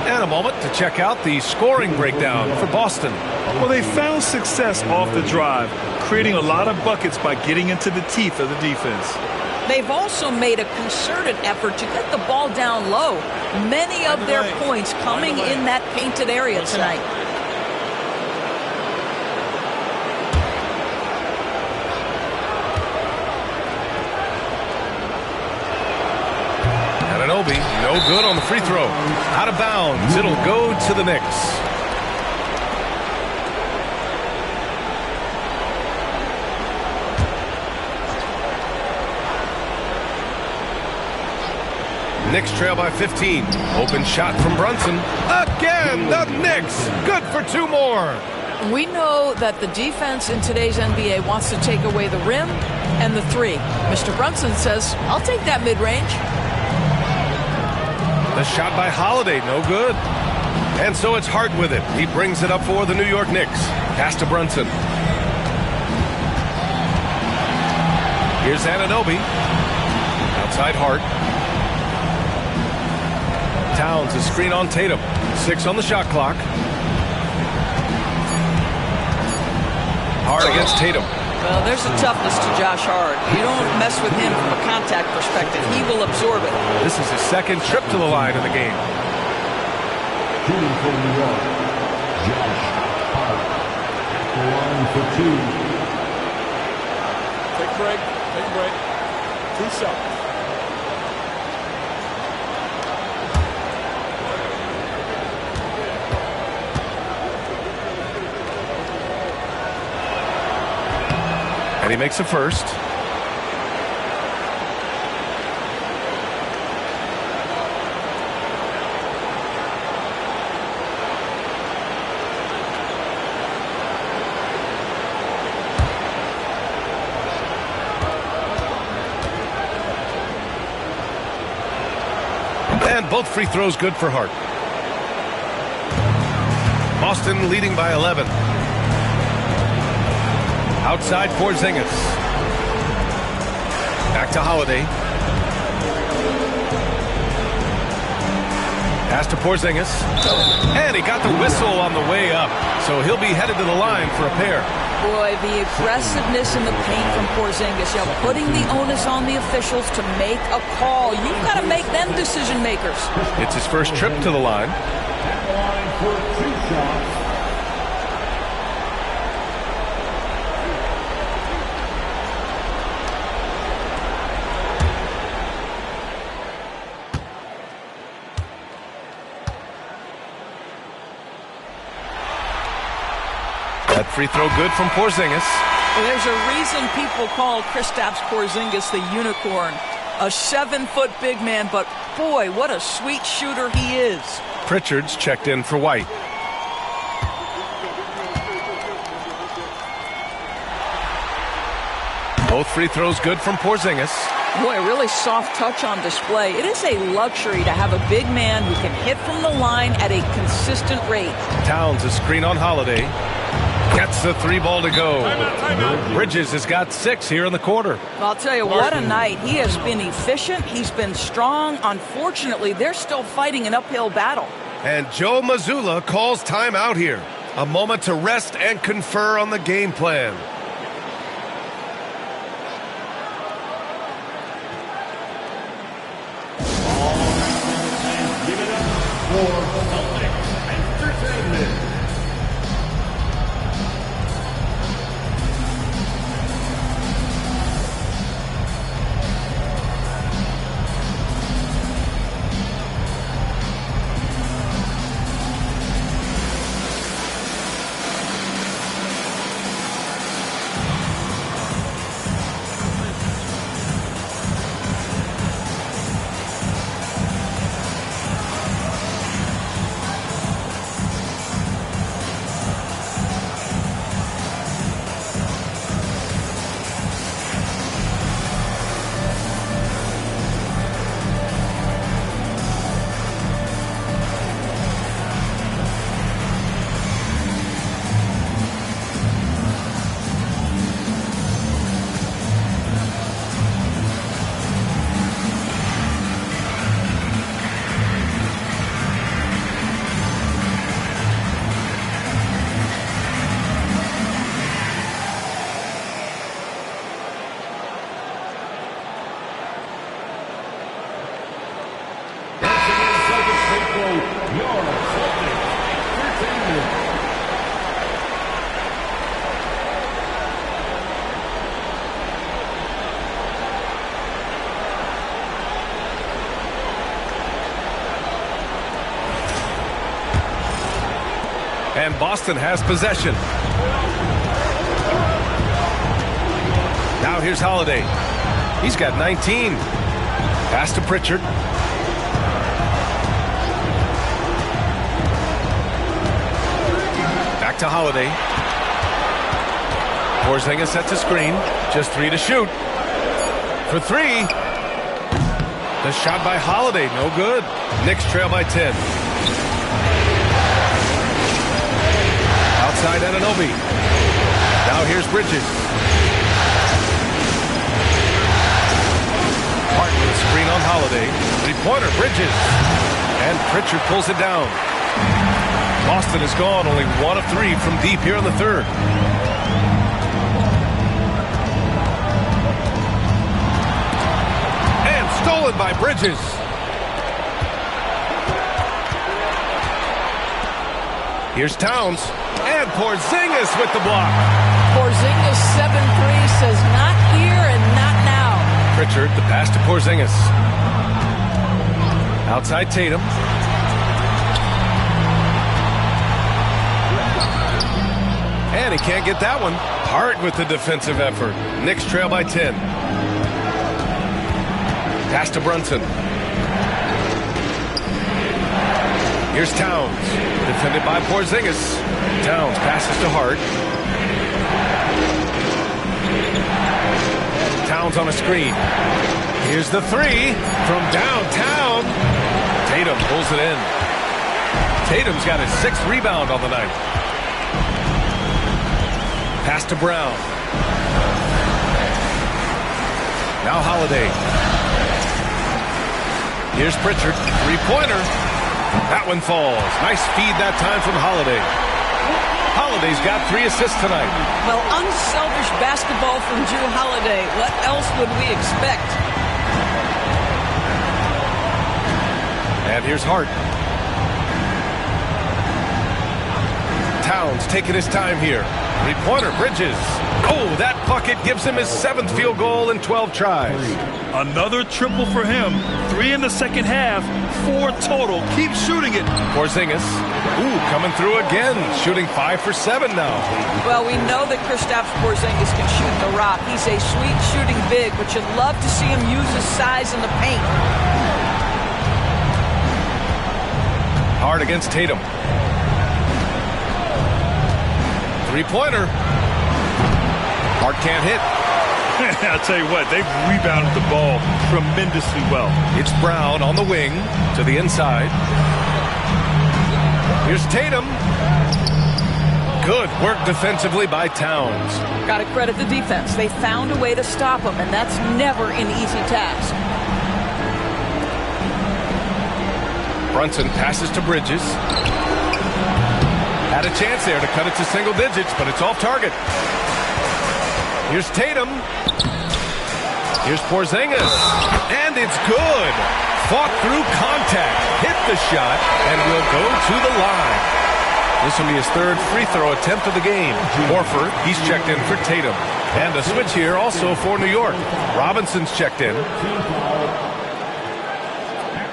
And a moment to check out the scoring breakdown for Boston. Well, they found success off the drive, creating a lot of buckets by getting into the teeth of the defense. They've also made a concerted effort to get the ball down low. Many of their points coming in that painted area tonight. Anunoby, no good on the free throw. Out of bounds. It'll go to the Knicks. Knicks trail by 15. Open shot from Brunson. Again, the Knicks. Good for two more. We know that the defense in today's NBA wants to take away the rim and the three. Mr. Brunson says, I'll take that mid-range. The shot by Holiday, no good. And so it's Hart with it. He brings it up for the New York Knicks. Pass to Brunson. Here's Anunoby. Outside Hart. Towns, a screen on Tatum. 6 on the shot clock. Hart against Tatum. Well, there's a toughness to Josh Hart. You don't mess with him from a contact perspective. He will absorb it. This is his second trip to the line in the game. Shooting for New York, Josh Hart. At the line for 2. Take a break. Take a break. 2 shots. And he makes a first. And both free throws good for Hart. Boston leading by 11. Outside Porzingis. Back to Holiday. Pass to Porzingis. And he got the whistle on the way up. So he'll be headed to the line for a pair. Boy, the aggressiveness in the paint from Porzingis. You know, putting the onus on the officials to make a call. You've got to make them decision makers. It's his first trip to the line. At the line for 2 shots. That free throw good from Porzingis. There's a reason people call Kristaps Porzingis the unicorn. A 7-foot big man, but boy, what a sweet shooter he is. Pritchard's checked in for White. Both free throws good from Porzingis. Boy, a really soft touch on display. It is a luxury to have a big man who can hit from the line at a consistent rate. Towns, a screen on Holiday. Gets the 3 ball to go. Bridges has got 6 here in the quarter. I'll tell you, what a night. He has been efficient. He's been strong. Unfortunately, they're still fighting an uphill battle. And Joe Mazzulla calls timeout here. A moment to rest and confer on the game plan. Give it up for Celtics Entertainment. And Boston has possession. Now here's Holiday. He's got 19. Pass to Pritchard. Back to Holiday. Porzingis sets a screen. Just 3 to shoot. For 3. The shot by Holiday, no good. Knicks trail by 10. Outside Anunoby. Now here's Bridges. Hart with a screen on Holiday. 3-pointer, Bridges. And Pritchard pulls it down. Boston is gone, only 1 of 3 from deep here in the third. And stolen by Bridges. Here's Towns. And Porzingis with the block. Porzingis 7-3 says not here and not now. Pritchard, the pass to Porzingis. Outside Tatum. And he can't get that one. Hart with the defensive effort. Knicks trail by 10. Pass to Brunson. Here's Towns. Defended by Porzingis. Towns passes to Hart. Towns on a screen. Here's the 3 from downtown. Tatum pulls it in. Tatum's got his 6th rebound on the night. Pass to Brown. Now Holiday. Here's Pritchard. 3-pointer. That one falls. Nice feed that time from Holiday. Holiday's got 3 assists tonight. Well, unselfish basketball from Drew Holiday. What else would we expect? And here's Hart. Towns taking his time here. 3-pointer, Bridges. Oh, that bucket gives him his 7th field goal in 12 tries. Another triple for him. 3 in the second half, 4 total. Keep shooting it. Porzingis. Ooh, coming through again. Shooting 5 for 7 now. Well, we know that Kristaps Porzingis can shoot the rock. He's a sweet shooting big, but you'd love to see him use his size in the paint. Hard against Tatum. 3-pointer. Hart can't hit. I'll tell you what, they've rebounded the ball tremendously well. It's Brown on the wing to the inside. Here's Tatum. Good work defensively by Towns. Got to credit the defense. They found a way to stop him, and that's never an easy task. Brunson passes to Bridges. Had a chance there to cut it to single digits, but it's off target. Here's Tatum. Here's Porzingis. And it's good. Fought through contact. Hit the shot and will go to the line. This will be his 3rd free throw attempt of the game. Horford, he's checked in for Tatum. And a switch here also for New York. Robinson's checked in. At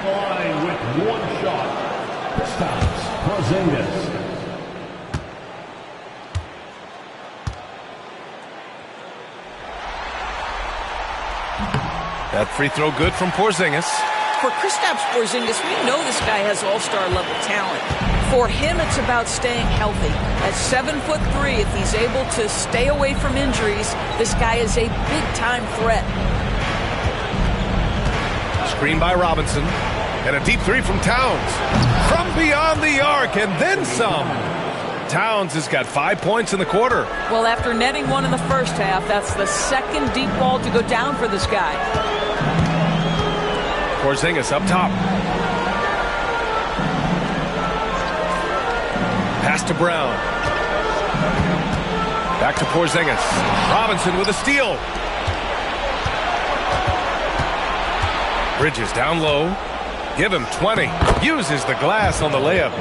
the line with 1 shot. Kristaps Porzingis. That free throw good from Porzingis. For Kristaps Porzingis, we know this guy has all-star level talent. For him, it's about staying healthy. At 7'3", if he's able to stay away from injuries, this guy is a big-time threat. Screen by Robinson. And a deep 3 from Towns. From beyond the arc, and then some. Towns has got 5 points in the quarter. Well, after netting 1 in the first half, that's the 2nd deep ball to go down for this guy. Porzingis up top. Pass to Brown. Back to Porzingis. Robinson with a steal. Bridges down low. Give him 20. Uses the glass on the layup.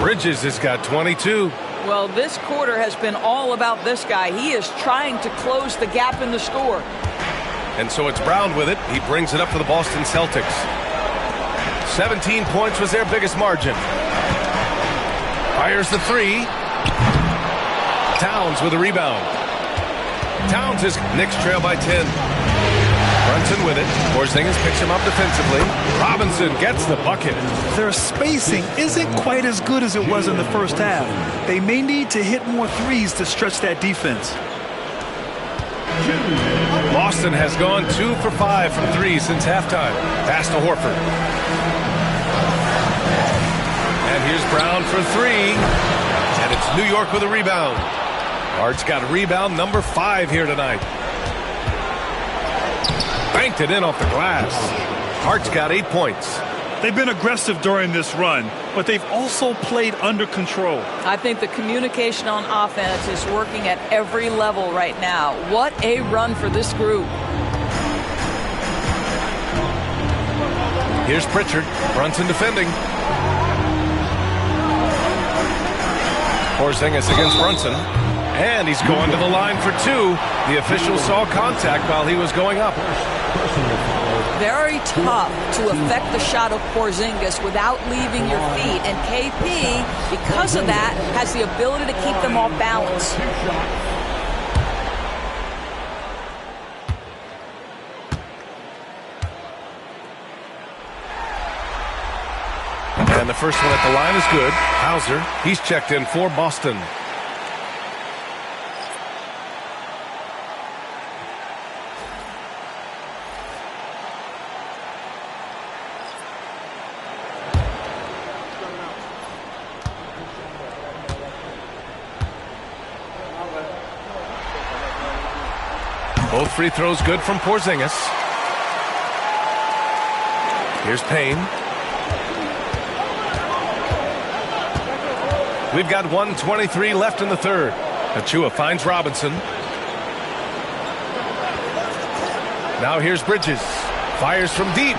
Bridges has got 22. Well, this quarter has been all about this guy. He is trying to close the gap in the score. And so it's Brown with it. He brings it up for the Boston Celtics. 17 points was their biggest margin. Fires the 3. Towns with a rebound. Towns is Knicks trail by 10. Brunson with it. Porzingis picks him up defensively. Robinson gets the bucket. Their spacing isn't quite as good as it was in the first half. They may need to hit more threes to stretch that defense. Boston has gone 2 for 5 from 3 since halftime. Pass to Horford. And here's Brown for 3. And it's New York with a rebound. Hart's got rebound number 5 here tonight. Banked it in off the glass. Hart's got 8 points. They've been aggressive during this run, but they've also played under control. I think the communication on offense is working at every level right now. What a run for this group. Here's Pritchard. Brunson defending. Porzingis against Brunson. And he's going to the line for 2. The official saw contact while he was going up. Very tough to affect the shot of Porzingis without leaving your feet. And KP, because of that, has the ability to keep them off balance. And the first one at the line is good. Hauser, he's checked in for Boston. Both free throws good from Porzingis. Here's Payne. We've got 1:23 left in the third. Achua finds Robinson. Now here's Bridges. Fires from deep.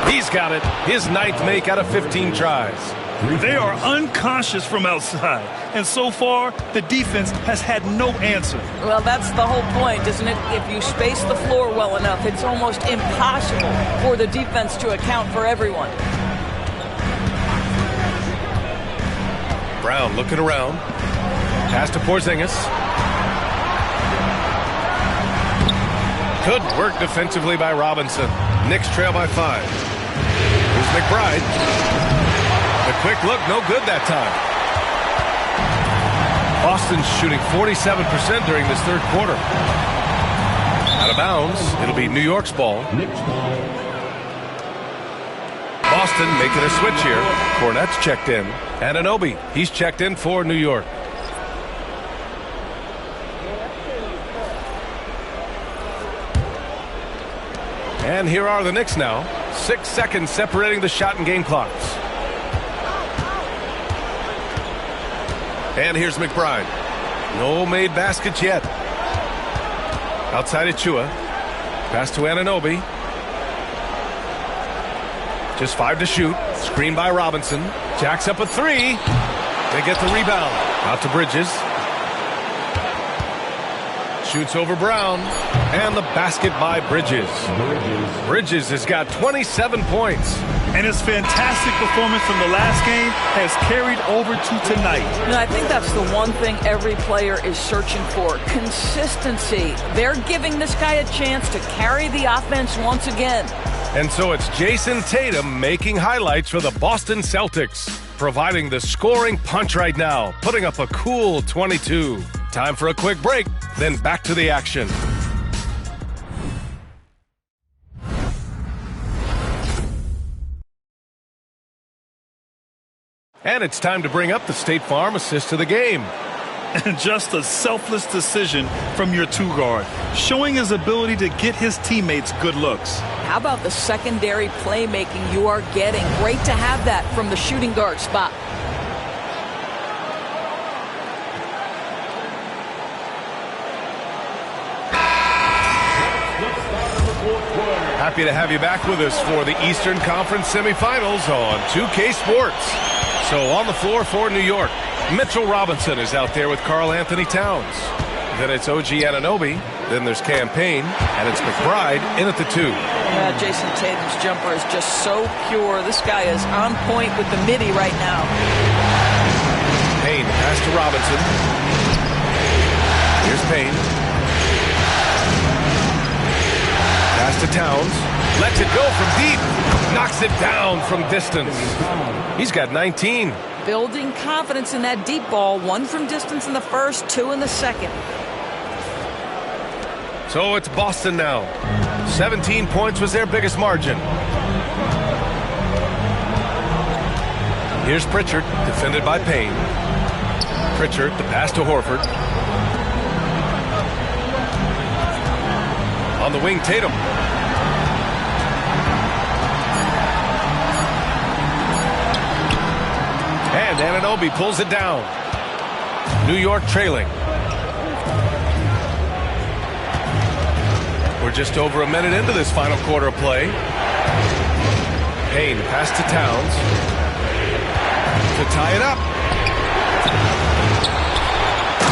He's got it. His 9th make out of 15 tries. They are unconscious from outside, and so far the defense has had no answer. Well, that's the whole point, isn't it? If you space the floor well enough, it's almost impossible for the defense to account for everyone. Brown looking around. Pass to Porzingis. Good work defensively by Robinson. Knicks trail by 5. Here's McBride. The quick look, no good that time. Boston's shooting 47% during this third quarter. Out of bounds. It'll be New York's ball. Boston making a switch here. Cornette's checked in. Anunoby, he's checked in for New York. And here are the Knicks now. 6 seconds separating the shot and game clocks. And here's McBride. No made baskets yet. Outside Achua. Pass to Anunoby. Just 5 to shoot. Screen by Robinson. Jacks up a 3. They get the rebound. Out to Bridges. Shoots over Brown. And the basket by Bridges. Bridges has got 27 points. And his fantastic performance from the last game has carried over to tonight. And I think that's the one thing every player is searching for. Consistency. They're giving this guy a chance to carry the offense once again. And so it's Jason Tatum making highlights for the Boston Celtics, providing the scoring punch right now, putting up a cool 22. Time for a quick break, then back to the action. And it's time to bring up the State Farm assist of the game. And just a selfless decision from your 2-guard, showing his ability to get his teammates good looks. How about the secondary playmaking you are getting? Great to have that from the shooting guard spot. Happy to have you back with us for the Eastern Conference semifinals on 2K Sports. So on the floor for New York, Mitchell Robinson is out there with Karl Anthony Towns. Then it's OG Anunoby. Then there's Campaign, and it's McBride in at the 2. Yeah, Jason Tatum's jumper is just so pure. This guy is on point with the midi right now. Payne pass to Robinson. Here's Payne. Pass to Towns. Lets it go from deep. Knocks it down from distance. He's got 19. Building confidence in that deep ball. 1 from distance in the first, 2 in the second. So it's Boston now. 17 points was their biggest margin. Here's Pritchard, defended by Payne. Pritchard, the pass to Horford. On the wing, Tatum. And Anunoby pulls it down. New York trailing. We're just over a minute into this final quarter of play. Payne, pass to Towns. To tie it up.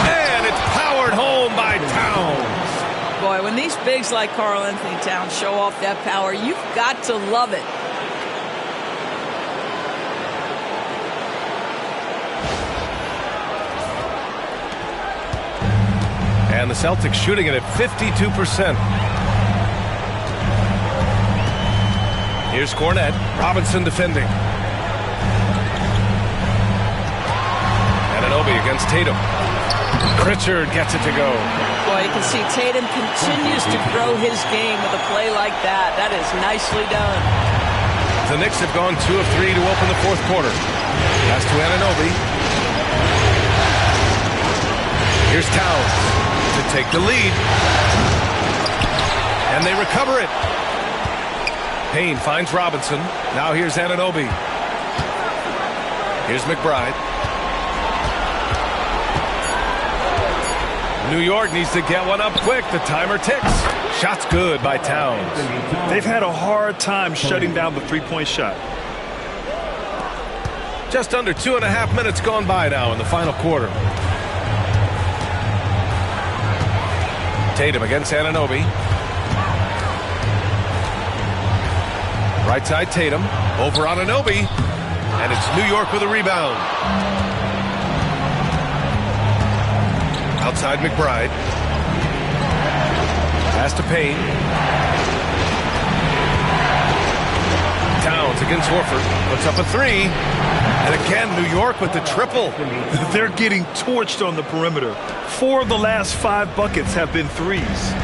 And it's powered home by Towns. Boy, when these bigs like Karl Anthony Towns show off that power, you've got to love it. And the Celtics shooting it at 52%. Here's Cornette. Robinson defending. Anunoby against Tatum. Pritchard gets it to go. Boy, you can see Tatum continues to grow his game with a play like that. That is nicely done. The Knicks have gone 2 of 3 to open the fourth quarter. Pass to Anunoby. Here's Towns to take the lead. And they recover it. Payne finds Robinson. Now here's Anunoby. Here's McBride. New York needs to get one up quick. The timer ticks. Shot's good by Towns. They've had a hard time shutting down the three-point shot. Just under 2.5 minutes gone by now in the final quarter. Tatum against Anunoby. Right side Tatum. Over Anunoby. And it's New York with a rebound. Outside McBride. Pass to Payne. Towns against Horford. Puts up a 3. And again, New York with the triple. They're getting torched on the perimeter. 4 of the last 5 buckets have been threes.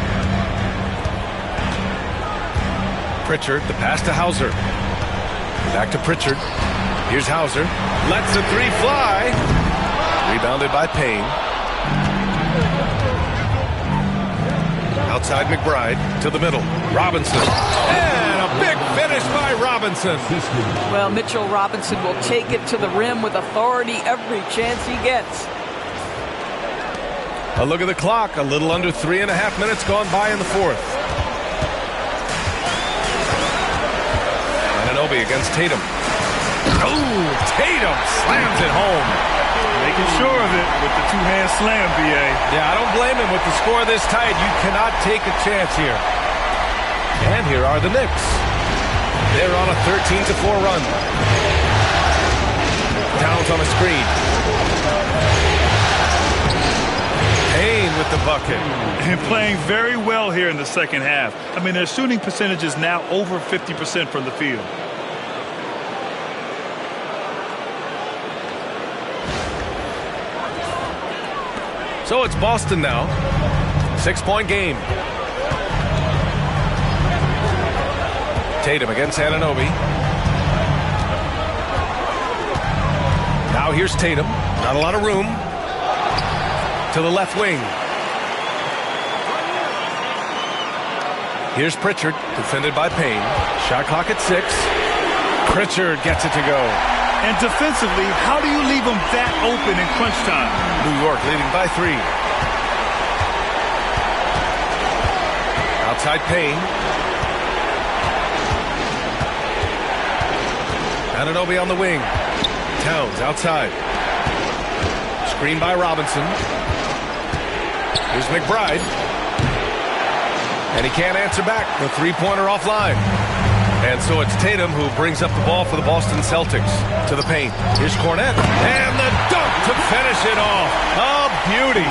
Pritchard, the pass to Hauser. Back to Pritchard. Here's Hauser. Lets the 3 fly. Rebounded by Payne. Outside McBride to the middle. Robinson. And a big finish by Robinson. Well, Mitchell Robinson will take it to the rim with authority every chance he gets. A look at the clock. A little under 3.5 minutes gone by in the fourth. Anunoby against Tatum. Oh, Tatum slams it home. Making sure of it with the two-hand slam, B.A. Yeah, I don't blame him. With the score this tight, you cannot take a chance here. And here are the Knicks. They're on a 13-4 run. Towns on a screen. Payne with the bucket. And playing very well here in the second half. I mean, their shooting percentage is now over 50% from the field. So it's Boston now. 6-point game. Tatum against Anunoby. Now here's Tatum. Not a lot of room. To the left wing. Here's Pritchard, defended by Payne. Shot clock at 6. Pritchard gets it to go. And defensively, how do you leave them that open in crunch time? New York leading by 3. Outside Payne. Anunoby on the wing. Towns outside. Screen by Robinson. Here's McBride. And he can't answer back. The three-pointer offline. And so it's Tatum who brings up the ball for the Boston Celtics. To the paint. Here's Cornette. And the dunk to finish it off. A beauty.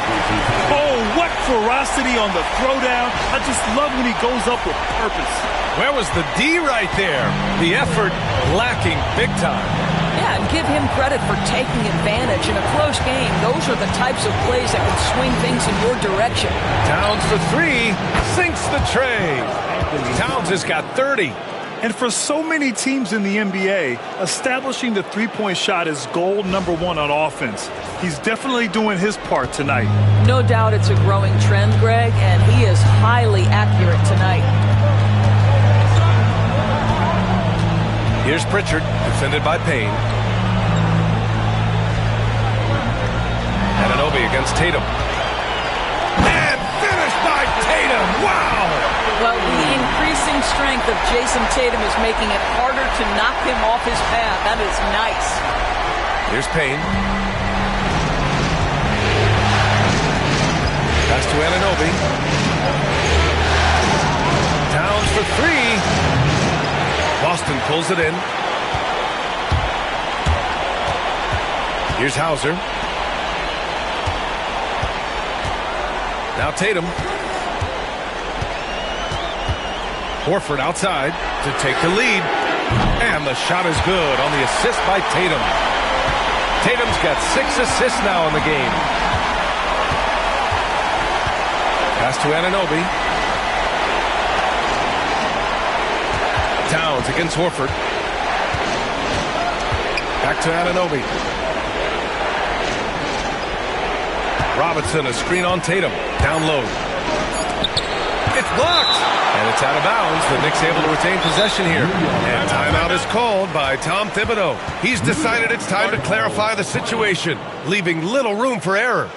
Oh, what ferocity on the throwdown. I just love when he goes up with purpose. Where was the D right there? The effort lacking big time. Yeah, and give him credit for taking advantage in a close game. Those are the types of plays that can swing things in your direction. Towns for three, sinks the tray. Towns has got 30. And for so many teams in the NBA, establishing the three-point shot is goal number one on offense. He's definitely doing his part tonight. No doubt it's a growing trend, Greg, and he is highly accurate tonight. Here's Pritchard, defended by Payne. Anunoby against Tatum. And finished by Tatum! Wow! Well, the increasing strength of Jason Tatum is making it harder to knock him off his path. That is nice. Here's Payne. Pass to Anunoby. Towns for three. Boston pulls it in. Here's Hauser. Now Tatum. Horford outside to take the lead. And the shot is good on the assist by Tatum. Tatum's got 6 assists now in the game. Pass to Anunoby. Towns against Horford. Back to Anunoby. Robinson, a screen on Tatum. Down low. It's blocked. And it's out of bounds. The Knicks able to retain possession here. And timeout is called by Tom Thibodeau. He's decided it's time to clarify the situation, leaving little room for error.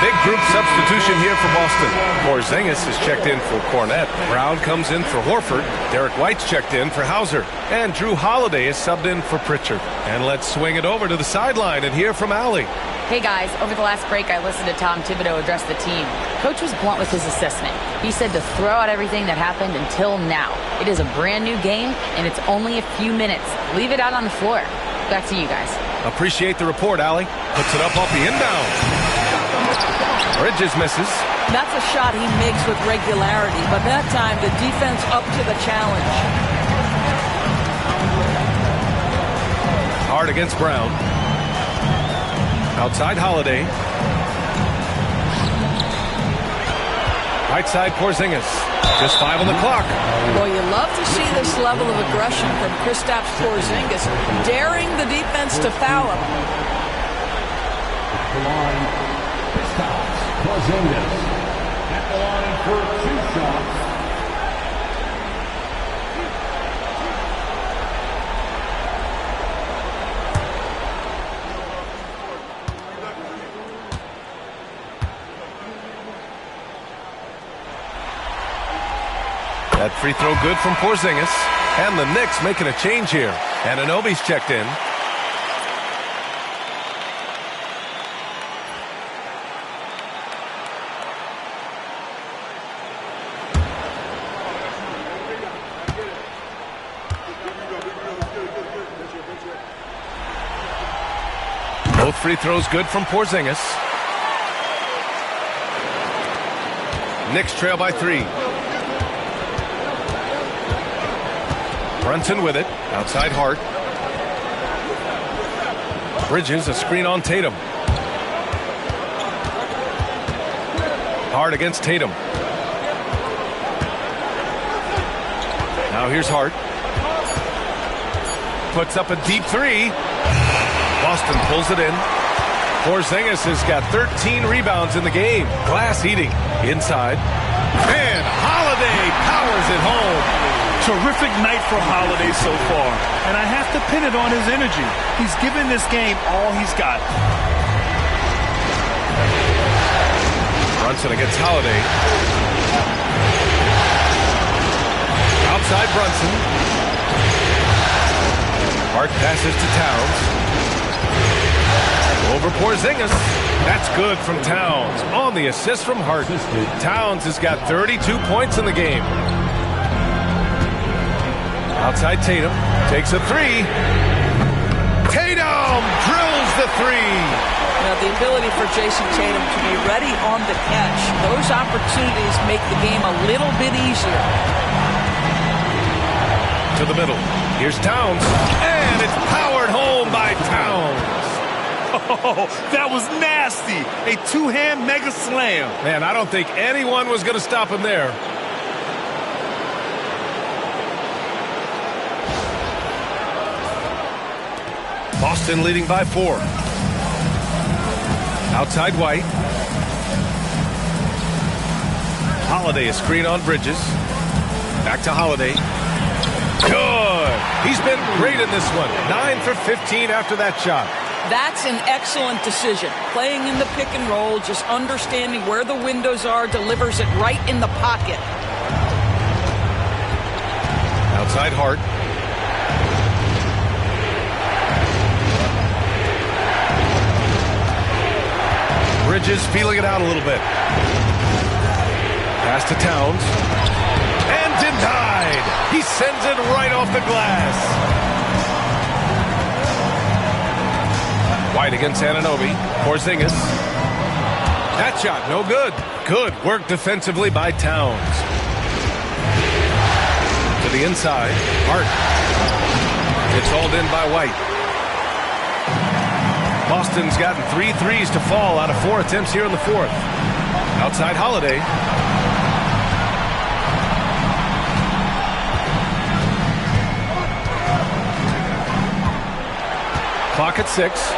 Big group substitution here for Boston. Porzingis is checked in for Cornette. Brown comes in for Horford. Derek White's checked in for Hauser. And Drew Holiday is subbed in for Pritchard. And let's swing it over to the sideline and hear from Allie. Hey guys, over the last break I listened to Tom Thibodeau address the team. Coach was blunt with his assessment. He said to throw out everything that happened until now. It is a brand new game and it's only a few minutes. Leave it out on the floor. Back to you guys. Appreciate the report, Allie. Puts it up off the inbound. Bridges misses. That's a shot he makes with regularity, but that time the defense up to the challenge. Hard against Brown. Outside Holiday. Right side Porzingis. Just 5 on the clock. Well, you love to see this level of aggression from Kristaps Porzingis, daring the defense to foul him. Porzingis at the line for 2 shots. That free throw good from Porzingis. And the Knicks making a change here. Anunoby's checked in. Both free throws good from Porzingis. Knicks trail by 3. Brunson with it. Outside Hart. Bridges, a screen on Tatum. Hart against Tatum. Now here's Hart. Puts up a deep 3. Boston pulls it in. Porzingis has got 13 rebounds in the game. Glass heating. Inside. And Holiday powers it home. Terrific night for Holiday so far. And I have to pin it on his energy. He's given this game all he's got. Brunson against Holiday. Outside Brunson. Hart passes to Towns. Over Porzingis. That's good from Towns. On the assist from Hart. Towns has got 32 points in the game. Outside Tatum. Takes a 3. Tatum drills the 3. Now, the ability for Jason Tatum to be ready on the catch, those opportunities make the game a little bit easier. To the middle. Here's Towns. And it's powered home by Towns. Oh, that was nasty. A two-hand mega slam. Man, I don't think anyone was going to stop him there. Boston leading by 4. Outside White. Holiday, a screen on Bridges. Back to Holiday. Good. He's been great in this one. 9 for 15 after that shot. That's an excellent decision. Playing in the pick and roll, just understanding where the windows are, delivers it right in the pocket. Outside Hart. Bridges feeling it out a little bit. Pass to Towns. And denied. He sends it right off the glass. White against Anunoby. Porzingis. That shot, no good. Good work defensively by Towns. To the inside. Hart. It's hauled in by White. Boston's gotten 3 threes to fall out of 4 attempts here in the 4th. Outside Holiday. Clock at 6.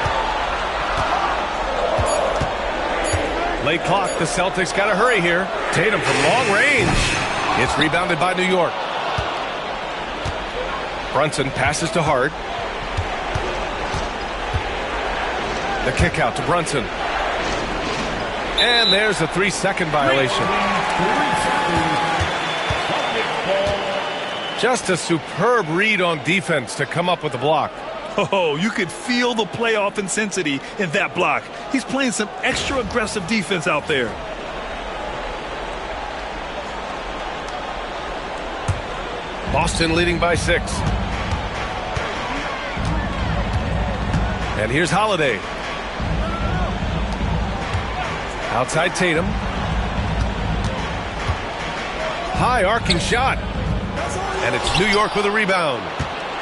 Late clock. The Celtics got to hurry here. Tatum from long range. It's rebounded by New York. Brunson passes to Hart. The kick out to Brunson. And there's a 3-second violation. Just a superb read on defense to come up with the block. Oh, you could feel the playoff intensity in that block. He's playing some extra aggressive defense out there. Boston leading by 6. And here's Holiday. Outside Tatum. High arcing shot. And it's New York with a rebound.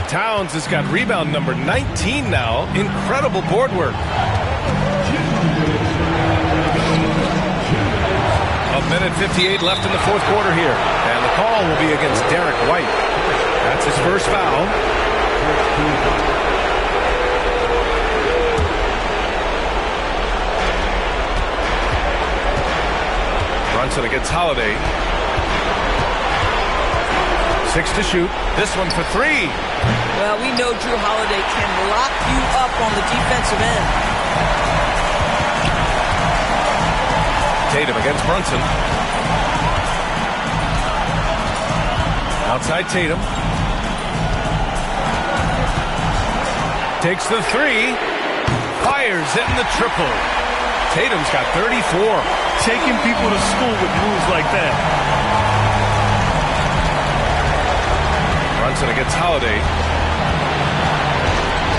Towns has got rebound number 19 now. Incredible board work. A minute 58 left in the 4th quarter here. And the call will be against Derek White. That's his first foul. Brunson against Holiday. 6 to shoot. This one for 3. Well, we know Drew Holiday can lock you up on the defensive end. Tatum against Brunson. Outside Tatum. Takes the 3. Fires it in the triple. Tatum's got 34. Taking people to school with moves like that. Brunson against Holiday.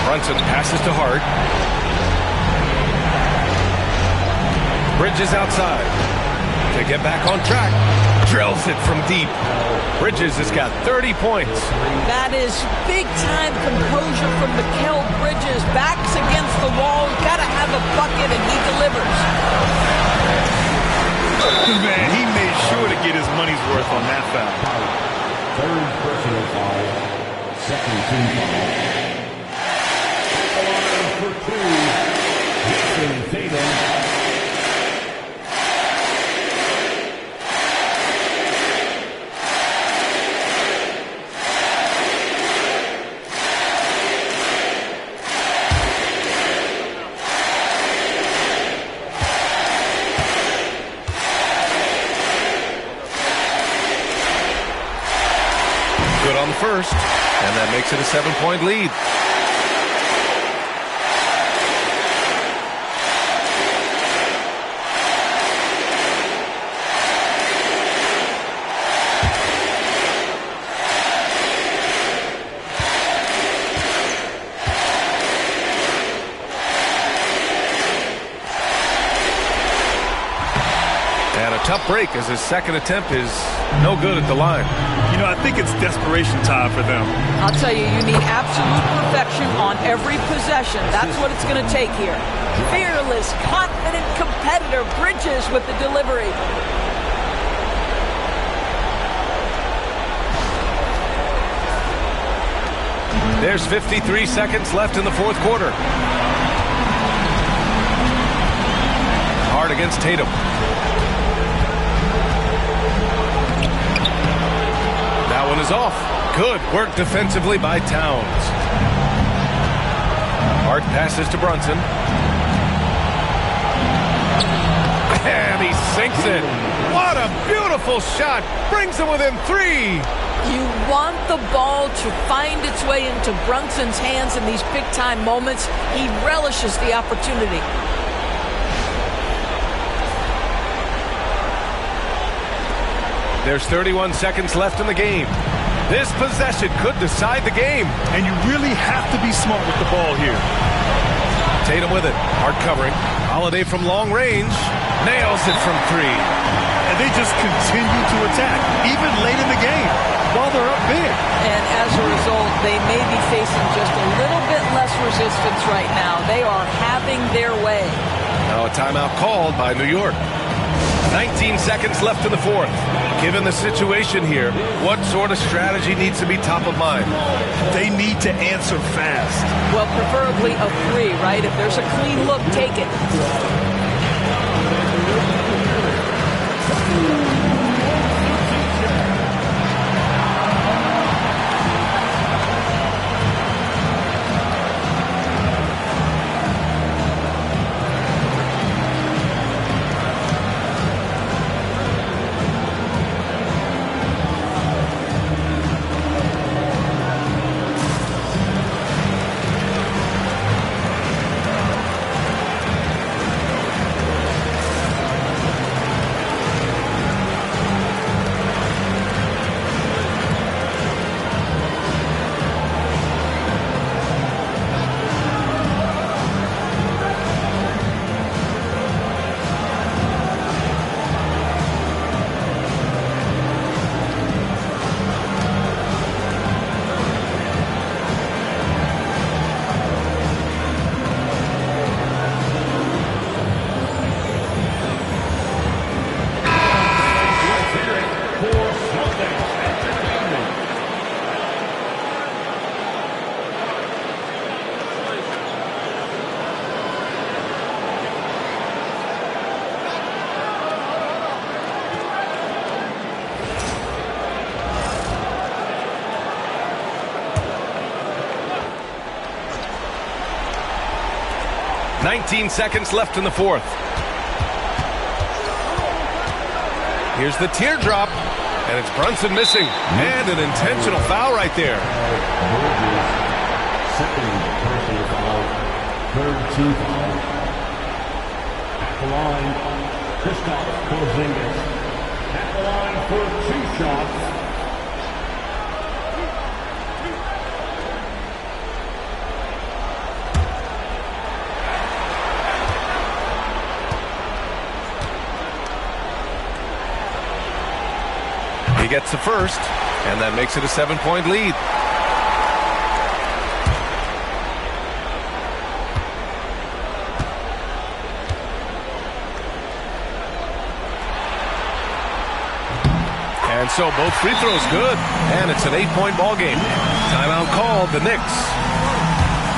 Brunson passes to Hart. Bridges outside. To get back on track. Drills it from deep. Bridges has got 30 points. That is big-time composure from Mikal Bridges. Backs against the wall. Got to have a bucket, and he delivers. Man, he made sure to get his money's worth on that foul. Third personal foul. Second team foul. Line for two. Jason Tatum. First, and that makes it a 7-point lead. And a tough break as his second attempt is no good at the line. You know, I think it's desperation time for them. I'll tell you, you need absolute perfection on every possession. That's what it's going to take here. Fearless, confident competitor. Bridges with the delivery. There's 53 seconds left in the fourth quarter. Hard against Tatum. That one is off. Good work defensively by Towns. Hart passes to Brunson. And he sinks it. What a beautiful shot. Brings him within 3. You want the ball to find its way into Brunson's hands in these big-time moments. He relishes the opportunity. There's 31 seconds left in the game. This possession could decide the game. And you really have to be smart with the ball here. Tatum with it. Hard covering. Holiday from long range. Nails it from 3. And they just continue to attack, even late in the game, while they're up big. And as a result, they may be facing just a little bit less resistance right now. They are having their way. Now a timeout called by New York. 19 seconds left in the fourth. Given the situation here, what sort of strategy needs to be top of mind? They need to answer fast. Well, preferably a 3, right? If there's a clean look, take it. $19 seconds left in the fourth. Here's the teardrop, and it's Brunson missing. And an intentional foul right there. Second personal foul. Third team foul. At the line, Kristaps Porzingis. At the line for 2 shots. He gets the first, and that makes it a 7-point lead. And so both free throws good, and it's an 8-point ball game. Timeout called, the Knicks.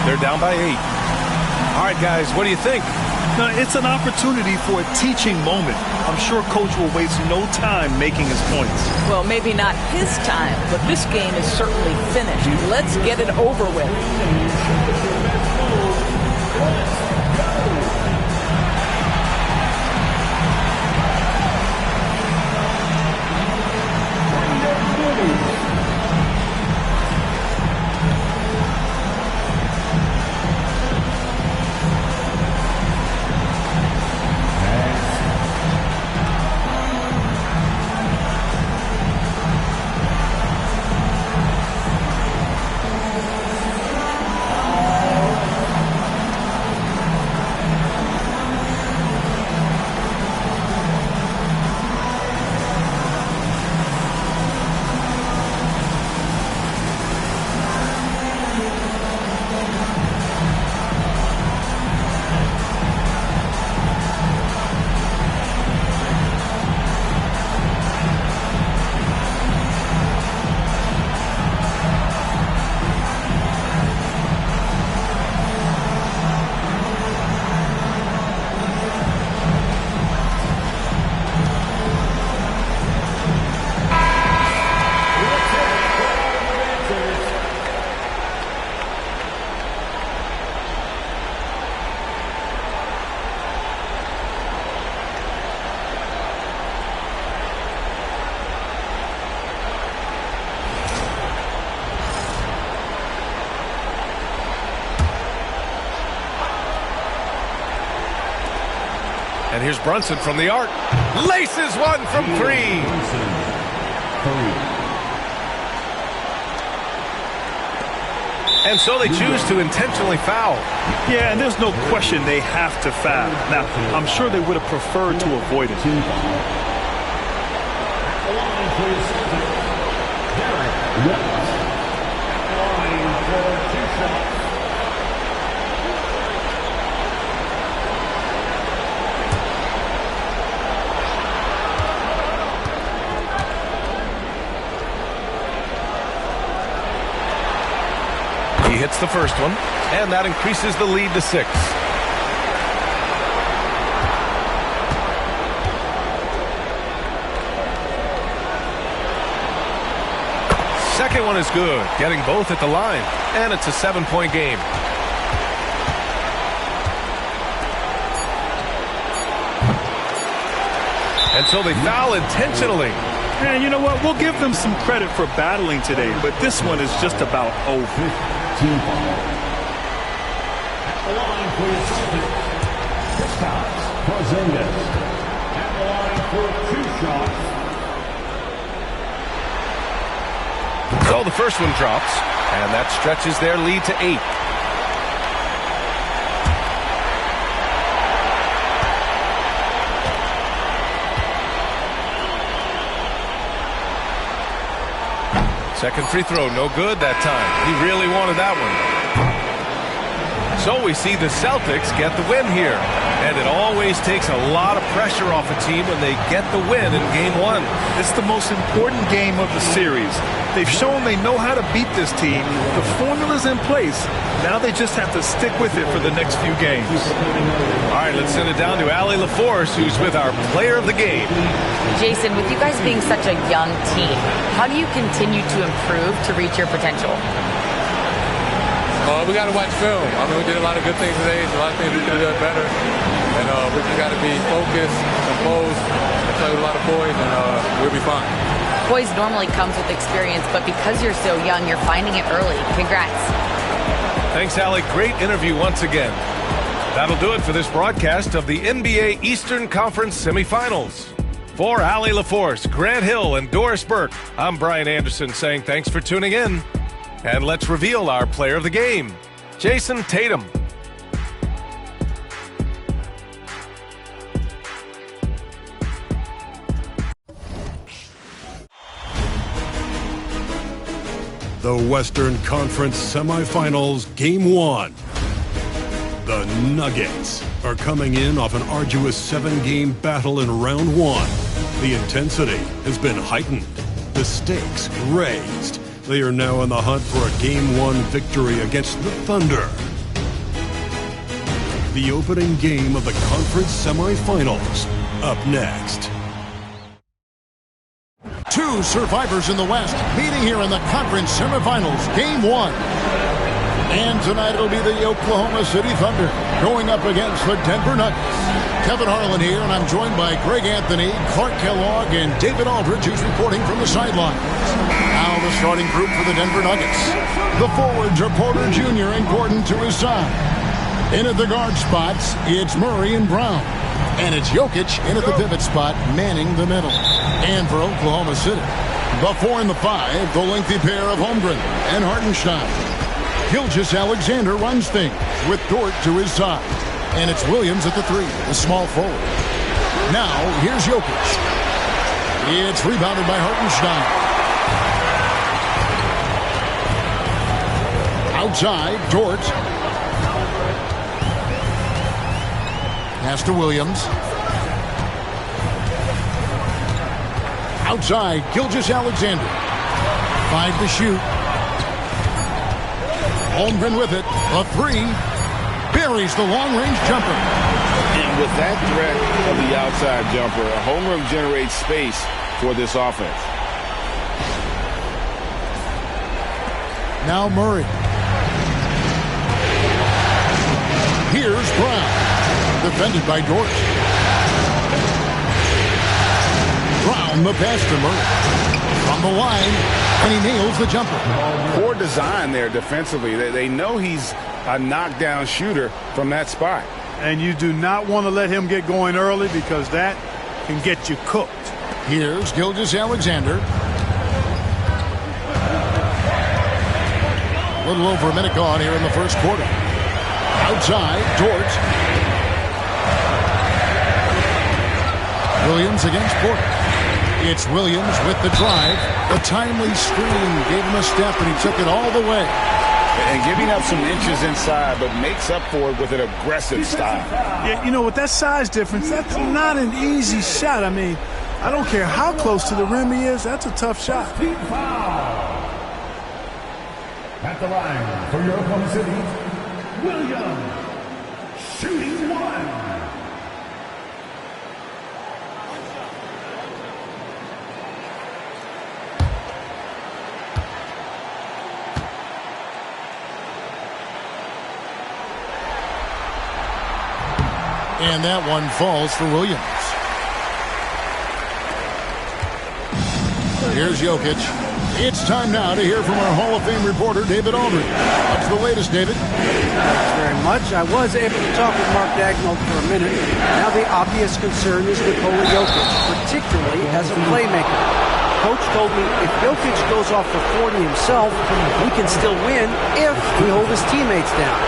They're down by 8. All right, guys, what do you think? Now, it's an opportunity for a teaching moment. I'm sure Coach will waste no time making his points. Well, maybe not his time, but this game is certainly finished. Let's get it over with. And here's Brunson from the arc. Laces one from 3. And so they choose to intentionally foul. Yeah, and there's no question they have to foul. Now, I'm sure they would have preferred to avoid it. He hits the first one, and that increases the lead to 6. Second one is good, getting both at the line, and it's a 7-point game. And so they foul intentionally. And you know what? We'll give them some credit for battling today, but this one is just about over. Team foul. At the line for the Celtics, Kristaps Porzingis. At the line for 2 shots. So the first one drops, and that stretches their lead to 8. Second free throw, no good that time. He really wanted that one. So we see the Celtics get the win here. And it always takes a lot of pressure off a team when they get the win in Game 1. It's the most important game of the series. They've shown they know how to beat this team. The formula's in place. Now they just have to stick with it for the next few games. All right, let's send it down to Allie LaForce, who's with our player of the game. Jason, with you guys being such a young team, how do you continue to improve to reach your potential? We got to watch film. I mean, we did a lot of good things today. A lot of things we could have done better. And we just got to be focused, composed, and play with a lot of poise, and we'll be fine. Poise normally comes with experience, but because you're so young, you're finding it early. Congrats. Thanks, Allie. Great interview once again. That'll do it for this broadcast of the NBA Eastern Conference semifinals. For Allie LaForce, Grant Hill, and Doris Burke, I'm Brian Anderson saying thanks for tuning in. And let's reveal our player of the game, Jason Tatum. The Western Conference Semifinals, Game 1. The Nuggets are coming in off an arduous 7-game battle in round 1. The intensity has been heightened, the stakes raised. They are now in the hunt for a Game 1 victory against the Thunder. The opening game of the conference semifinals, up next. Two survivors in the West meeting here in the conference semifinals, Game 1. And tonight it'll be the Oklahoma City Thunder going up against the Denver Nuggets. Kevin Harlan here, and I'm joined by Greg Anthony, Clark Kellogg, and David Aldridge, who's reporting from the sidelines. Now the starting group for the Denver Nuggets. The forwards are Porter Jr. and Gordon to his side. In at the guard spots, it's Murray and Brown. And it's Jokic in at the pivot spot, manning the middle. And for Oklahoma City, the 4 and the 5, the lengthy pair of Holmgren and Hartenstein. Gilgeous-Alexander runs things with Dort to his side. And it's Williams at the 3, the small forward. Now, here's Jokic. It's rebounded by Hartenstein. Outside, Dort. Pass to Williams. Outside, Gilgeous-Alexander. 5 to shoot. Holmgren with it. A 3. Buries the long-range jumper. And with that threat of the outside jumper, Holmgren generates space for this offense. Now Murray. Here's Brown. Defended by Dort. Brown the pass to Murray. From the line, and he nails the jumper. Poor design there defensively. They know he's a knockdown shooter from that spot. And you do not want to let him get going early because that can get you cooked. Here's Gilgeous-Alexander. A little over a minute gone here in the first quarter. Outside, Dort. Williams against Porter. It's Williams with the drive. The timely screen gave him a step, and he took it all the way. And giving up some inches inside, but makes up for it with an aggressive style. Yeah, you know, with that size difference, that's not an easy shot. I mean, I don't care how close to the rim he is, that's a tough shot. At the line for your Oklahoma City, Williams, shooting 1. And that one falls for Williams. Here's Jokic. It's time now to hear from our Hall of Fame reporter, David Aldridge. What's the latest, David? Thanks very much. I was able to talk with Mark Dagnall for a minute. Now the obvious concern is Nikola Jokic, particularly as a playmaker. Coach told me if Jokic goes off for 40 himself, we can still win if we hold his teammates down.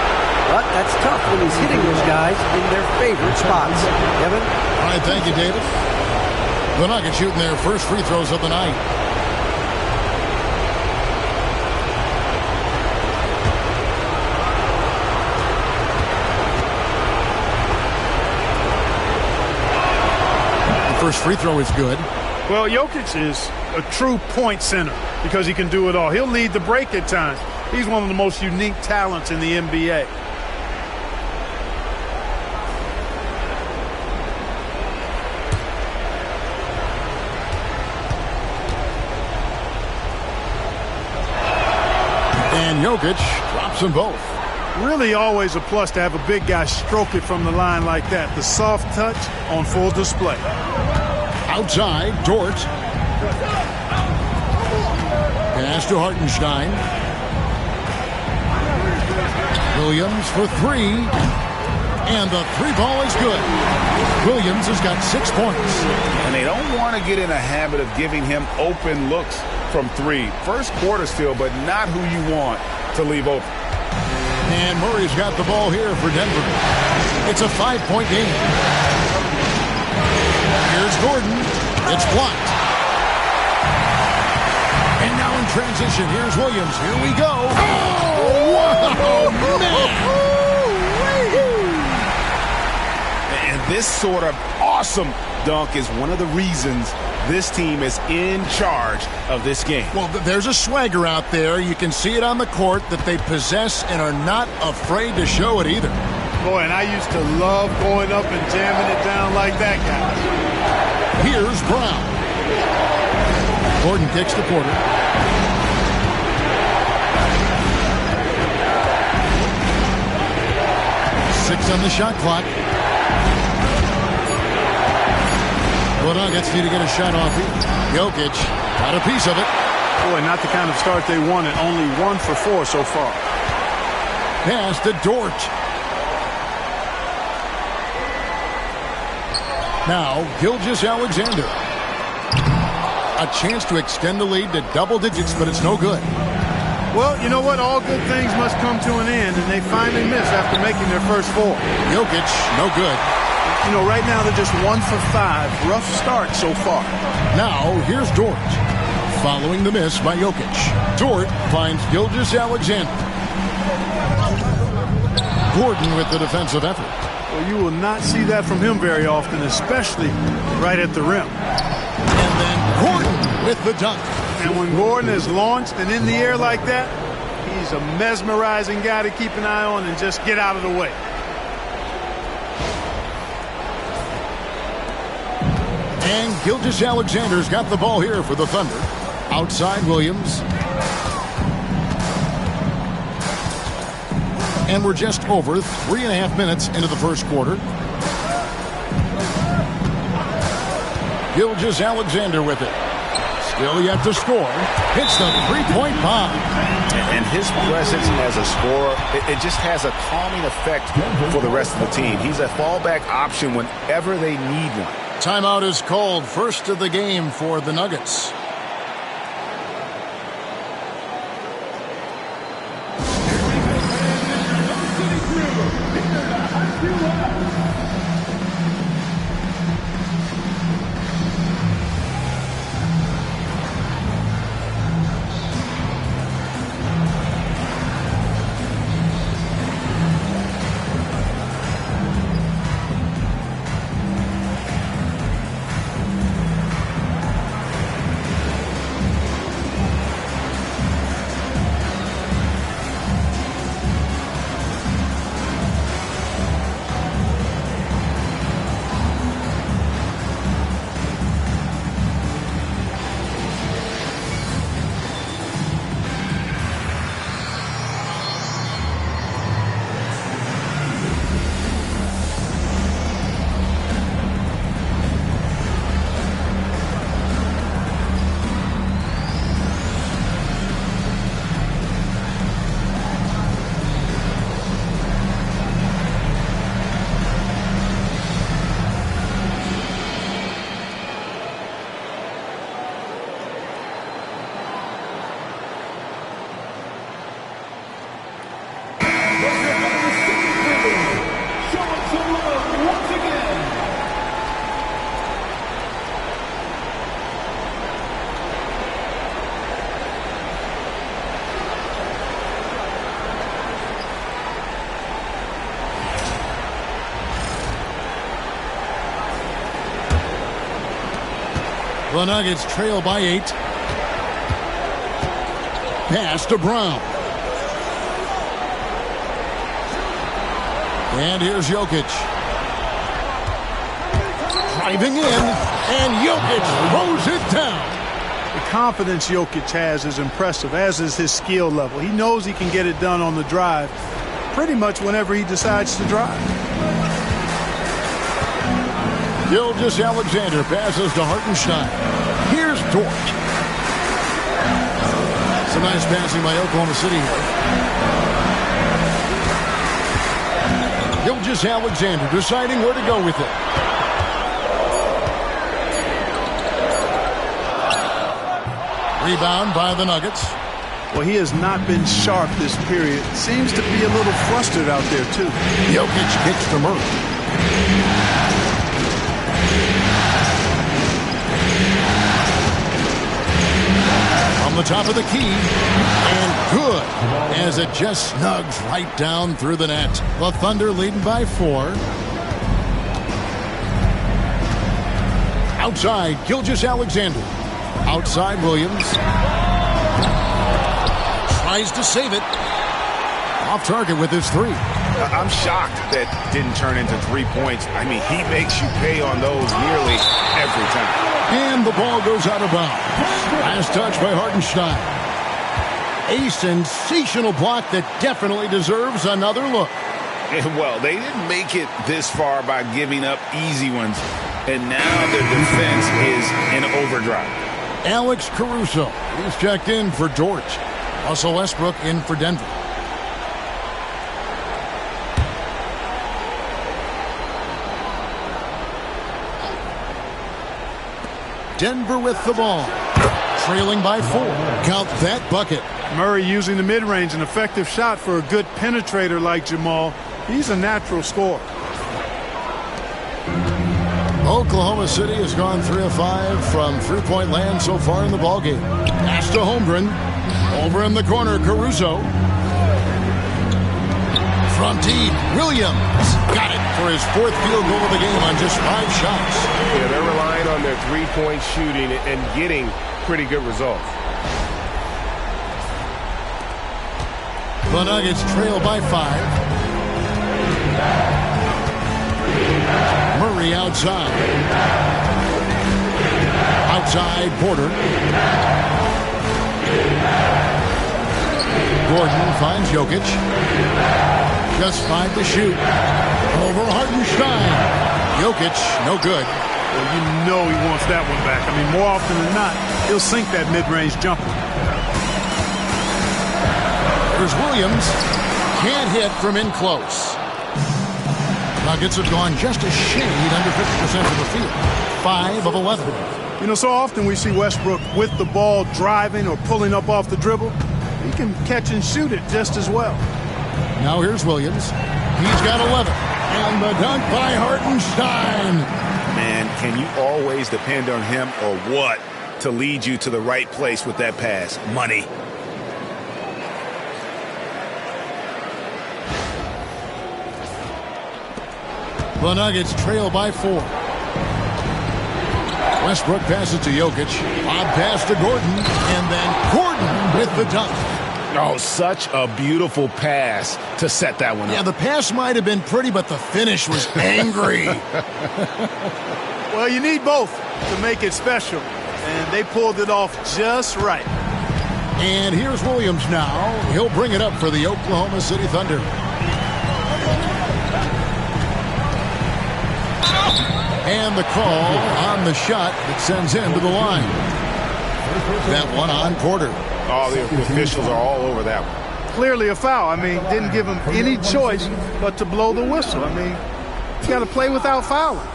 But that's tough when he's hitting those guys in their favorite spots. Kevin? All right, thank you, David. The Nuggets shooting their first free throws of the night. The first free throw is good. Well, Jokic is a true point center because he can do it all. He'll lead the break at times. He's one of the most unique talents in the NBA. And Jokic drops them both. Really always a plus to have a big guy stroke it from the line like that. The soft touch on full display. Outside, Dort. Pass to Hartenstein. Williams for 3. And the 3 ball is good. Williams has got 6 points. And they don't want to get in a habit of giving him open looks from 3. First quarter still, but not who you want to leave open. And Murray's got the ball here for Denver. It's a 5-point game. Here's Gordon. It's blocked. And now in transition. Here's Williams. Here we go. Oh, wow, man. And this sort of awesome dunk is one of the reasons this team is in charge of this game. Well, there's a swagger out there. You can see it on the court that they possess and are not afraid to show it either. Boy, and I used to love going up and jamming it down like that, guys. Here's Brown. Gordon kicks to Porter. Six on the shot clock. The Nuggets need to get a shot off here. Jokic got a piece of it. Boy, not the kind of start they wanted. Only 1 for 4 so far. Pass to Dort. Now, Gilgeous-Alexander. A chance to extend the lead to double digits, but it's no good. Well, you know what? All good things must come to an end, and they finally miss after making their first 4. Jokic, no good. You know, right now they're just 1 for 5. Rough start so far. Now, here's Dort. Following the miss by Jokic. Dort finds Gilgeous-Alexander. Gordon with the defensive effort. Well, you will not see that from him very often, especially right at the rim. And then Gordon with the dunk. And when Gordon is launched and in the air like that, he's a mesmerizing guy to keep an eye on and just get out of the way. And Gilgeous-Alexander's got the ball here for the Thunder. Outside Williams. And we're just over 3.5 minutes into the first quarter. Gilgeous-Alexander with it. Still yet to score. Hits the three-point bomb. And his presence as a scorer, it just has a calming effect for the rest of the team. He's a fallback option whenever they need one. Timeout is called. First of the game for the Nuggets. The Nuggets trail by 8. Pass to Brown. And here's Jokic. Driving in, and Jokic throws it down. The confidence Jokic has is impressive, as is his skill level. He knows he can get it done on the drive pretty much whenever he decides to drive. Gilgeous-Alexander passes to Hartenstein. Here's Dort. Some nice passing by Oklahoma City here. Gilgeous-Alexander deciding where to go with it. Rebound by the Nuggets. Well, he has not been sharp this period. Seems to be a little flustered out there, too. Jokic kicks to Murray. On the top of the key. And good, as it just snugs right down through the net. The Thunder leading by 4. Outside, Gilgeous-Alexander. Outside, Williams. Tries to save it. Off target with his 3. I'm shocked that didn't turn into 3 points. I mean, he makes you pay on those nearly every time. And the ball goes out of bounds. Last touch by Hartenstein. A sensational block that definitely deserves another look. Well, they didn't make it this far by giving up easy ones. And now their defense is in overdrive. Alex Caruso. He's checked in for Dort. Russell Westbrook in for Denver. Denver with the ball. Trailing by 4. Count that bucket. Murray using the mid-range, an effective shot for a good penetrator like Jamal. He's a natural scorer. Oklahoma City has gone 3 of 5 from three-point land so far in the ballgame. Pass to Holmgren. Over in the corner, Caruso. From deep, Williams got it for his 4th field goal of the game on just 5 shots. Yeah, they're relying on their three-point shooting and getting pretty good results. The Nuggets trail by 5. Murray outside. Outside, Porter. Gordon finds Jokic. Just 5 to shoot. Over Hartenstein. Jokic, no good. Well, you know he wants that one back. I mean, more often than not, he'll sink that mid-range jumper. There's Williams. Can't hit from in close. Nuggets have gone just a shade under 50% of the field. 5 of 11. You know, so often we see Westbrook with the ball driving or pulling up off the dribble. He can catch and shoot it just as well. Now here's Williams. He's got 11. And the dunk by Hartenstein. Man, can you always depend on him or what to lead you to the right place with that pass? Money. The Nuggets trail by 4. Westbrook passes to Jokic. Lob pass to Gordon. And then Gordon with the dunk. Oh, such a beautiful pass to set that one up. Yeah, the pass might have been pretty, but the finish was angry. Well, you need both to make it special. And they pulled it off just right. And here's Williams now. He'll bring it up for the Oklahoma City Thunder. And the call on the shot that sends him to the line. That one on Porter. Oh, the officials are all over that one. Clearly a foul. I mean, didn't give him any choice but to blow the whistle. I mean, you got to play without fouling.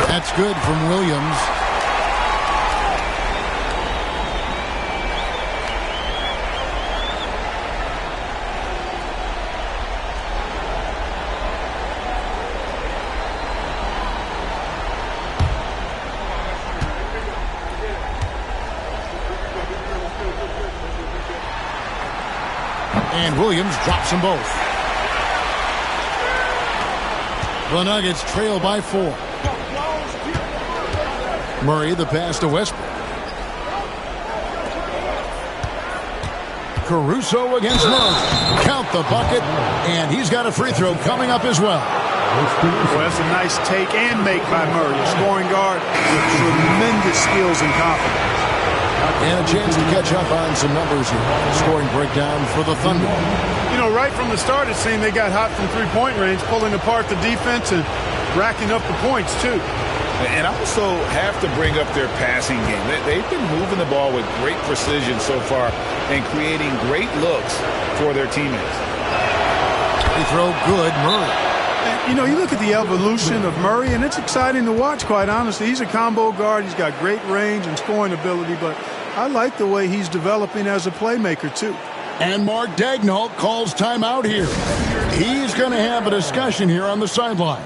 That's good from Williams. And Williams drops them both. The Nuggets trail by 4. Murray, the pass to Westbrook. Caruso against Murray. Count the bucket, and he's got a free throw coming up as well. Well, that's a nice take and make by Murray, a scoring guard with tremendous skills and confidence. And a chance to catch up on some numbers here. Scoring breakdown for the Thunder. You know, right from the start, it seemed they got hot from three-point range, pulling apart the defense and racking up the points, too. And I also have to bring up their passing game. They've been moving the ball with great precision so far and creating great looks for their teammates. They throw good, Murray. And, you know, you look at the evolution of Murray, and it's exciting to watch, quite honestly. He's a combo guard. He's got great range and scoring ability, but I like the way he's developing as a playmaker, too. And Mark Daigneault calls timeout here. He's going to have a discussion here on the sideline.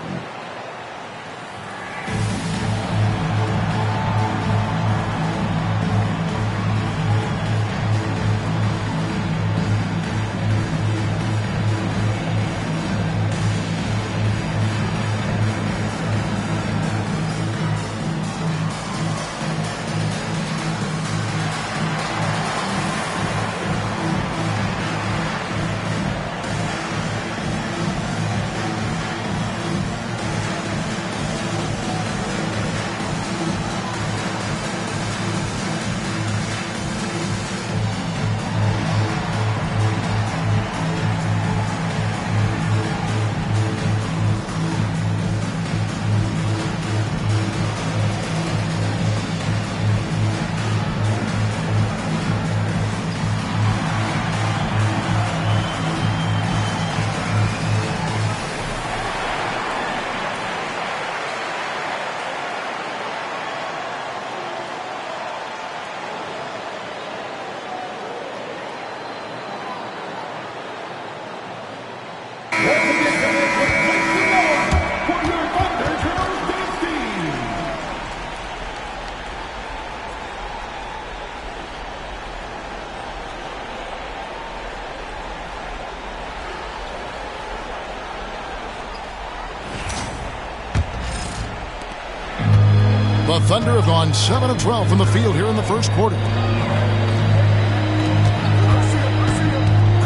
The Thunder have gone 7 of 12 from the field here in the first quarter.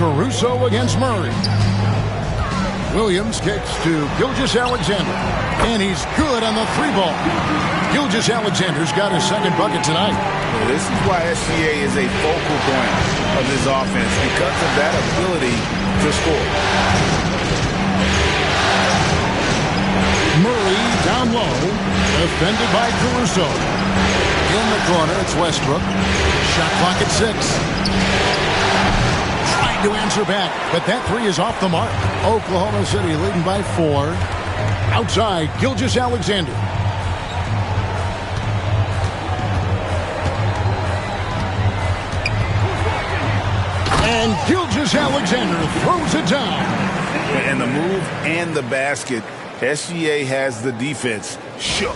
Caruso against Murray. Williams kicks to Gilgeous-Alexander. And he's good on the three ball. Gilgeous-Alexander's got his second bucket tonight. Well, this is why SGA is a focal point of this offense, because of that ability to score. Murray down low, defended by Caruso. In the corner, it's Westbrook. Shot clock at 6. Trying to answer back, but that three is off the mark. Oklahoma City leading by 4. Outside, Gilgeous-Alexander. And Gilgeous-Alexander throws it down. And the move and the basket. SGA has the defense shook.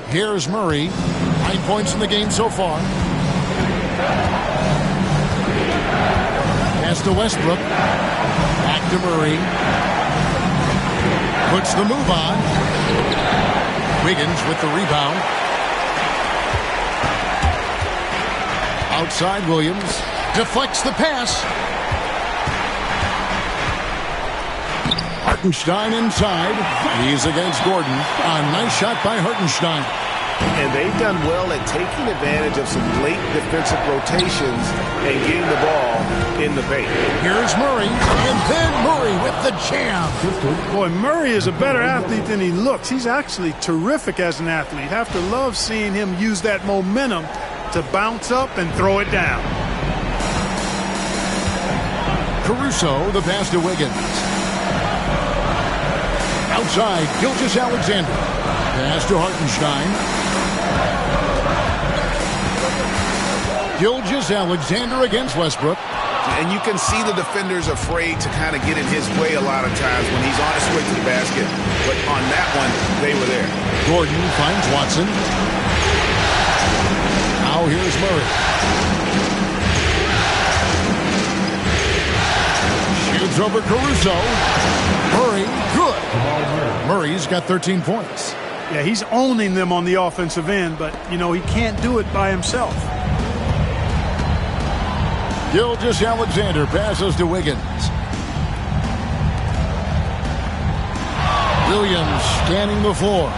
Here's Murray. 9 points in the game so far. Pass to Westbrook. Back to Murray. Puts the move on. Wiggins with the rebound. Outside Williams. Deflects the pass. Hartenstein inside. He's against Gordon. A nice shot by Hartenstein. And they've done well at taking advantage of some late defensive rotations and getting the ball in the paint. Here's Murray, and then Murray with the jam. Boy, Murray is a better athlete than he looks. He's actually terrific as an athlete. Have to love seeing him use that momentum to bounce up and throw it down. Caruso, the pass to Wiggins. Outside, Gilgeous-Alexander. Pass to Hartenstein. Gilgeous-Alexander against Westbrook. And you can see the defenders afraid to kind of get in his way a lot of times when he's on his way to the basket. But on that one, they were there. Gordon finds Watson. Now here's Murray. Shoots over Caruso. Murray, good. Murray's got 13 points. Yeah, he's owning them on the offensive end, but, you know, he can't do it by himself. Gilgeous-Alexander passes to Wiggins. Williams scanning the floor.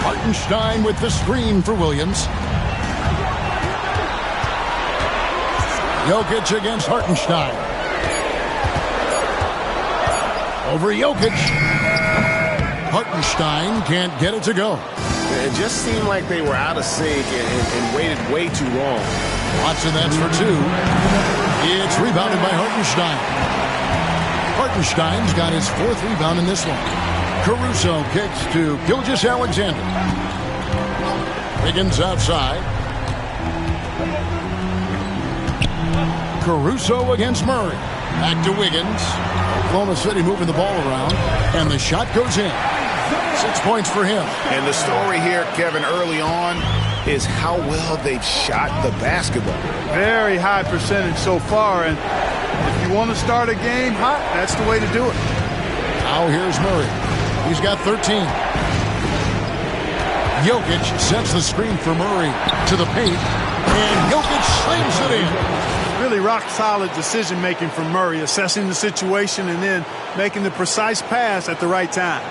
Hartenstein with the screen for Williams. Jokic against Hartenstein. Over Jokic. Hartenstein can't get it to go. It just seemed like they were out of sync and waited way too long. Watson, that's for 2. It's rebounded by Hartenstein. Hartenstein's got his 4th rebound in this one. Caruso kicks to Gilgeous-Alexander. Wiggins outside. Caruso against Murray. Back to Wiggins. Oklahoma City moving the ball around. And the shot goes in. 6 points for him. And the story here, Kevin, early on is how well they've shot the basketball. Very high percentage so far. And if you want to start a game hot, that's the way to do it. Now here's Murray. He's got 13. Jokic sets the screen for Murray to the paint. And Jokic slams it in. Really rock-solid decision-making from Murray, assessing the situation and then making the precise pass at the right time.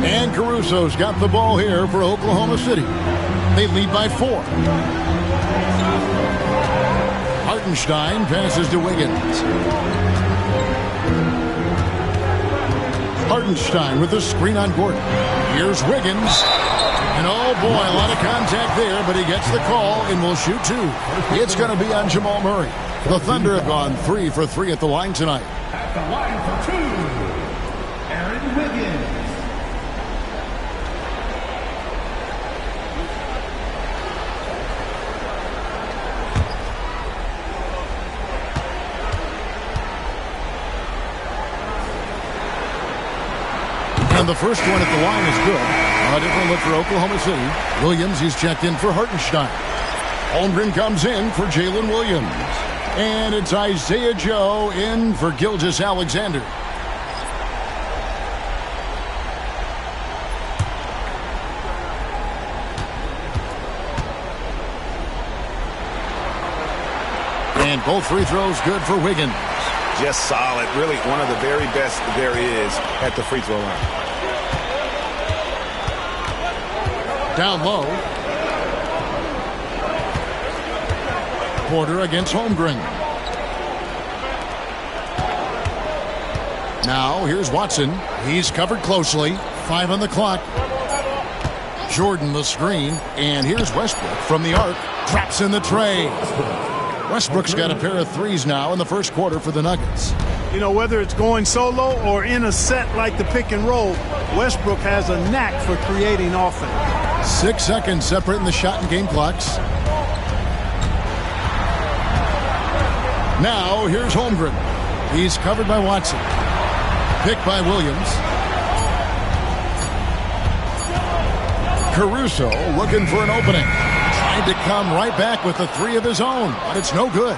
And Caruso's got the ball here for Oklahoma City. They lead by 4. Hartenstein passes to Wiggins. Hartenstein with the screen on Gordon. Here's Wiggins. And oh boy, a lot of contact there, but he gets the call and will shoot 2. It's going to be on Jamal Murray. The Thunder have gone 3 for 3 at the line tonight. At the line for 2, Aaron Wiggins. And the first one at the line is good. A different look for Oklahoma City. Williams, he's checked in for Hartenstein. Holmgren comes in for Jalen Williams. And it's Isaiah Joe in for Gilgeous-Alexander. And both free throws good for Wiggins. Just solid. Really one of the very best there is at the free throw line. Down low. Porter against Holmgren. Now here's Watson. He's covered closely. 5 on the clock. Jordan the screen. And here's Westbrook from the arc. Drops in the tray. Westbrook's got a pair of threes now in the first quarter for the Nuggets. You know, whether it's going solo or in a set like the pick and roll, Westbrook has a knack for creating offense. 6 seconds separating the shot and game clocks. Now here's Holmgren. He's covered by Watson. Picked by Williams. Caruso looking for an opening. Tried to come right back with the 3 of his own, but it's no good.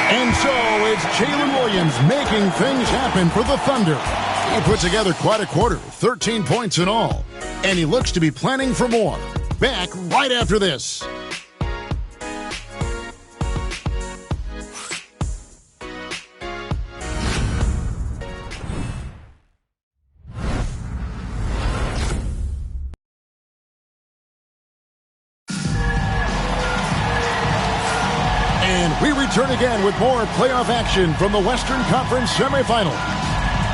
And so it's Jalen Williams making things happen for the Thunder. He put together quite a quarter, 13 points in all. And he looks to be planning for more. Back right after this. We return again with more playoff action from the Western Conference semifinal.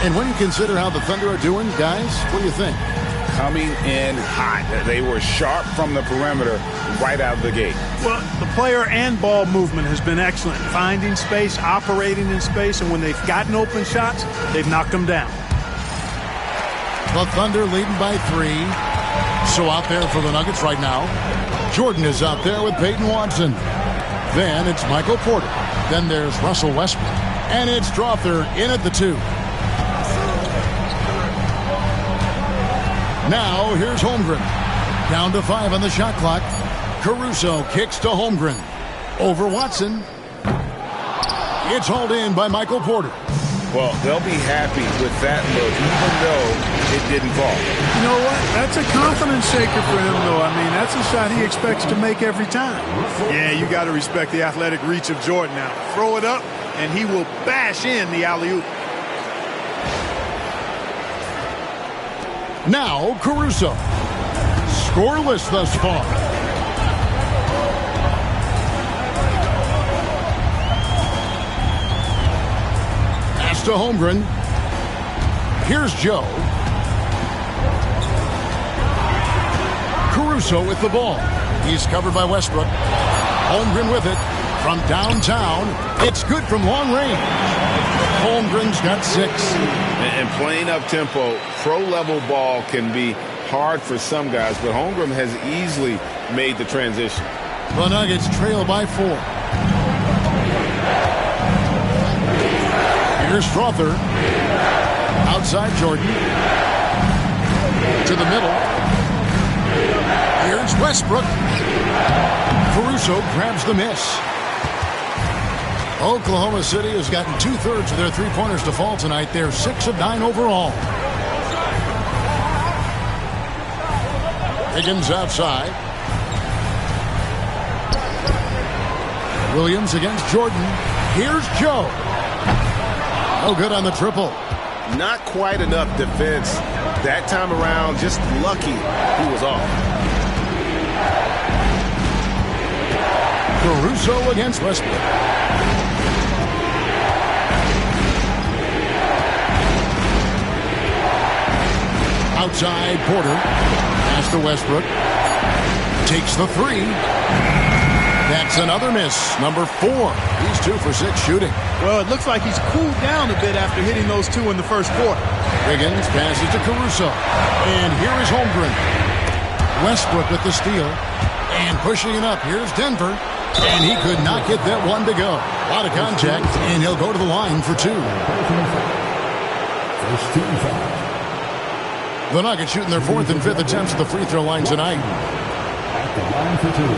And when you consider how the Thunder are doing, guys, what do you think? Coming in hot. They were sharp from the perimeter right out of the gate. Well, the player and ball movement has been excellent. Finding space, operating in space, and when they've gotten open shots, they've knocked them down. The Thunder leading by 3. So out there for the Nuggets right now. Jordan is out there with Peyton Watson. Then it's Michael Porter. Then there's Russell Westbrook. And it's Strawther in at the 2. Now here's Holmgren. Down to 5 on the shot clock. Caruso kicks to Holmgren. Over Watson. It's hauled in by Michael Porter. Well, they'll be happy with that look, even though it didn't fall. You know what? That's a confidence shaker for him, though. I mean, that's a shot he expects to make every time. Yeah, you got to respect the athletic reach of Jordan now. Throw it up, and he will bash in the alley-oop. Now, Caruso. Scoreless thus far. To Holmgren. Here's Joe. Caruso with the ball. He's covered by Westbrook. Holmgren with it. From downtown, it's good from long range. Holmgren's got 6. And playing up-tempo, pro-level ball can be hard for some guys, but Holmgren has easily made the transition. The Nuggets trail by 4. Here's Strother. Outside Jordan. To the middle. Here's Westbrook. Caruso grabs the miss. Oklahoma City has gotten 2/3 of their three-pointers to fall tonight. They're 6 of 9 overall. Higgins outside. Williams against Jordan. Here's Joe. No good on the triple. Not quite enough defense that time around. Just lucky he was off. Caruso against Westbrook. Outside Porter. Pass to Westbrook. Takes the 3. That's another miss. Number 4. He's 2 for 6 shooting. Well, it looks like he's cooled down a bit after hitting those 2 in the first quarter. Higgins passes to Caruso. And here is Holmgren. Westbrook with the steal. And pushing it up. Here's Denver. And he could not get that one to go. A lot of contact, and he'll go to the line for 2. The Nuggets shooting their 4th and 5th attempts at the free throw line tonight. At the line for 2.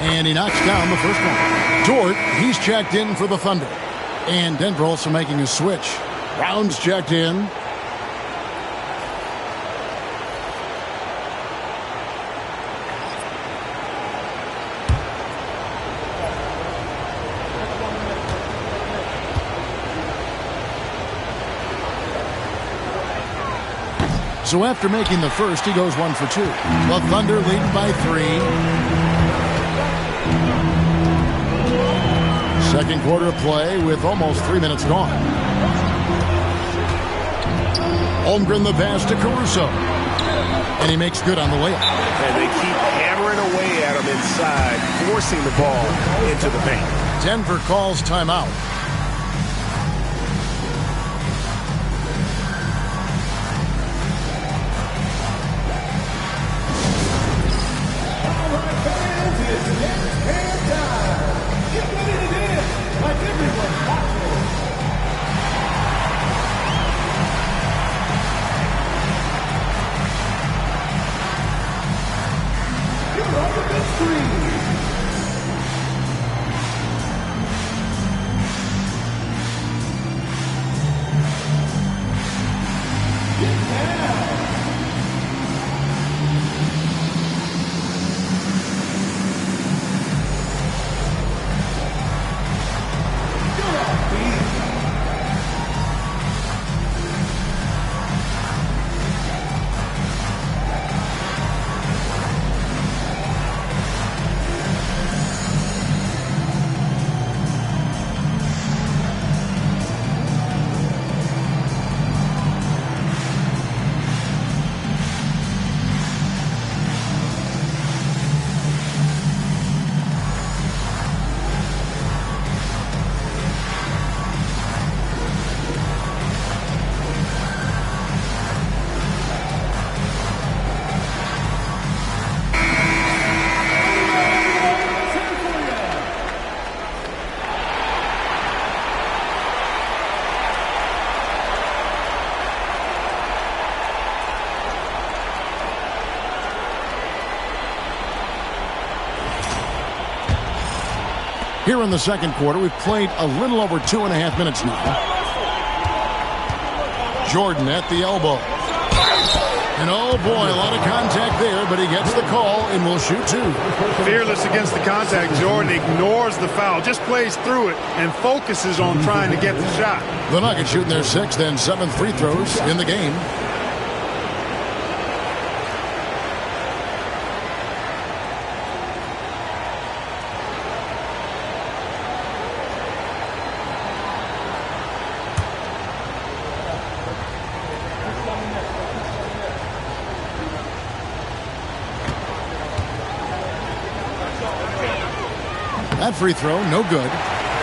And he knocks down the first one. Dort, he's checked in for the Thunder. And Denver also making a switch. Brown's checked in. So after making the first, he goes 1 for 2. The Thunder lead by 3. Second quarter of play with almost 3 minutes gone. Holmgren the pass to Caruso. And he makes good on the layup. And they keep hammering away at him inside, forcing the ball into the paint. Denver calls timeout. Here in the second quarter, we've played a little over 2.5 minutes now. Jordan at the elbow. And oh boy, a lot of contact there, but he gets the call and will shoot 2. Fearless against the contact. Jordan ignores the foul, just plays through it and focuses on trying to get the shot. The Nuggets shooting their 6th and 7th free throws in the game. That free throw, no good.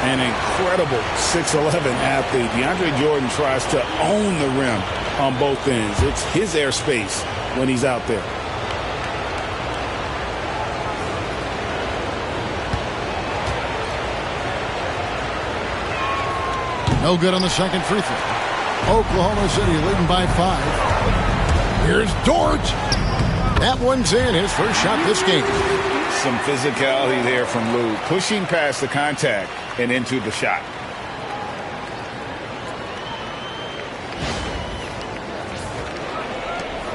An incredible 6'11" athlete. DeAndre Jordan tries to own the rim on both ends. It's his airspace when he's out there. No good on the second free throw. Oklahoma City leading by 5. Here's Dort. That one's in, his first shot this game. Some physicality there from Lou, pushing past the contact and into the shot.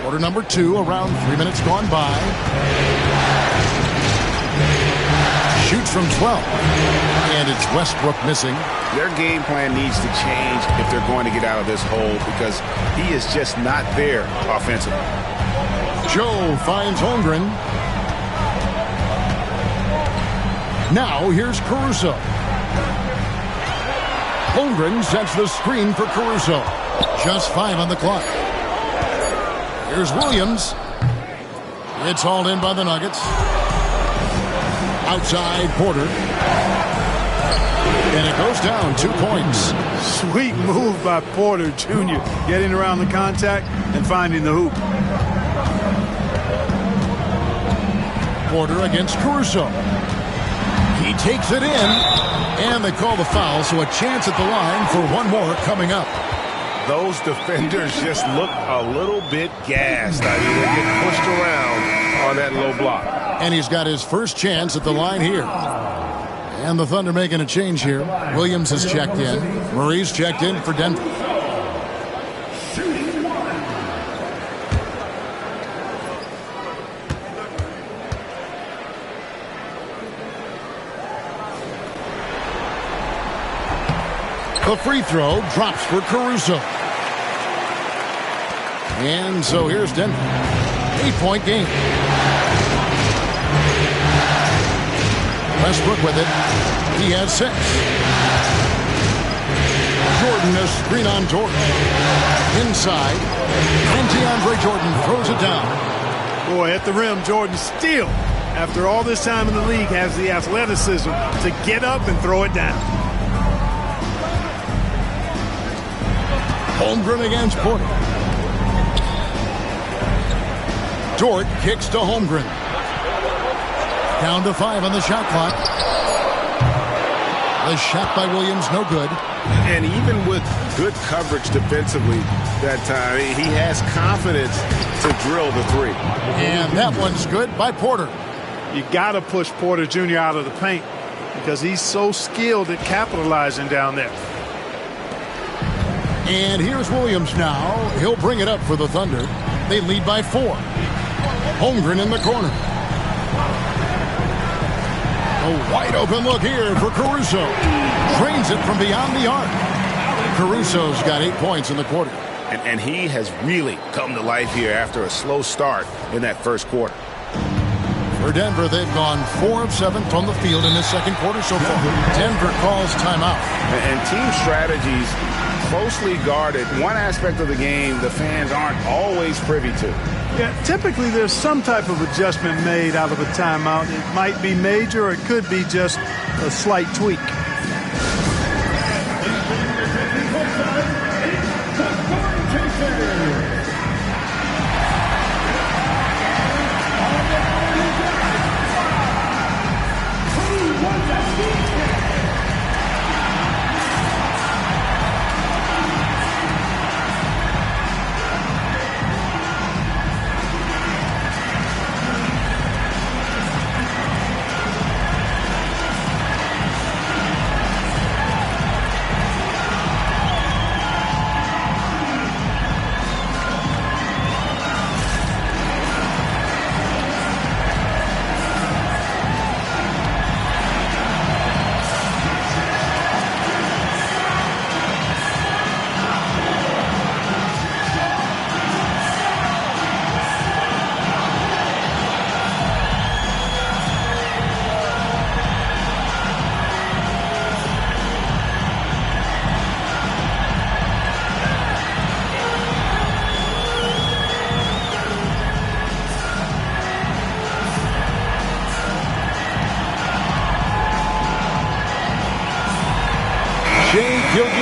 Quarter number 2, around 3 minutes gone by. Shoots from 12. And it's Westbrook missing. Their game plan needs to change if they're going to get out of this hole because he is just not there offensively. Joe finds Holmgren. Now here's Caruso. Holmgren sets the screen for Caruso. Just 5 on the clock. Here's Williams. It's hauled in by the Nuggets. Outside Porter. And it goes down 2 points. Sweet move by Porter Jr. Getting around the contact and finding the hoop. Porter against Caruso. He takes it in. And they call the foul, so a chance at the line for one more coming up. Those defenders just look a little bit gassed. I mean, they get pushed around on that low block. And he's got his first chance at the line here. And the Thunder making a change here. Williams has checked in. Murray's checked in for Denver. The free throw drops for Caruso. And so here's Denver. 8-point game. Westbrook with it. He has 6. Jordan a screen on Dort. Inside. And DeAndre Jordan throws it down. Boy, at the rim, Jordan still, after all this time in the league, has the athleticism to get up and throw it down. Holmgren against Porter. Dort kicks to Holmgren. Down to 5 on the shot clock. The shot by Williams, no good. And even with good coverage defensively that time, he has confidence to drill the 3. And that one's good by Porter. You got to push Porter Jr. out of the paint because he's so skilled at capitalizing down there. And here's Williams now. He'll bring it up for the Thunder. They lead by 4. Holmgren in the corner. A wide open look here for Caruso. Drains it from beyond the arc. Caruso's got 8 points in the quarter. And he has really come to life here after a slow start in that first quarter. For Denver, they've gone 4 of 7 from the field in this second quarter so far. Denver calls timeout. And team strategies closely guarded. One aspect of the game the fans aren't always privy to. Yeah, typically there's some type of adjustment made out of a timeout. It might be major or it could be just a slight tweak.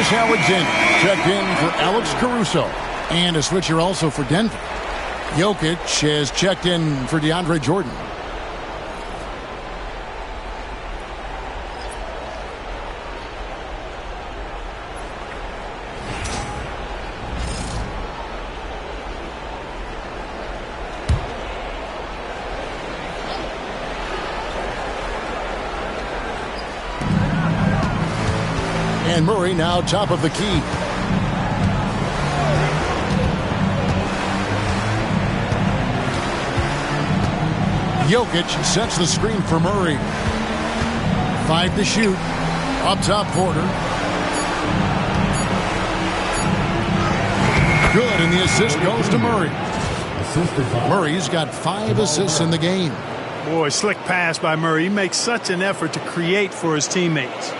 Gilgeous-Alexander checked in for Alex Caruso. And a switcher also for Denver. Jokic has checked in for DeAndre Jordan. And Murray now top of the key. Jokic sets the screen for Murray. 5 to shoot. Up top, Porter. Good, and the assist goes to Murray. Murray's got 5 assists in the game. Boy, slick pass by Murray. He makes such an effort to create for his teammates.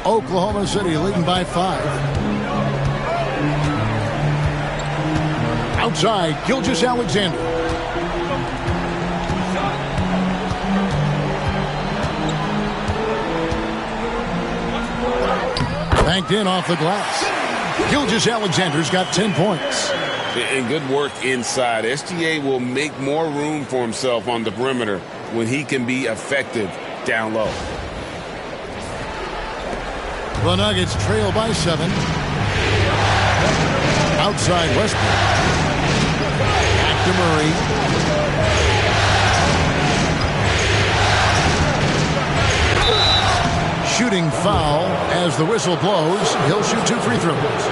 Oklahoma City leading by 5. Outside, Gilgeous-Alexander. Banked in off the glass. Gilgeous-Alexander's got 10 points. And good work inside. SGA will make more room for himself on the perimeter when he can be effective down low. The Nuggets trail by 7. Outside Westbrook. Back to Murray. Shooting foul as the whistle blows. He'll shoot 2 free throws.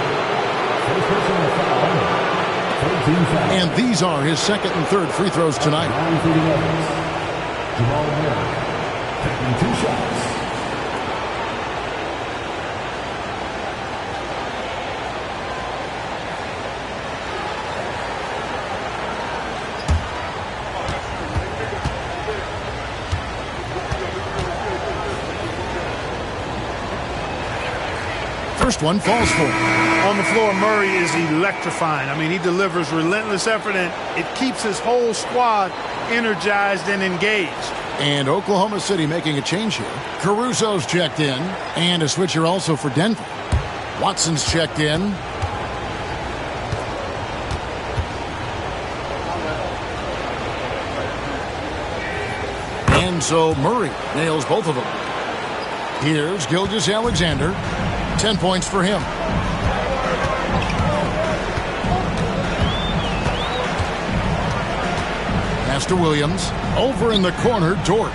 And these are his second and third free throws tonight. Jamal Murray taking 2 shots. First one falls for him. On the floor, Murray is electrifying. I mean, he delivers relentless effort, and it keeps his whole squad energized and engaged. And Oklahoma City making a change here. Caruso's checked in, and a switcher also for Denver. Watson's checked in. And so Murray nails both of them. Here's Gilgeous-Alexander. 10 points for him. Pass to Williams. Over in the corner, Dort.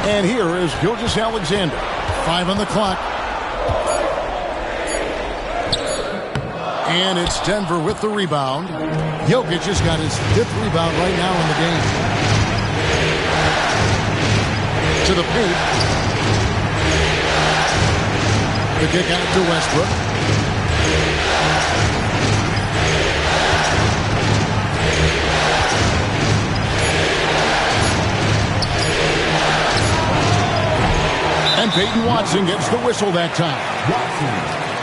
And here is Gilgeous-Alexander. 5 on the clock. And it's Denver with the rebound. Jokic has got his 5th rebound right now in the game. To the paint. The kick out to Westbrook. And Peyton Watson gets the whistle that time.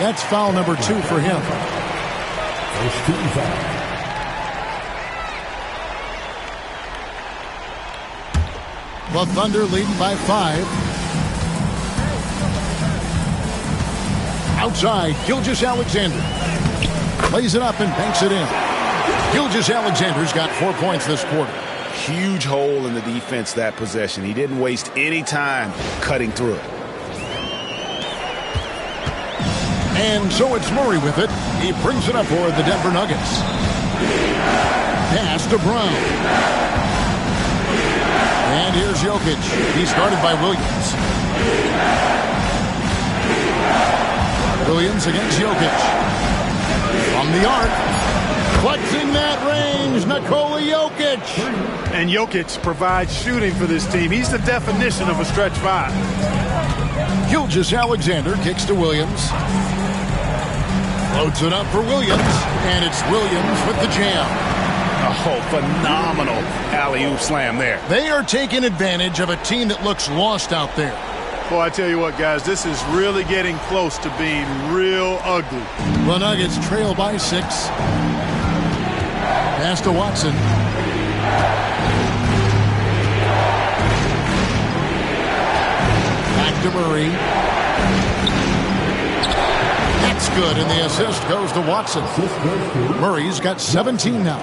That's foul number 2 for him. First team foul. The Thunder leading by 5. Outside, Gilgeous-Alexander. Plays it up and banks it in. Gilgeous-Alexander's got 4 points this quarter. Huge hole in the defense that possession. He didn't waste any time cutting through it. And so it's Murray with it. He brings it up for the Denver Nuggets. Pass to Brown. And here's Jokic. He's guarded by Williams. Williams against Jokic. From the arc. Flexing that range, Nikola Jokic. And Jokic provides shooting for this team. He's the definition of a stretch 5. Gilgeous-Alexander kicks to Williams. Loads it up for Williams. And it's Williams with the jam. Oh, phenomenal alley-oop slam there. They are taking advantage of a team that looks lost out there. Boy, I tell you what, guys, this is really getting close to being real ugly. The Nuggets trail by 6. Pass to Watson. Back to Murray. That's good, and the assist goes to Watson. Murray's got 17 now.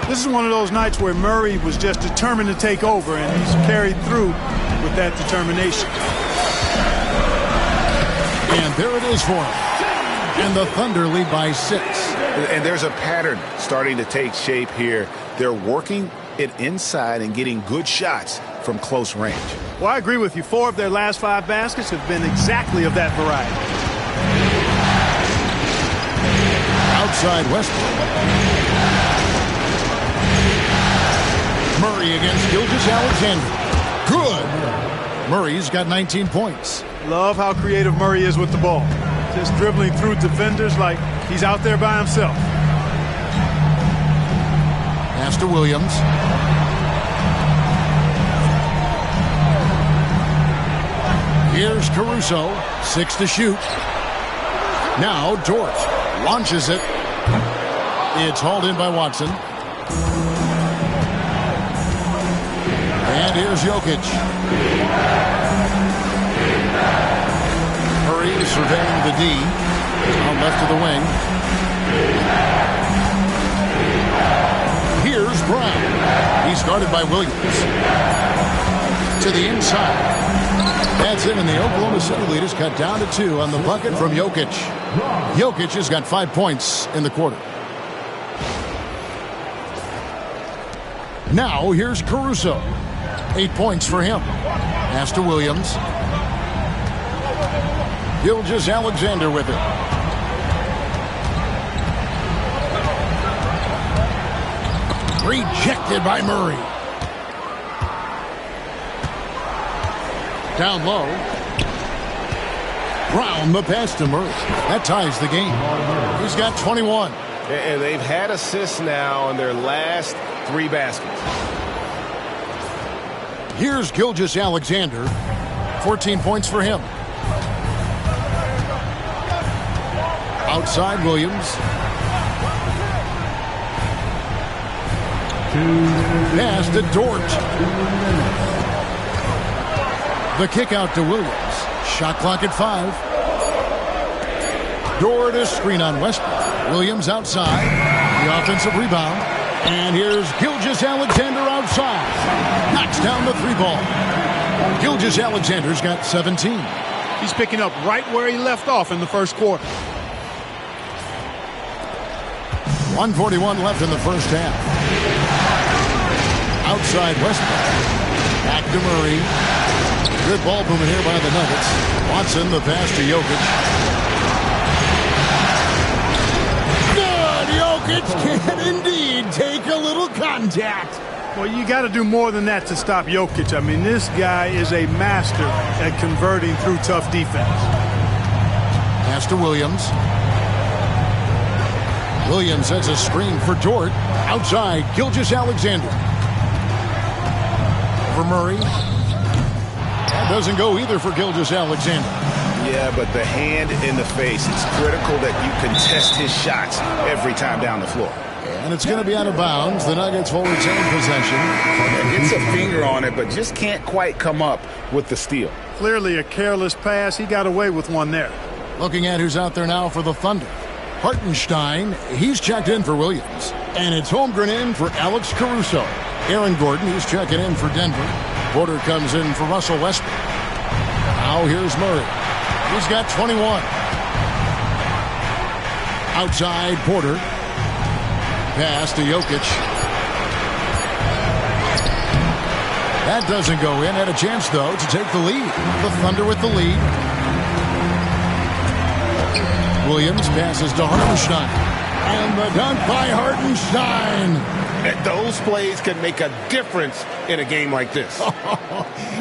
This is one of those nights where Murray was just determined to take over, and he's carried through with that determination. And there it is for him. And the Thunder lead by 6. And there's a pattern starting to take shape here. They're working it inside and getting good shots from close range. Well, I agree with you. 4 of their last 5 baskets have been exactly of that variety. Outside Westbrook. Murray against Gilgeous-Alexander. Good. Murray's got 19 points. Love how creative Murray is with the ball. Just dribbling through defenders like he's out there by himself. Pass to Williams. Here's Caruso. 6 to shoot. Now Dort launches it. It's hauled in by Watson. And here's Jokic. Murray surveying the D. Out left to the wing. Here's Brown. He's guarded by Williams. To the inside. That's it, and the Oklahoma City lead is cut down to 2 on the bucket from Jokic. Jokic has got 5 points in the quarter. Now here's Caruso. 8 points for him. Pass to Williams. Gilgeous-Alexander with it. Rejected by Murray. Down low. Brown, the pass to Murray. That ties the game. He's got 21. And they've had assists now on their last 3 baskets. Here's Gilgeous-Alexander. 14 points for him. Outside Williams. Pass to Dort. The kick out to Williams. Shot clock at 5. Dort a screen on Westbrook. Williams outside. The offensive rebound. And here's Gilgeous-Alexander outside. Knocks down the 3-ball. Gilgeous-Alexander's got 17. He's picking up right where he left off in the first quarter. 1:41 left in the first half. Outside Westbrook. Back to Murray. Good ball movement here by the Nuggets. Watson, the pass to Jokic. Good! Jokic can indeed take a little contact. Well, you got to do more than that to stop Jokic. I mean, this guy is a master at converting through tough defense. Pass to Williams. Williams sets a screen for Dort. Outside, Gilgeous-Alexander. For Murray. That doesn't go either for Gilgeous-Alexander. Yeah, but the hand in the face. It's critical that you contest his shots every time down the floor. And it's going to be out of bounds. The Nuggets will retain possession. Gets a finger on it, but just can't quite come up with the steal. Clearly a careless pass. He got away with one there. Looking at who's out there now for the Thunder. Hartenstein, he's checked in for Williams. And it's Holmgren in for Alex Caruso. Aaron Gordon, he's checking in for Denver. Porter comes in for Russell Westbrook. Now here's Murray. He's got 21. Outside Porter. Pass to Jokic. That doesn't go in. Had a chance, though, to take the lead. The Thunder with the lead. Williams passes to Hartenstein. And the dunk by Hartenstein. And those plays can make a difference in a game like this.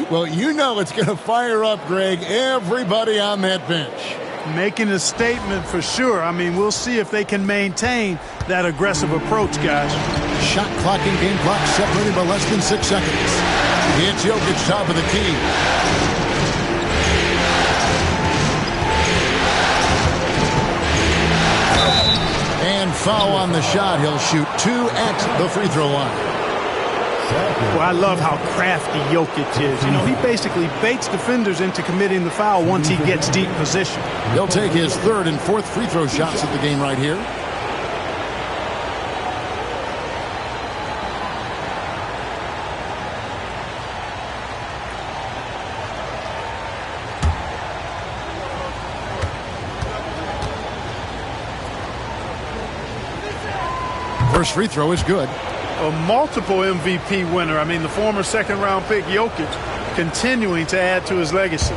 Well, you know it's going to fire up, Greg, everybody on that bench. Making a statement for sure. I mean, we'll see if they can maintain that aggressive approach, guys. Shot clock and game clock separated by less than 6 seconds. It's Jokic, top of the key. And foul on the shot. He'll shoot 2 at the free throw line. Well, I love how crafty Jokic is. You know, he basically baits defenders into committing the foul once he gets deep position. He'll take his 3rd and 4th free throw shots of the game right here. First free throw is good. A multiple MVP winner. I mean, the former second-round pick Jokic continuing to add to his legacy.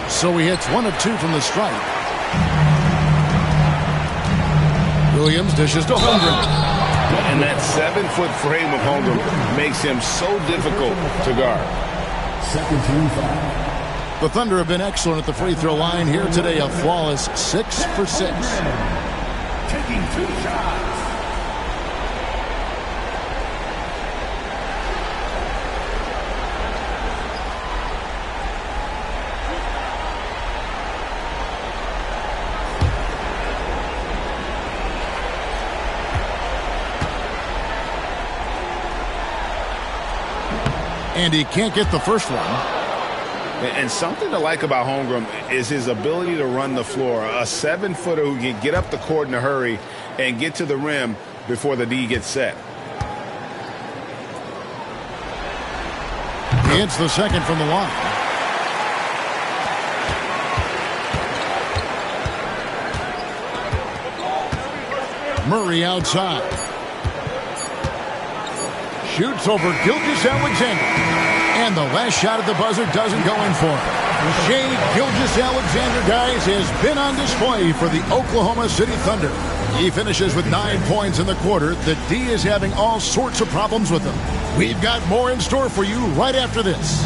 So he hits 1 of 2 from the stripe. Williams dishes to Holmgren. And that 7-foot frame of Holmgren makes him so difficult to guard. Second team foul. The Thunder have been excellent at the free throw line here today. A flawless 6 for 6. Taking 2 shots. And he can't get the first one. And something to like about Holmgren is his ability to run the floor. A 7-footer who can get up the court in a hurry and get to the rim before the D gets set. He hits the second from the line. Murray outside. Shoots over Gilgeous-Alexander. And the last shot at the buzzer doesn't go in for him. Shai Gilgeous-Alexander, guys, has been on display for the Oklahoma City Thunder. He finishes with 9 points in the quarter. The D is having all sorts of problems with him. We've got more in store for you right after this.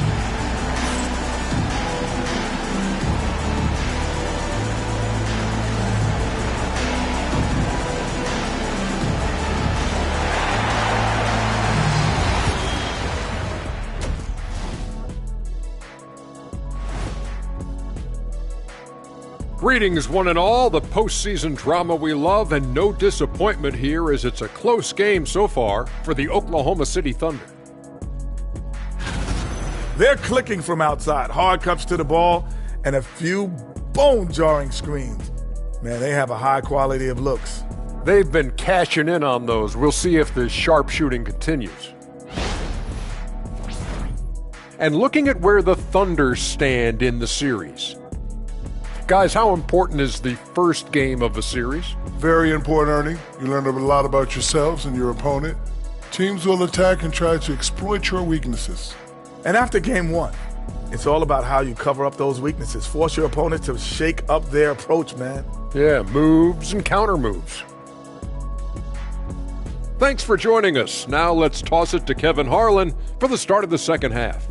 Greetings, one and all. The postseason drama we love, and no disappointment here as it's a close game so far for the Oklahoma City Thunder. They're clicking from outside. Hard cuts to the ball and a few bone-jarring screens. Man, they have a high quality of looks. They've been cashing in on those. We'll see if the sharp shooting continues. And looking at where the Thunder stand in the series. Guys, how important is the first game of a series? Very important, Ernie. You learn a lot about yourselves and your opponent. Teams will attack and try to exploit your weaknesses. And after game 1, it's all about how you cover up those weaknesses. Force your opponent to shake up their approach, man. Yeah, moves and counter moves. Thanks for joining us. Now let's toss it to Kevin Harlan for the start of the second half.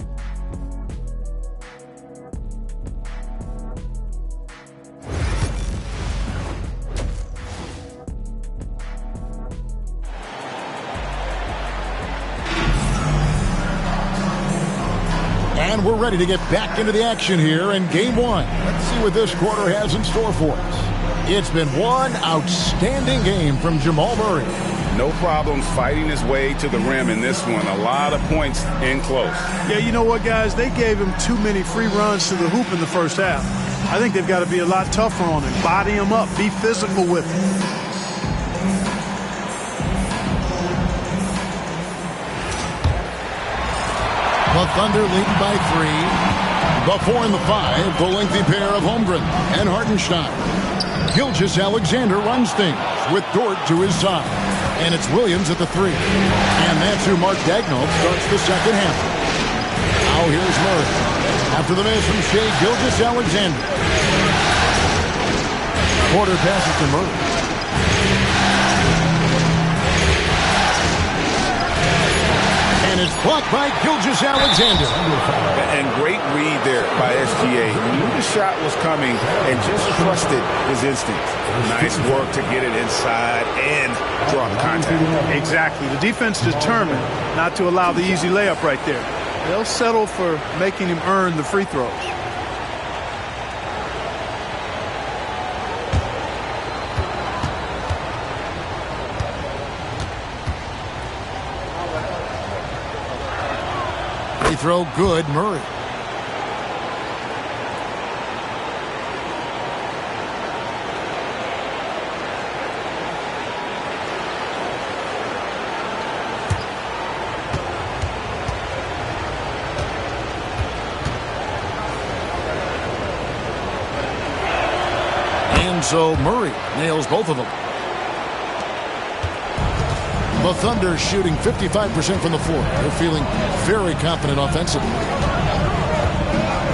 And we're ready to get back into the action here in Game 1. Let's see what this quarter has in store for us. It's been one outstanding game from Jamal Murray. No problems fighting his way to the rim in this one. A lot of points in close. Yeah, you know what, guys? They gave him too many free runs to the hoop in the first half. I think they've got to be a lot tougher on him. Body him up. Be physical with him. The Thunder lead by 3. The 4 and the 5, the lengthy pair of Holmgren and Hartenstein. Gilgeous-Alexander runs things with Dort to his side. And it's Williams at the 3. And that's who Mark Daigneault starts the second half. Now here's Murray. After the miss from Shai Gilgeous-Alexander. Quarter passes to Murray. And it's blocked by Gilgeous-Alexander. And great read there by SGA. He knew the shot was coming and just trusted his instincts. Nice work to get it inside and draw the contact. Exactly. The defense determined not to allow the easy layup right there. They'll settle for making him earn the free throws. throw good. Murray. And so Murray nails both of them. The Thunder shooting 55% from the floor. They're feeling very confident offensively.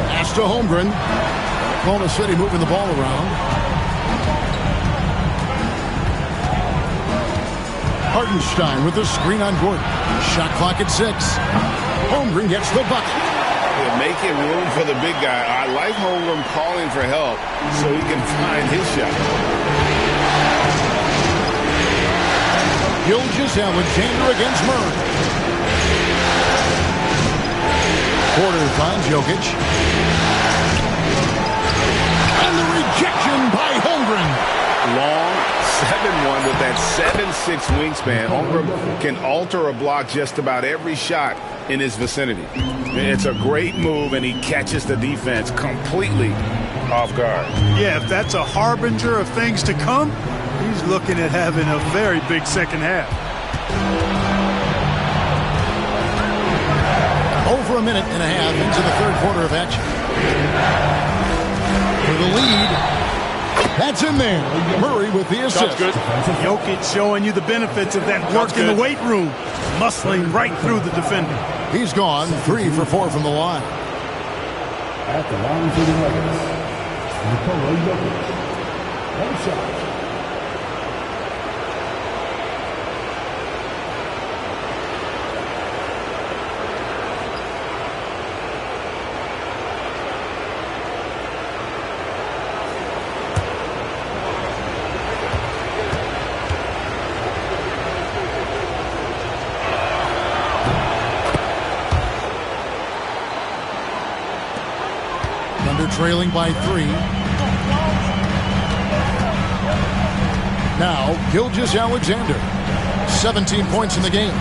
Pass to Holmgren. Oklahoma City moving the ball around. Hartenstein with the screen on Gordon. Shot clock at 6. Holmgren gets the bucket. Yeah, making room for the big guy. I like Holmgren calling for help so he can find his shot. Gilgeous-Alexander against Murray. Porter finds Jokic. And the rejection by Holmgren. Long 7-1 with that 7'6" wingspan. Holmgren can alter a block just about every shot in his vicinity. It's a great move, and he catches the defense completely off guard. Yeah, if that's a harbinger of things to come, he's looking at having a very big second half. Over a minute and a half into the third quarter of action. For the lead. That's in there. Murray with the assist. Good. Jokic showing you the benefits of that work in the weight room. Muscling right through the defender. He's gone 3 for 4 from the line. At the line for the Nuggets, Nikola Jokic. One shot. Trailing by 3. Now, Gilgeous-Alexander. 17 points in the game.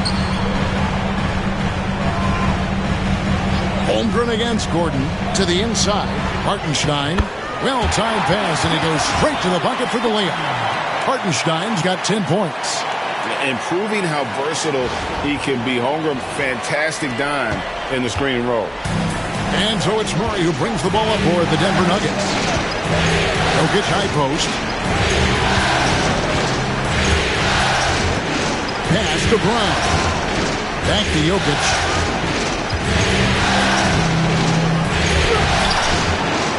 Holmgren against Gordon. To the inside. Hartenstein. Well-timed pass, and he goes straight to the bucket for the layup. Hartenstein's got 10 points. And proving how versatile he can be. Holmgren, fantastic dime in the screen and roll. And so it's Murray who brings the ball up for the Denver Nuggets. Jokic high post. Pass to Brown. Back to Jokic.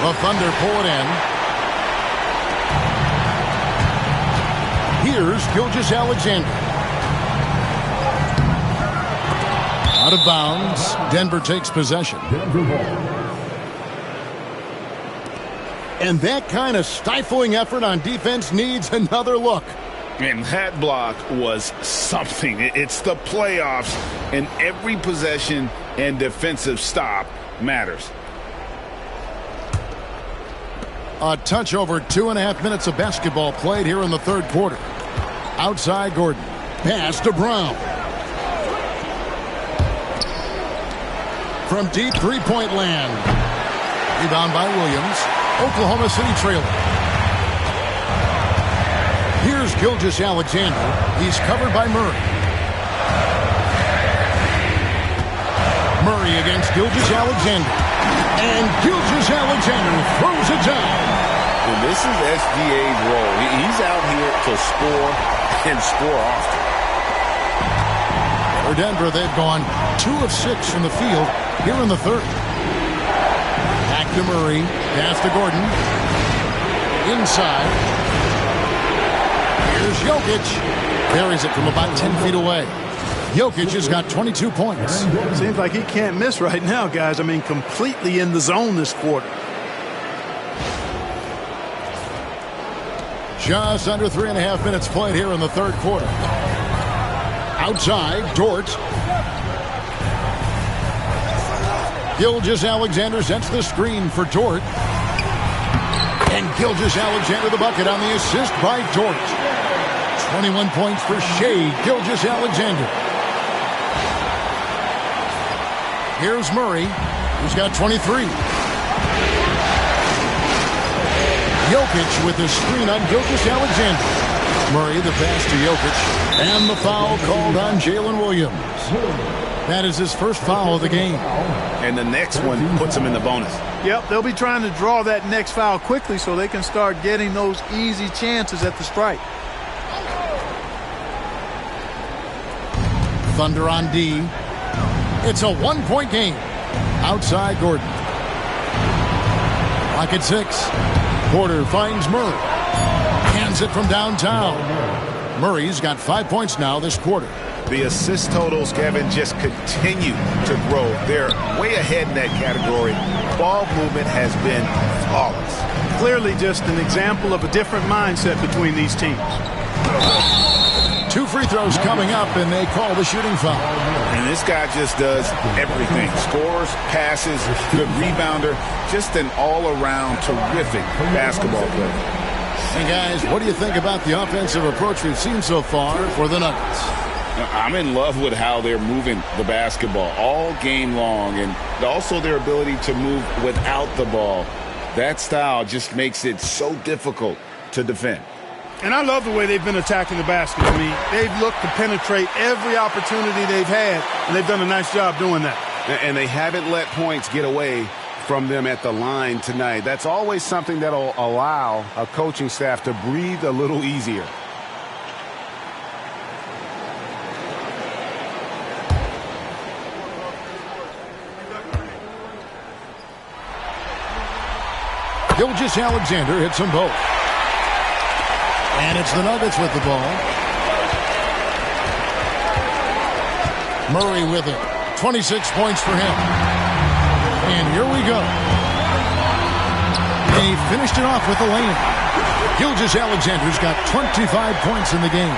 The Thunder pull it in. Here's Gilgeous-Alexander. Out of bounds. Denver takes possession. And that kind of stifling effort on defense needs another look. And that block was something. It's the playoffs, and every possession and defensive stop matters. A touch over 2.5 minutes of basketball played here in the third quarter. Outside Gordon. Pass to Brown. From deep three-point land. Rebound by Williams. Oklahoma City trailing. Here's Gilgeous-Alexander. He's covered by Murray. Murray against Gilgeous-Alexander. And Gilgeous-Alexander throws it down. And this is SGA's role. He's out here to score and score often. For Denver, they've gone 2 of 6 from the field here in the third. Back to Murray. Pass to Gordon. Inside. Here's Jokic. Buries it from about 10 feet away. Jokic has got 22 points. Seems like he can't miss right now, guys. I mean, completely in the zone this quarter. Just under 3.5 minutes played here in the third quarter. Outside, Dort. Gilgeous-Alexander sets the screen for Dort. And Gilgeous-Alexander the bucket on the assist by Dort. 21 points for Shea Gilgeous-Alexander. Here's Murray, who's got 23. Jokic with the screen on Gilgeous-Alexander. Murray, the pass to Jokic, and the foul called on Jalen Williams. That is his first foul of the game. And the next one puts him in the bonus. Yep, they'll be trying to draw that next foul quickly so they can start getting those easy chances at the strike. Thunder on D. It's a one-point game. Outside Gordon. Clock at 6. Porter finds Murray. Hands it from downtown. Murray's got 5 points now this quarter. The assist totals, Kevin, just continue to grow. They're way ahead in that category. Ball movement has been flawless. Clearly just an example of a different mindset between these teams. 2 free throws coming up, and they call the shooting foul. And this guy just does everything. Scores, passes, good rebounder. Just an all-around terrific basketball player. Hey, guys, what do you think about the offensive approach we've seen so far for the Nuggets? I'm in love with how they're moving the basketball all game long, and also their ability to move without the ball. That style just makes it so difficult to defend. And I love the way they've been attacking the basket. I mean, they've looked to penetrate every opportunity they've had, and they've done a nice job doing that. And they haven't let points get away from them at the line tonight. That's always something that'll allow a coaching staff to breathe a little easier. Gilgeous-Alexander hits them both. And it's the Nuggets with the ball. Murray with it. 26 points for him. And here we go. They finished it off with a lane. Gilgeous-Alexander's got 25 points in the game.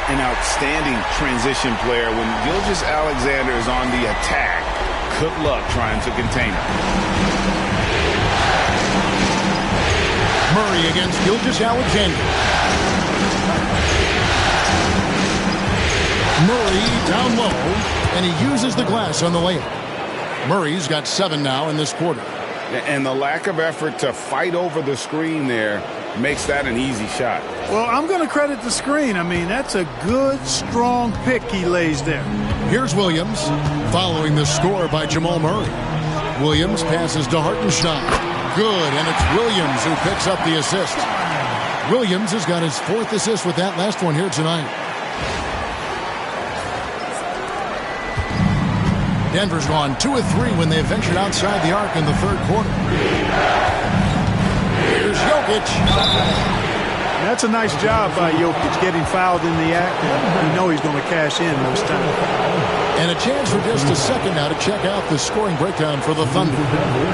An outstanding transition player. When Gilgeous-Alexander is on the attack, good luck trying to contain him. Murray against Gilgeous-Alexander. Murray down low, and he uses the glass on the layup. Murray's got 7 now in this quarter. And the lack of effort to fight over the screen there makes that an easy shot. Well, I'm going to credit the screen. I mean, that's a good, strong pick he lays there. Here's Williams, following the score by Jamal Murray. Williams passes to Hartenstein. Good, and it's Williams who picks up the assist. Williams has got his 4th assist with that last one here tonight. Denver's gone 2 of 3 when they ventured outside the arc in the 3rd quarter. Here's Jokic. That's a nice job by Jokic getting fouled in the act, and you know he's going to cash in this time. And a chance for just a second now to check out the scoring breakdown for the Thunder.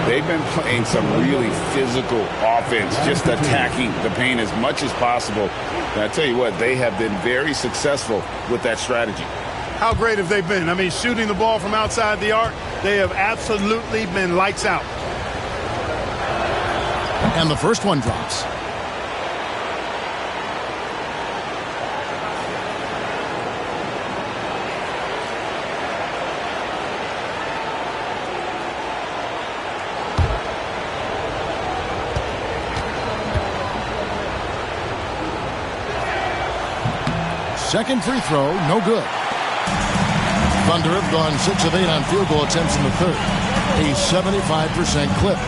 They've been playing some really physical offense, just attacking the paint as much as possible. And I tell you what, they have been very successful with that strategy. How great have they been? I mean, shooting the ball from outside the arc, they have absolutely been lights out. And the first one drops. Second free throw, no good. Thunder have gone 6 of 8 on field goal attempts in the 3rd. A 75% clip.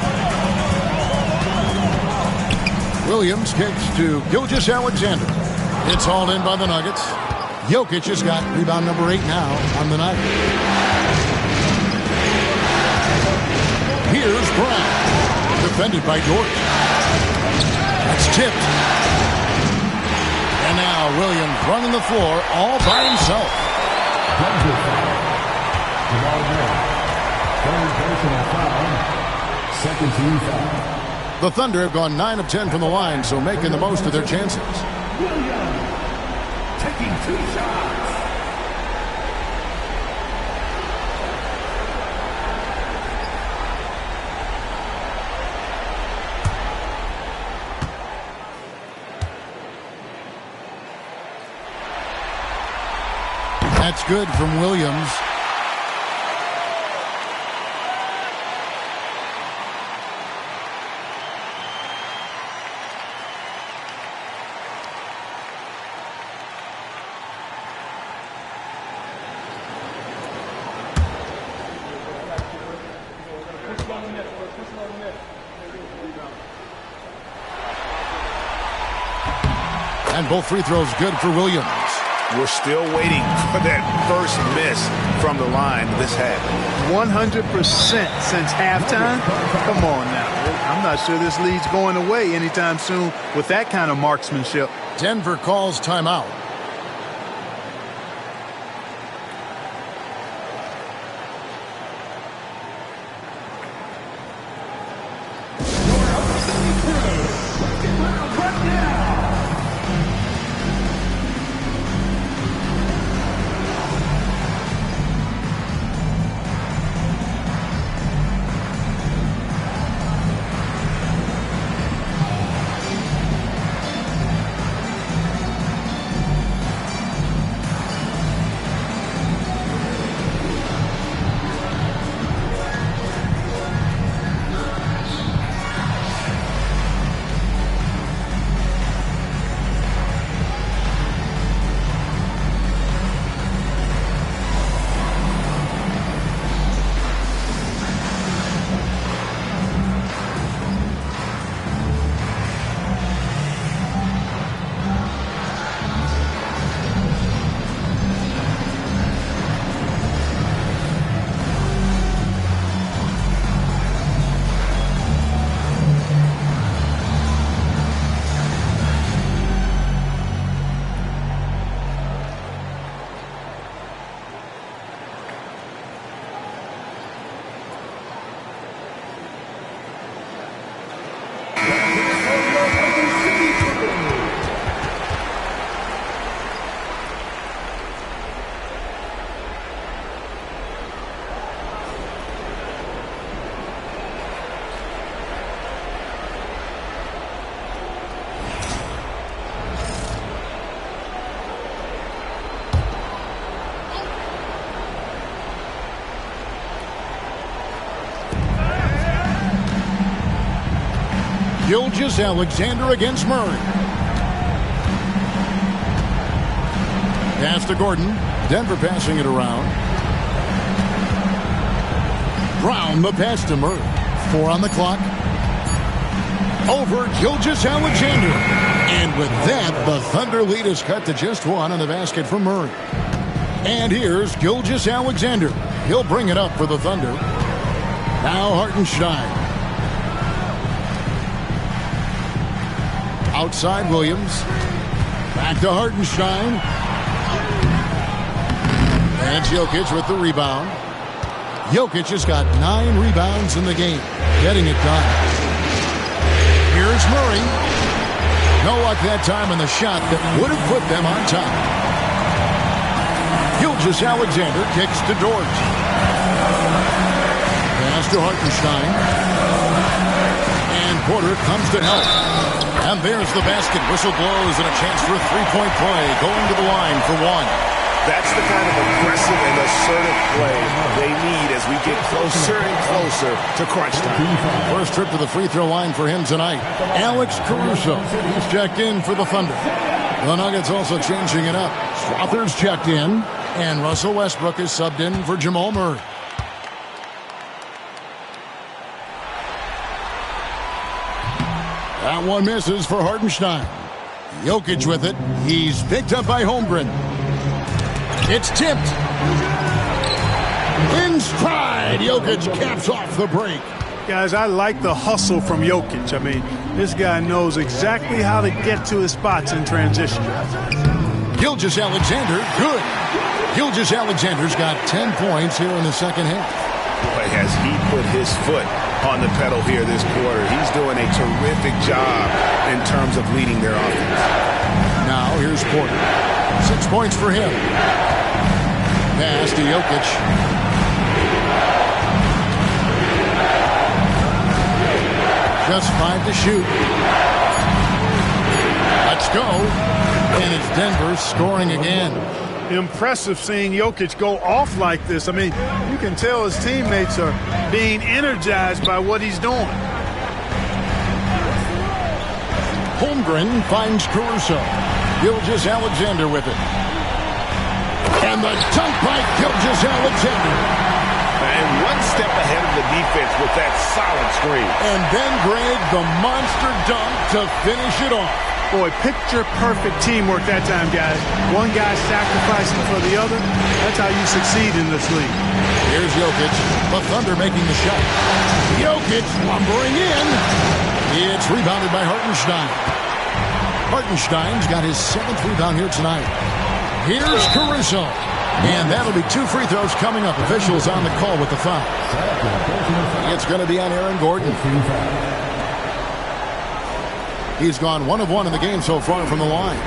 Williams kicks to Gilgeous-Alexander. It's hauled in by the Nuggets. Jokic has got rebound number 8 now on the night. Here's Brown. Defended by George. That's tipped. And now Williams running the floor all by himself. Second team foul. The Thunder have gone 9 of 10 from the line, so making the most of their chances. Williams taking 2 shots. That's good from Williams. line. Both free throws good for Williams. We're still waiting for that first miss from the line this half. 100% since halftime? Come on now. I'm not sure this lead's going away anytime soon with that kind of marksmanship. Denver calls timeout. Gilgeous-Alexander against Murray. Pass to Gordon. Denver passing it around. Brown the pass to Murray. 4 on the clock. Over Gilgeous-Alexander. And with that, the Thunder lead is cut to just 1 on the basket from Murray. And here's Gilgeous-Alexander. He'll bring it up for the Thunder. Now Hartenstein. Outside Williams. Back to Hartenstein. And Jokic with the rebound. Jokic has got 9 rebounds in the game. Getting it done. Here's Murray. No luck that time in the shot that would have put them on top. Gilgeous-Alexander kicks to Dort. Pass to Hartenstein. And Porter comes to help. And there's the basket. Whistle blows and a chance for a three-point play. Going to the line for 1. That's the kind of aggressive and assertive play they need as we get closer and closer to crunch time. First trip to the free throw line for him tonight. Alex Caruso is checked in for the Thunder. The Nuggets also changing it up. Strother's checked in. And Russell Westbrook is subbed in for Jamal Murray. That one misses for Hartenstein. Jokic with it. He's picked up by Holmgren. It's tipped. In stride. Jokic caps off the break. Guys, I like the hustle from Jokic. I mean, this guy knows exactly how to get to his spots in transition. Gilgeous-Alexander, good. Gilgeous-Alexander's got 10 points here in the second half. Boy, has he put his foot on the pedal here this quarter. He's doing a terrific job in terms of leading their offense. Now here's Porter. 6 points for him. Pass to Jokic. Just 5 to shoot. Let's go. And it's Denver scoring again. Impressive seeing Jokic go off like this. I mean, you can tell his teammates are being energized by what he's doing. Holmgren finds Caruso. Gilgeous-Alexander with it. And the dunk by Gilgeous-Alexander. And one step ahead of the defense with that solid screen. And then Greg, the monster dunk to finish it off. Boy, picture-perfect teamwork that time, guys. One guy sacrificing for the other. That's how you succeed in this league. Here's Jokic. The Thunder making the shot. Jokic lumbering in. It's rebounded by Hartenstein. Hartenstein's got his 7th rebound here tonight. Here's Caruso. And that'll be 2 free throws coming up. Officials on the call with the foul. It's going to be on Aaron Gordon. He's gone 1 of 1 in the game so far from the line.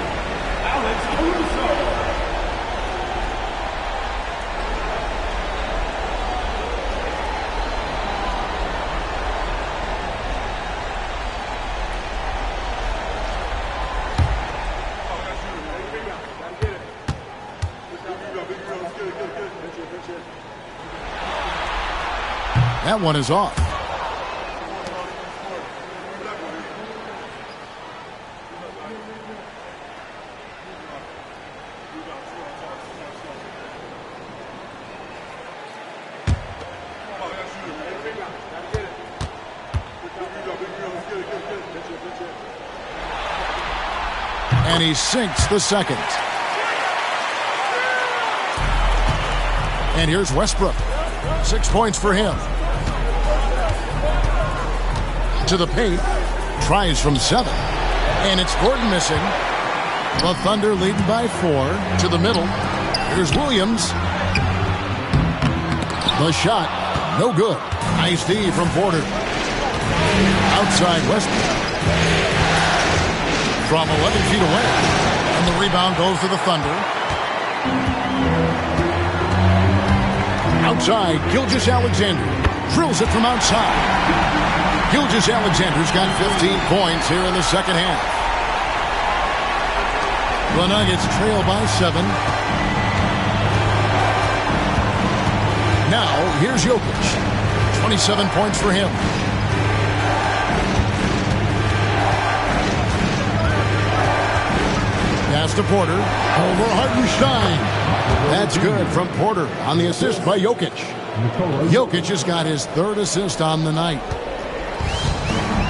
That one is off. And he sinks the second. And here's Westbrook. 6 points for him. To the paint. Tries from 7. And it's Gordon missing. The Thunder leading by 4. To the middle. Here's Williams. The shot. No good. Nice D from Porter. Outside Westbrook. From 11 feet away. And the rebound goes to the Thunder. Outside, Gilgeous-Alexander drills it from outside. Gilgeous-Alexander's got 15 points here in the second half. The Nuggets trail by 7. Now, here's Jokic. 27 points for him. Pass to Porter. Over Hartenstein. That's good from Porter on the assist by Jokic. Jokic has got his 3rd assist on the night.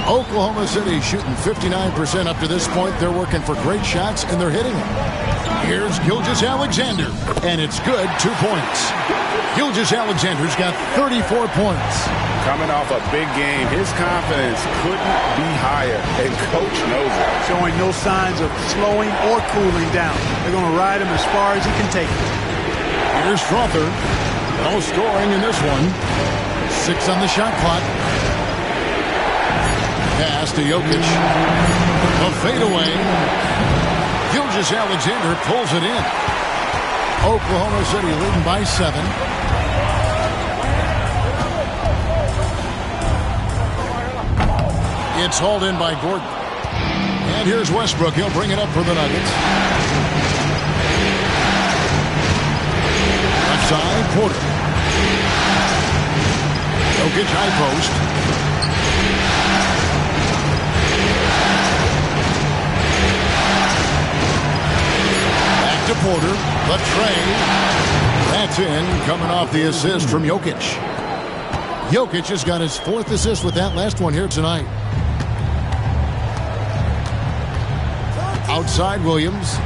Oklahoma City shooting 59% up to this point. They're working for great shots, and they're hitting them. Here's Gilgeous-Alexander, and it's good. 2 points. Gilgeous-Alexander's got 34 points. Coming off a big game, his confidence couldn't be higher, and Coach knows it. Showing no signs of slowing or cooling down. They're going to ride him as far as he can take it. Here's Strother. No scoring in this one. 6 on the shot clock. Pass to Jokic. A fadeaway. Gilgeous-Alexander pulls it in. Oklahoma City leading by 7. It's hauled in by Gordon. And here's Westbrook. He'll bring it up for the Nuggets. Left side, Porter. Jokic high post. Back to Porter. The tray. That's in, coming off the assist from Jokic. Jokic has got his 4th assist with that last one here tonight. Outside Williams.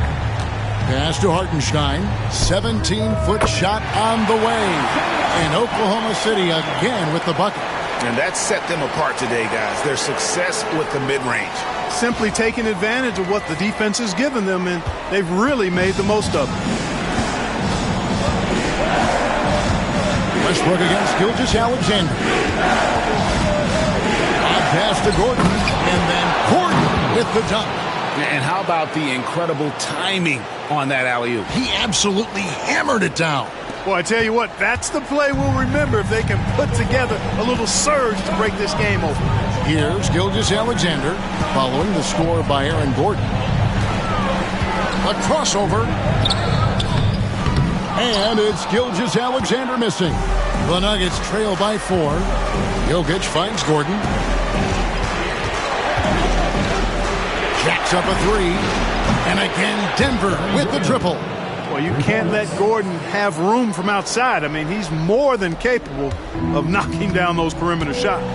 Pass to Hartenstein. 17-foot shot on the way. And Oklahoma City again with the bucket. And that set them apart today, guys. Their success with the mid-range. Simply taking advantage of what the defense has given them, and they've really made the most of it. Westbrook against Gilgeous-Alexander. Odd pass to Gordon. And then Gordon with the dunk. And how about the incredible timing on that alley-oop? He absolutely hammered it down. Well, I tell you what, that's the play we'll remember if they can put together a little surge to break this game open. Here's Gilgeous-Alexander following the score by Aaron Gordon. A crossover. And it's Gilgeous-Alexander missing. The Nuggets trail by 4. Jokic finds Gordon. Jacks up a 3. And again, Denver with the triple. Well, you can't let Gordon have room from outside. I mean, he's more than capable of knocking down those perimeter shots.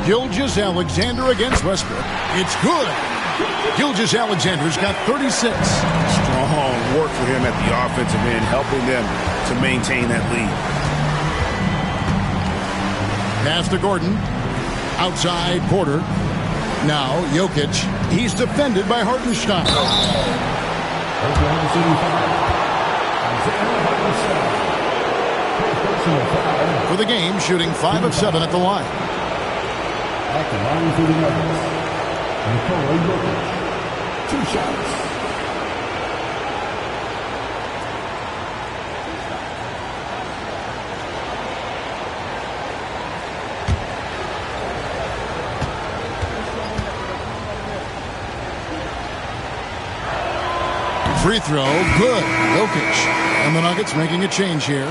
Gilgeous-Alexander against Westbrook. It's good. Gilgeous-Alexander's got 36. Strong work for him at the offensive end, helping them to maintain that lead. Pass to Gordon. Outside Porter. Now Jokic. He's defended by Hartenstein. For the game, shooting 5 of 7 at the line. At the line for the Nuggets, Nikola Jokic, 2 shots. Free throw, good. Jokic. And the Nuggets making a change here.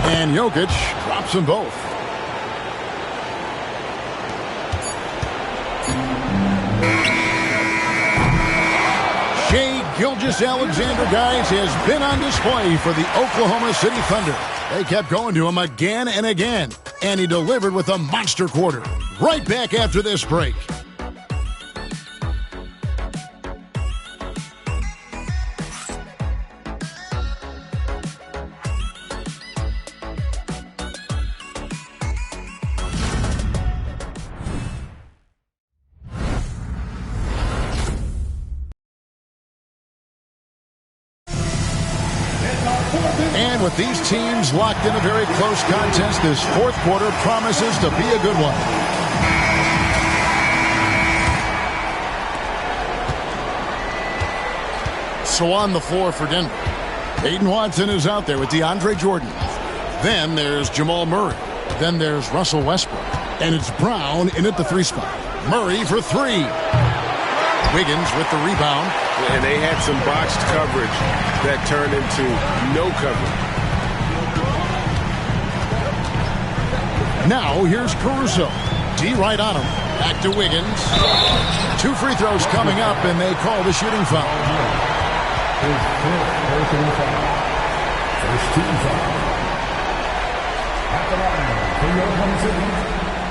And Jokic drops them both. Gilgeous-Alexander, guys, has been on display for the Oklahoma City Thunder. They kept going to him again and again, and he delivered with a monster quarter. Right back after this break. And with these teams locked in a very close contest, this fourth quarter promises to be a good one. So on the floor for Denver, Peyton Watson is out there with DeAndre Jordan. Then there's Jamal Murray. Then there's Russell Westbrook. And it's Brown in at the 3 spot. Murray for 3. Wiggins with the rebound. And they had some botched coverage that turned into no coverage. Now here's Caruso. D right on him. Back to Wiggins. 2 free throws coming up, and they call the shooting foul. His 5th personal foul. First team foul. At the line for your Oklahoma City,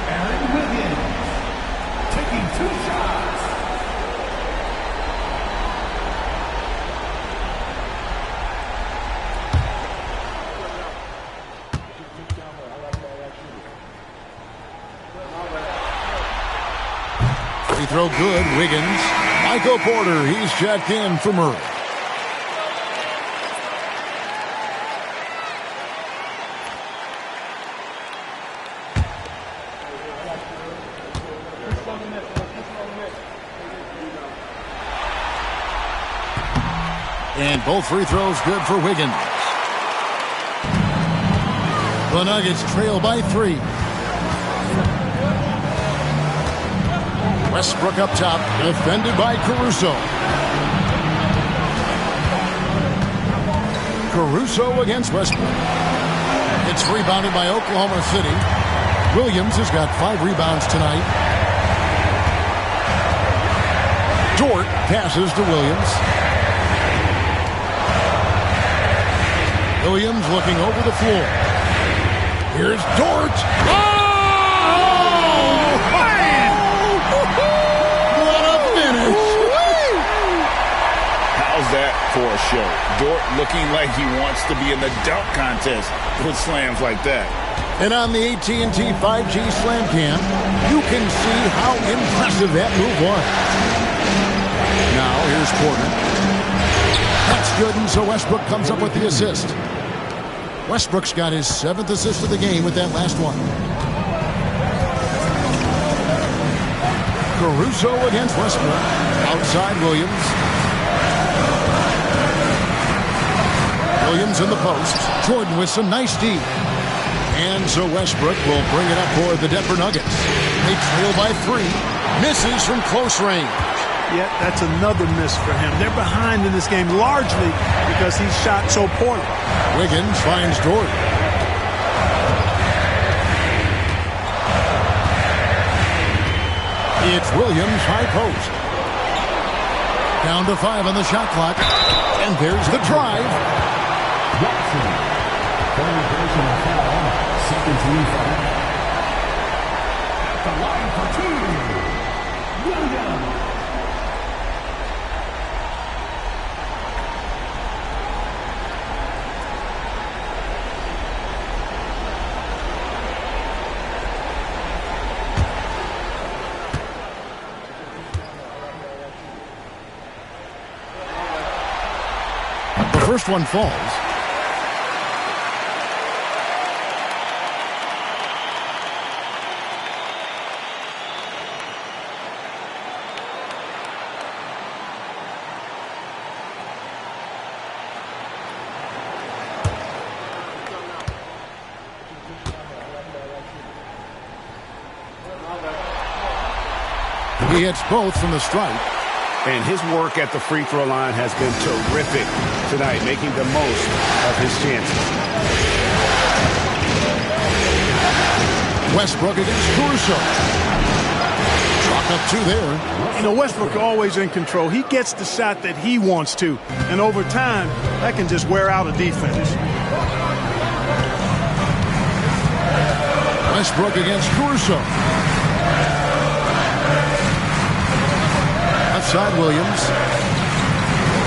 Aaron Wiggins, taking 2 shots. Free throw good, Wiggins. Michael Porter, he's checked in for Murray. And both free throws good for Wiggins. The Nuggets trail by 3. Westbrook up top, defended by Caruso. Caruso against Westbrook. It's rebounded by Oklahoma City. Williams has got 5 rebounds tonight. Dort passes to Williams. Williams looking over the floor. Here's Dort. Oh! What a finish! How's that for a show? Dort looking like he wants to be in the dunk contest with slams like that. And on the AT&T 5G Slam Cam, you can see how impressive that move was. Now here's Porter. That's good, and so Westbrook comes up with the assist. Westbrook's got his 7th assist of the game with that last one. Caruso against Westbrook. Outside Williams. Williams in the post. Jordan with some nice D. And so Westbrook will bring it up for the Denver Nuggets. They trail by 3. Misses from close range. Yeah, that's another miss for him. They're behind in this game largely because he shot so poorly. Wiggins finds Dort. It's Williams, high post. Down to 5 on the shot clock. And there's the drive. Jackson. Third personal foul. Second team foul. At the line for 2. Williams. First one falls. He hits both from the stripe. And his work at the free throw line has been terrific tonight, making the most of his chances. Westbrook against Caruso. Chalk up 2 there. You know, Westbrook always in control. He gets the shot that he wants to. And over time, that can just wear out a defense. Westbrook against Caruso. Side Williams.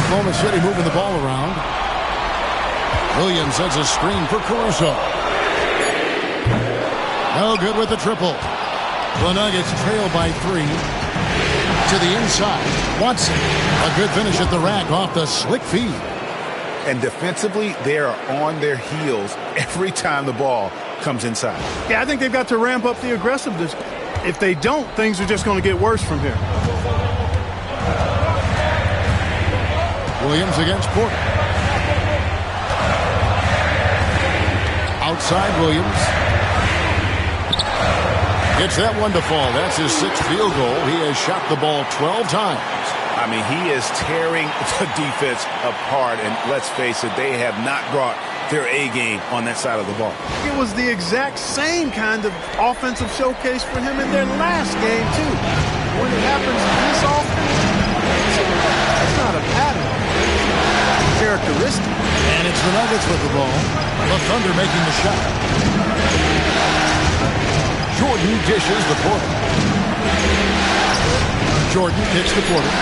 Oklahoma City moving the ball around. Williams sets a screen for Caruso. No good with the triple. The Nuggets trail by 3. To the inside. Watson. A good finish at the rack off the slick feed. And defensively, they are on their heels every time the ball comes inside. Yeah, I think they've got to ramp up the aggressiveness. If they don't, things are just going to get worse from here. Williams against Porter. Outside Williams. Gets that one to fall. That's his 6th field goal. He has shot the ball 12 times. I mean, he is tearing the defense apart. And let's face it, they have not brought their A game on that side of the ball. It was the exact same kind of offensive showcase for him in their last game, too. When it happens this often, it's not a pattern. Characteristic. And it's the Nuggets with the ball. The Thunder making the shot. Jordan dishes the Porter. Jordan kicks the Porter.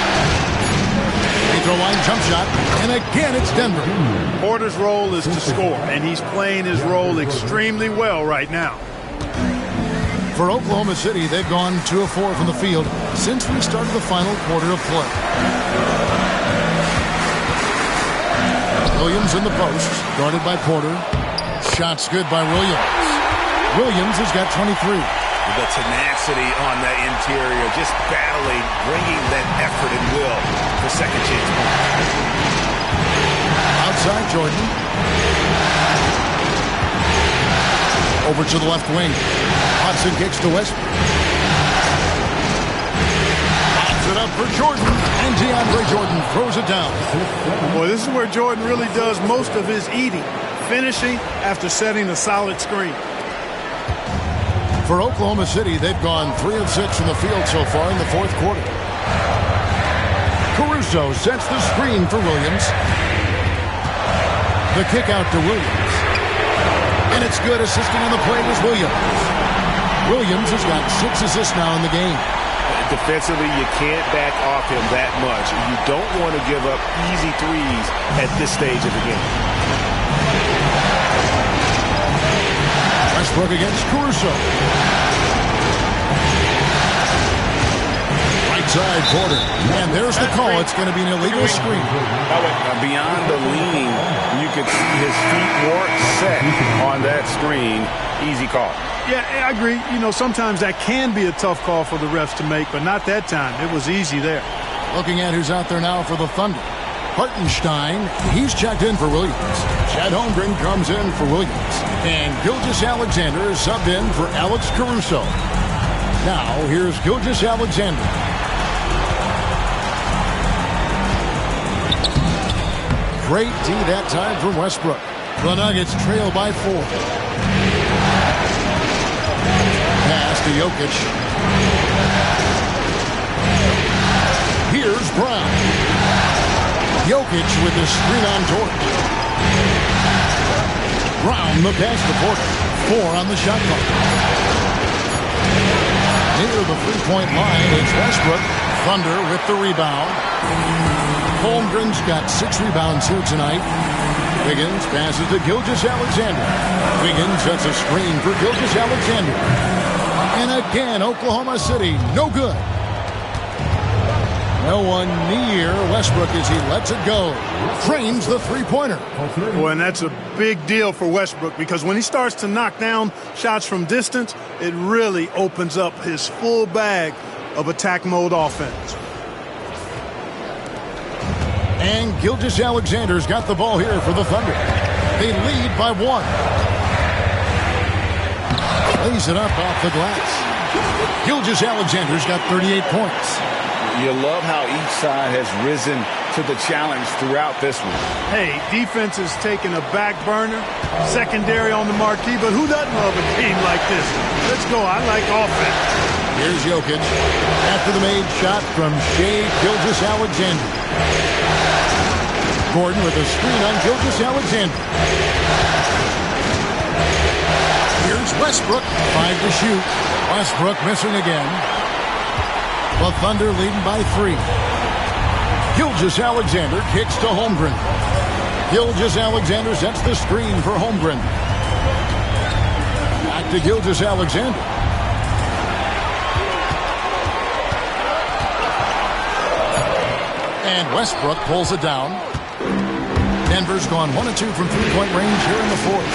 Free throw line jump shot. And again, it's Denver. Porter's role is to score, and he's playing his role extremely well right now. For Oklahoma City, they've gone 2 of 4 from the field since we started the final quarter of play. Williams in the post, guarded by Porter. Shots good by Williams. Williams has got 23. The tenacity on that interior, just battling, bringing that effort and will for second chance points. Outside Jordan. Over to the left wing. Hudson kicks to Westbrook. It up for Jordan, and DeAndre Jordan throws it down. Boy, this is where Jordan really does most of his eating, finishing after setting a solid screen. For Oklahoma City, they've gone 3 of 6 from the field so far in the 4th quarter. Caruso sets the screen for Williams. The kick out to Williams. And it's good. Assisting on the play was Williams. Williams has got 6 assists now in the game. Defensively, you can't back off him that much. You don't want to give up easy threes at this stage of the game. Westbrook against Caruso. Right side, Porter. And there's the call. It's going to be an illegal screen. Beyond the leaning, you could see his feet weren't set on that screen. Easy call. Yeah, I agree. You know, sometimes that can be a tough call for the refs to make, but not that time. It was easy there. Looking at who's out there now for the Thunder. Hartenstein, he's checked in for Williams. Chad Holmgren comes in for Williams. And Gilgeous-Alexander is subbed in for Alex Caruso. Now, here's Gilgeous-Alexander. Great D that time from Westbrook. The Nuggets trail by 4. Pass to Jokic. Brown. Jokic with the screen on Dort. Brown the pass to Porter. 4 on the shot clock. Near the three-point line, it's Westbrook. Thunder with the rebound. Holmgren's got 6 rebounds here tonight. Wiggins passes to Gilgeous-Alexander. Wiggins sets a screen for Gilgeous-Alexander. And again, Oklahoma City, no good. No one near Westbrook as he lets it go. Trains the three-pointer. Boy, and that's a big deal for Westbrook because when he starts to knock down shots from distance, it really opens up his full bag of attack mode offense. And Gilgeous-Alexander's got the ball here for the Thunder. They lead by 1. Lays it up off the glass. Gilgeous-Alexander's got 38 points. You love how each side has risen to the challenge throughout this one. Hey, defense is taking a back burner, secondary on the marquee, but who doesn't love a game like this? Let's go. I like offense. Here's Jokic after the made shot from Shai Gilgeous-Alexander. Gordon with a screen on Gilgeous-Alexander. Here's Westbrook, 5 to shoot. Westbrook missing again. The Thunder leading by 3. Gilgeous-Alexander kicks to Holmgren. Gilgeous-Alexander sets the screen for Holmgren. Back to Gilgeous-Alexander. And Westbrook pulls it down. Denver's gone 1 of 2 from three-point range here in the 4th.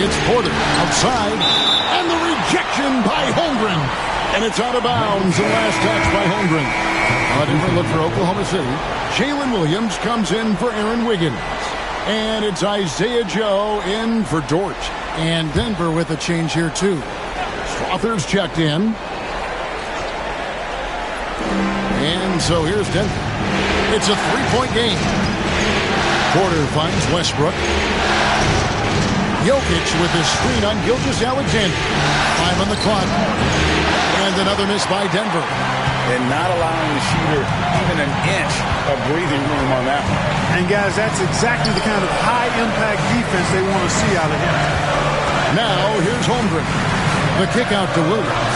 It's Porter outside. And the rejection by Holmgren. And it's out of bounds. The last touch by Holmgren. A different look for Oklahoma City. Jalen Williams comes in for Aaron Wiggins. And it's Isaiah Joe in for Dort. And Denver with a change here, too. Strother's checked in. And so here's Denver. It's a 3-point game. Porter finds Westbrook. Jokic with his screen on Gilgeous-Alexander. 5 on the clock. And another miss by Denver. And not allowing the shooter even an inch of breathing room on that one. And, guys, that's exactly the kind of high-impact defense they want to see out of him. Now, here's Holmgren. The kick out to Williams.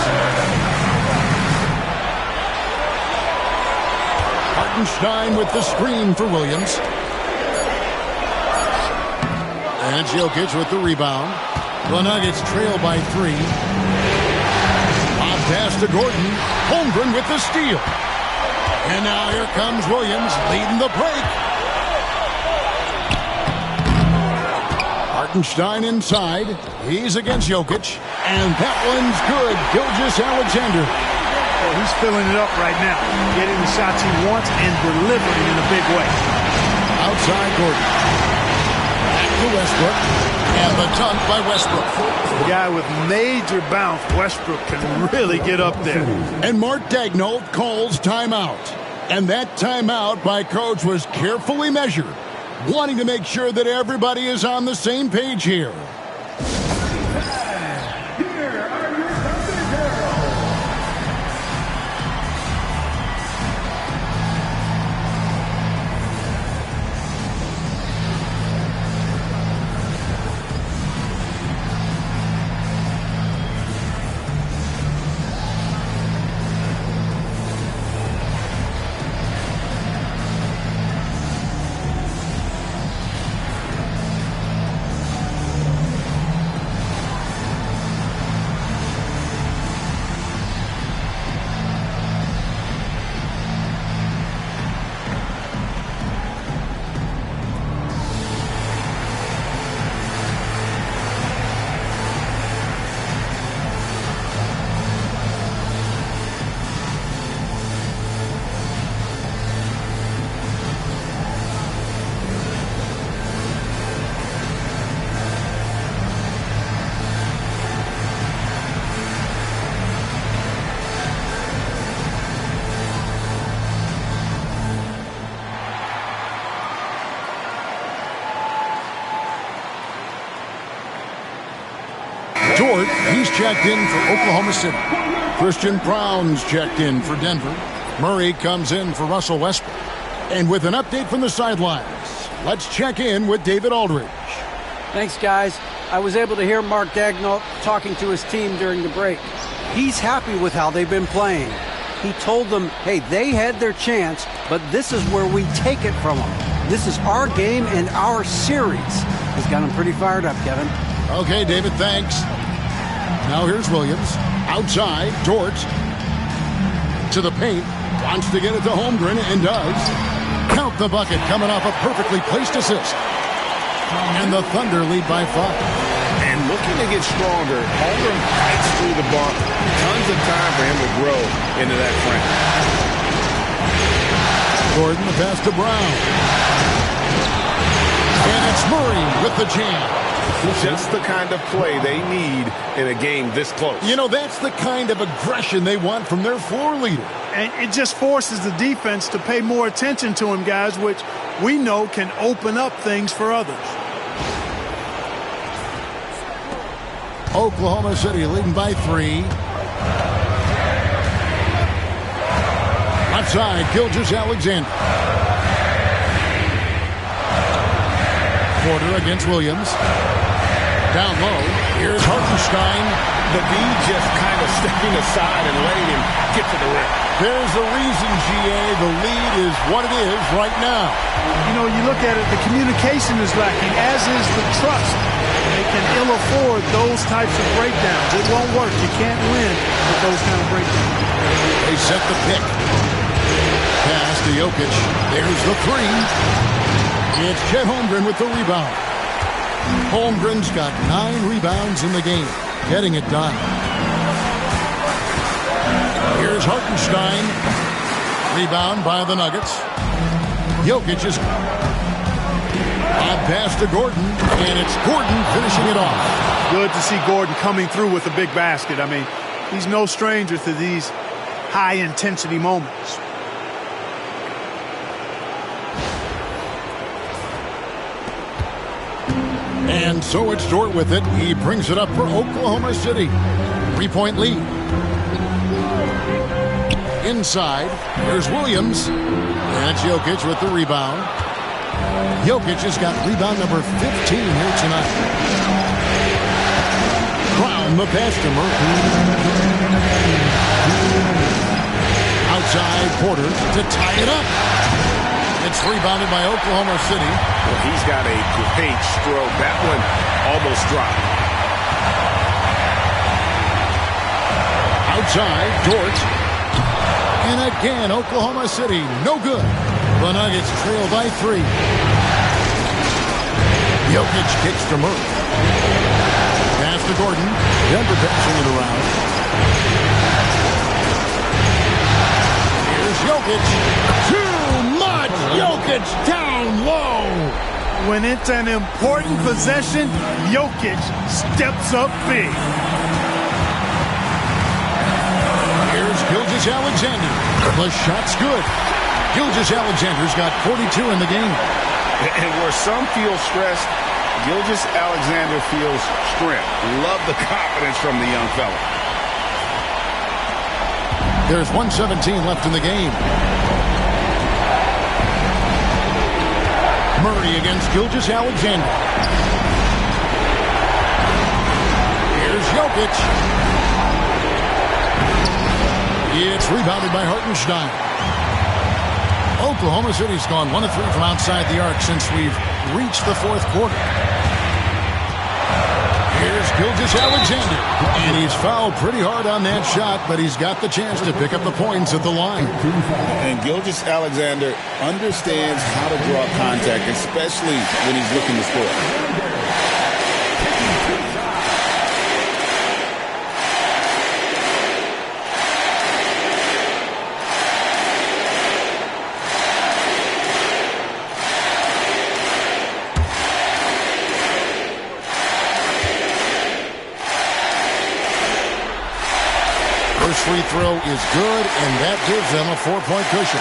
Hartenstein with the screen for Williams. And it's Jokic with the rebound. The Nuggets trail by 3. Pass to Gordon. Holmgren with the steal. And now here comes Williams leading the break. Hartenstein inside. He's against Jokic. And that one's good. Gilgeous-Alexander. Well, he's filling it up right now. Getting the shots he wants and delivering in a big way. Outside Gordon. Back to Westbrook. And the dunk by Westbrook. The guy with major bounce, Westbrook, can really get up there. And Mark Daigneault calls timeout. And that timeout by Coach was carefully measured, wanting to make sure that everybody is on the same page here. Dort, he's checked in for Oklahoma City. Christian Brown's checked in for Denver. Murray comes in for Russell Westbrook. And with an update from the sidelines, let's check in with David Aldridge. Thanks, guys. I was able to hear Mark Daigneault talking to his team during the break. He's happy with how they've been playing. He told them, hey, they had their chance, but this is where we take it from them. This is our game and our series. He's got him pretty fired up, Kevin. Okay, David, thanks. Now here's Williams. Outside, Dort. To the paint. Wants to get it to Holmgren and does. Count the bucket coming off a perfectly placed assist. And the Thunder lead by 5. And looking to get stronger, Holmgren fights through the bump. Tons of time for him to grow into that frame. Gordon, the pass to Brown. And it's Murray with the jam. Just the kind of play they need in a game this close. You know, that's the kind of aggression they want from their floor leader. And it just forces the defense to pay more attention to him, guys, which we know can open up things for others. Oklahoma City leading by 3. Left side, Gilgeous-Alexander. Porter against Williams. Down low, here's Hartenstein. The B just kind of stepping aside and letting him get to the rim. There's a reason, GA, the lead is what it is right now. You know, you look at it, the communication is lacking, as is the trust. They can ill afford those types of breakdowns. It won't work. You can't win with those kind of breakdowns. They set the pick. Pass to Jokic. There's the 3. It's Chet Holmgren with the rebound. Holmgren's got 9 rebounds in the game, getting it done. Here's Hartenstein. Rebound by the Nuggets. Jokic is odd pass to Gordon, and it's Gordon finishing it off. Good to see Gordon coming through with a big basket. I mean, he's no stranger to these high-intensity moments. And so it's Dort with it. He brings it up for Oklahoma City. 3-point lead. Inside, here's Williams. And it's Jokic with the rebound. Jokic has got rebound number 15 here tonight. Brown, the pass to Murray. Outside, Porter to tie it up. It's rebounded by Oklahoma City. Well, he's got a great stroke. That one almost dropped. Outside, Dort. And again, Oklahoma City, no good. The Nuggets trail by 3. Jokic kicks to Murray. Pass to Gordon. Denver passing it around. Here's Jokic. Too much. Jokic down low. When it's an important possession, Jokic steps up big. Here's Gilgeous-Alexander. The shot's good. Gilgeous-Alexander's got 42 in the game. And where some feel stressed, Gilgeous-Alexander feels strength. Love the confidence from the young fella. There's 1:17 left in the game. Murray against Gilgeous-Alexander. Here's Jokic. It's rebounded by Hartenstein. Oklahoma City's gone 1 of 3 from outside the arc since we've reached the 4th quarter. Here's Gilgeous-Alexander. And he's fouled pretty hard on that shot, but he's got the chance to pick up the points at the line. And Gilgeous-Alexander understands how to draw contact, especially when he's looking to score. First free throw is good, and that gives them a 4-point cushion.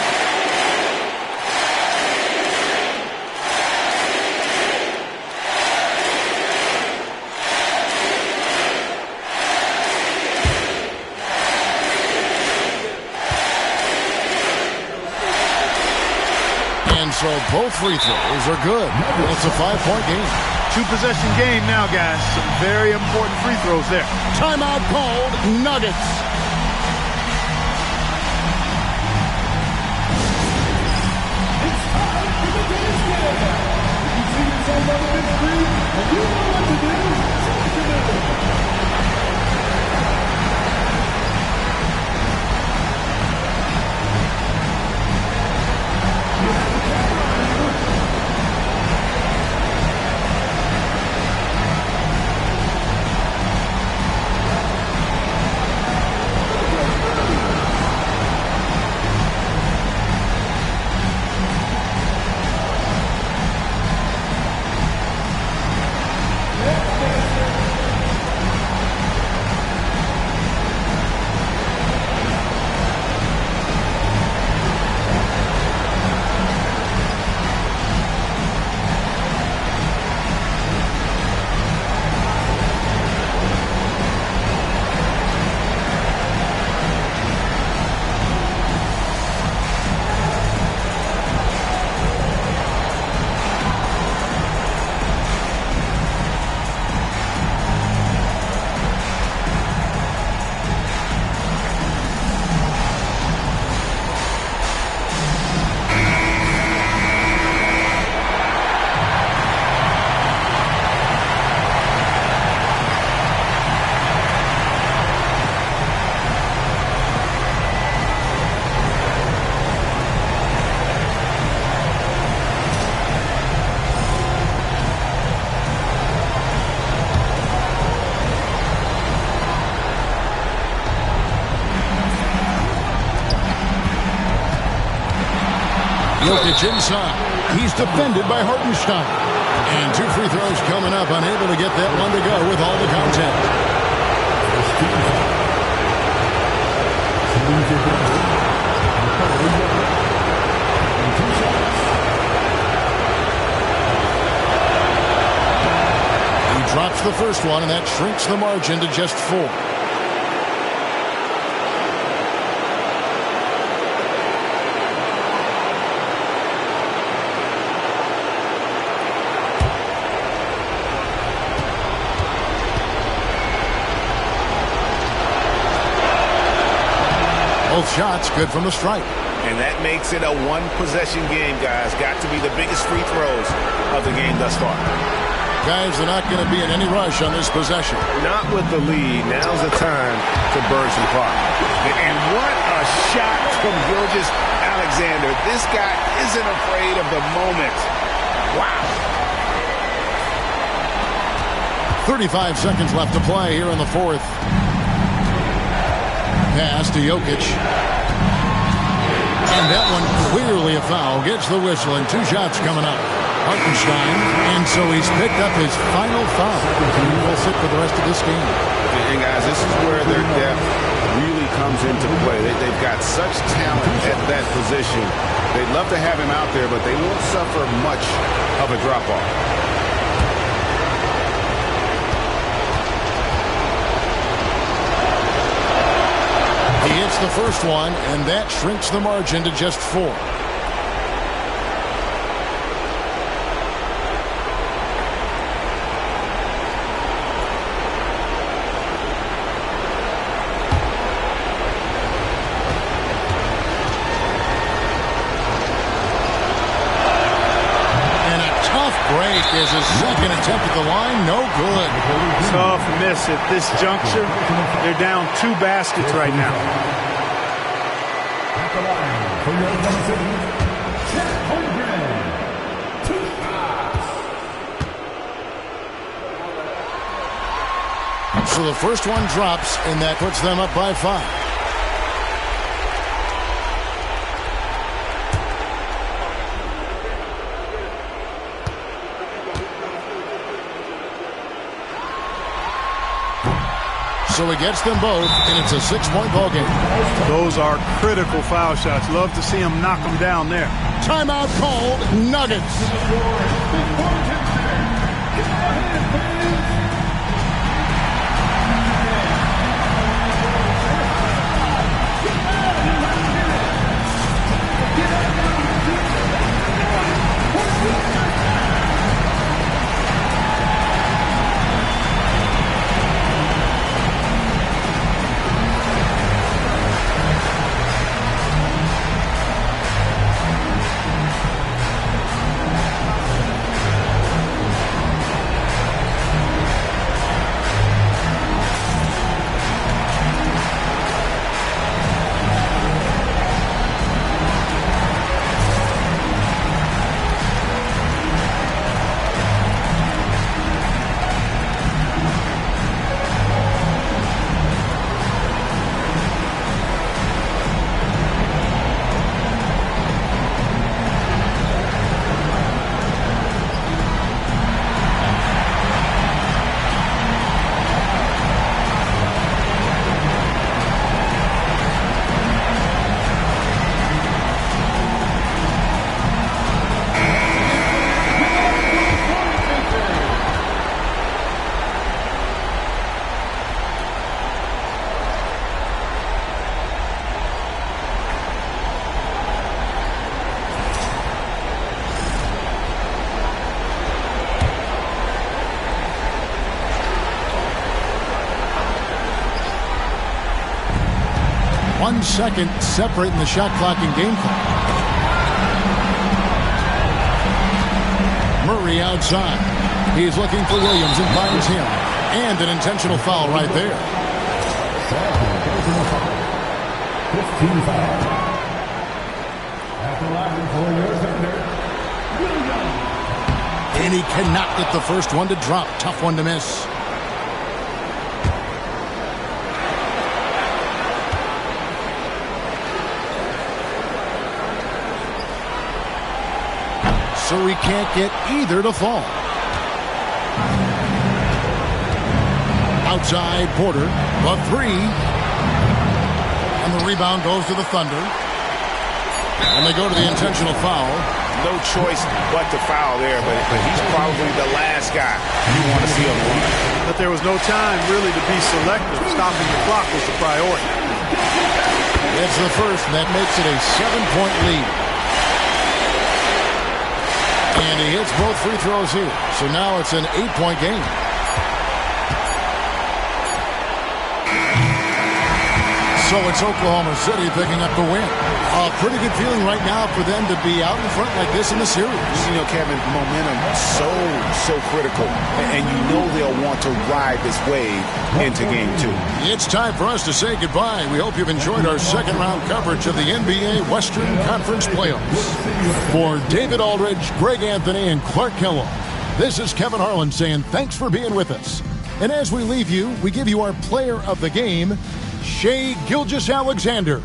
And so both free throws are good. It's a 5-point game. 2-possession game now, guys. Some very important free throws there. Timeout called. Nuggets. It's time for the dance game. If you see yourself on the big screen and you know what to do, select a move. Jokic inside. He's defended by Hartenstein. And 2 free throws coming up. Unable to get that one to go with all the contact. He drops the first one, and that shrinks the margin to just 4. Both shots good from the stripe. And that makes it a 1-possession game, guys. Got to be the biggest free throws of the game thus far. Guys, they're not going to be in any rush on this possession. Not with the lead. Now's the time to burn some clock. And what a shot from Gilgeous Alexander. This guy isn't afraid of the moment. Wow. 35 seconds left to play here in the fourth. Pass to Jokic. And that one clearly a foul. Gets the whistle and 2 shots coming up. Hartenstein. And so he's picked up his final foul. He will sit for the rest of this game. And guys, this is where their depth really comes into play. They've got such talent at that position. They'd love to have him out there, but they won't suffer much of a drop-off. He hits the first one, and that shrinks the margin to just 4. And a tough break is his second attempt at the line. No good. Tough miss at this juncture. They're down 2 baskets right now. So the first one drops, and that puts them up by 5. So he gets them both, and it's a 6-point ball game. Those are critical foul shots. Love to see him knock them down there. Timeout called. Nuggets. 1 second separating the shot clock and game clock. Murray outside. He's looking for Williams and finds him. And an intentional foul right there. 15 foul. At the line for your defender, Williams. And he cannot get the first one to drop. Tough one to miss. So he can't get either to fall. Outside, Porter, the three. And the rebound goes to the Thunder. And they go to the intentional foul. No choice but to foul there, but he's probably the last guy you want to see on the line. But there was no time really to be selective. Stopping the clock was the priority. It's the first, and that makes it a 7-point lead. And he hits both free throws here. So now it's an 8-point game. So it's Oklahoma City picking up the win. A pretty good feeling right now for them to be out in front like this in the series. You know, Kevin, momentum so critical. And you know they'll want to ride this wave into Game 2. It's time for us to say goodbye. We hope you've enjoyed our second round coverage of the NBA Western Conference Playoffs. For David Aldridge, Greg Anthony, and Clark Kellogg, this is Kevin Harlan saying thanks for being with us. And as we leave you, we give you our player of the game, Shai Gilgeous-Alexander.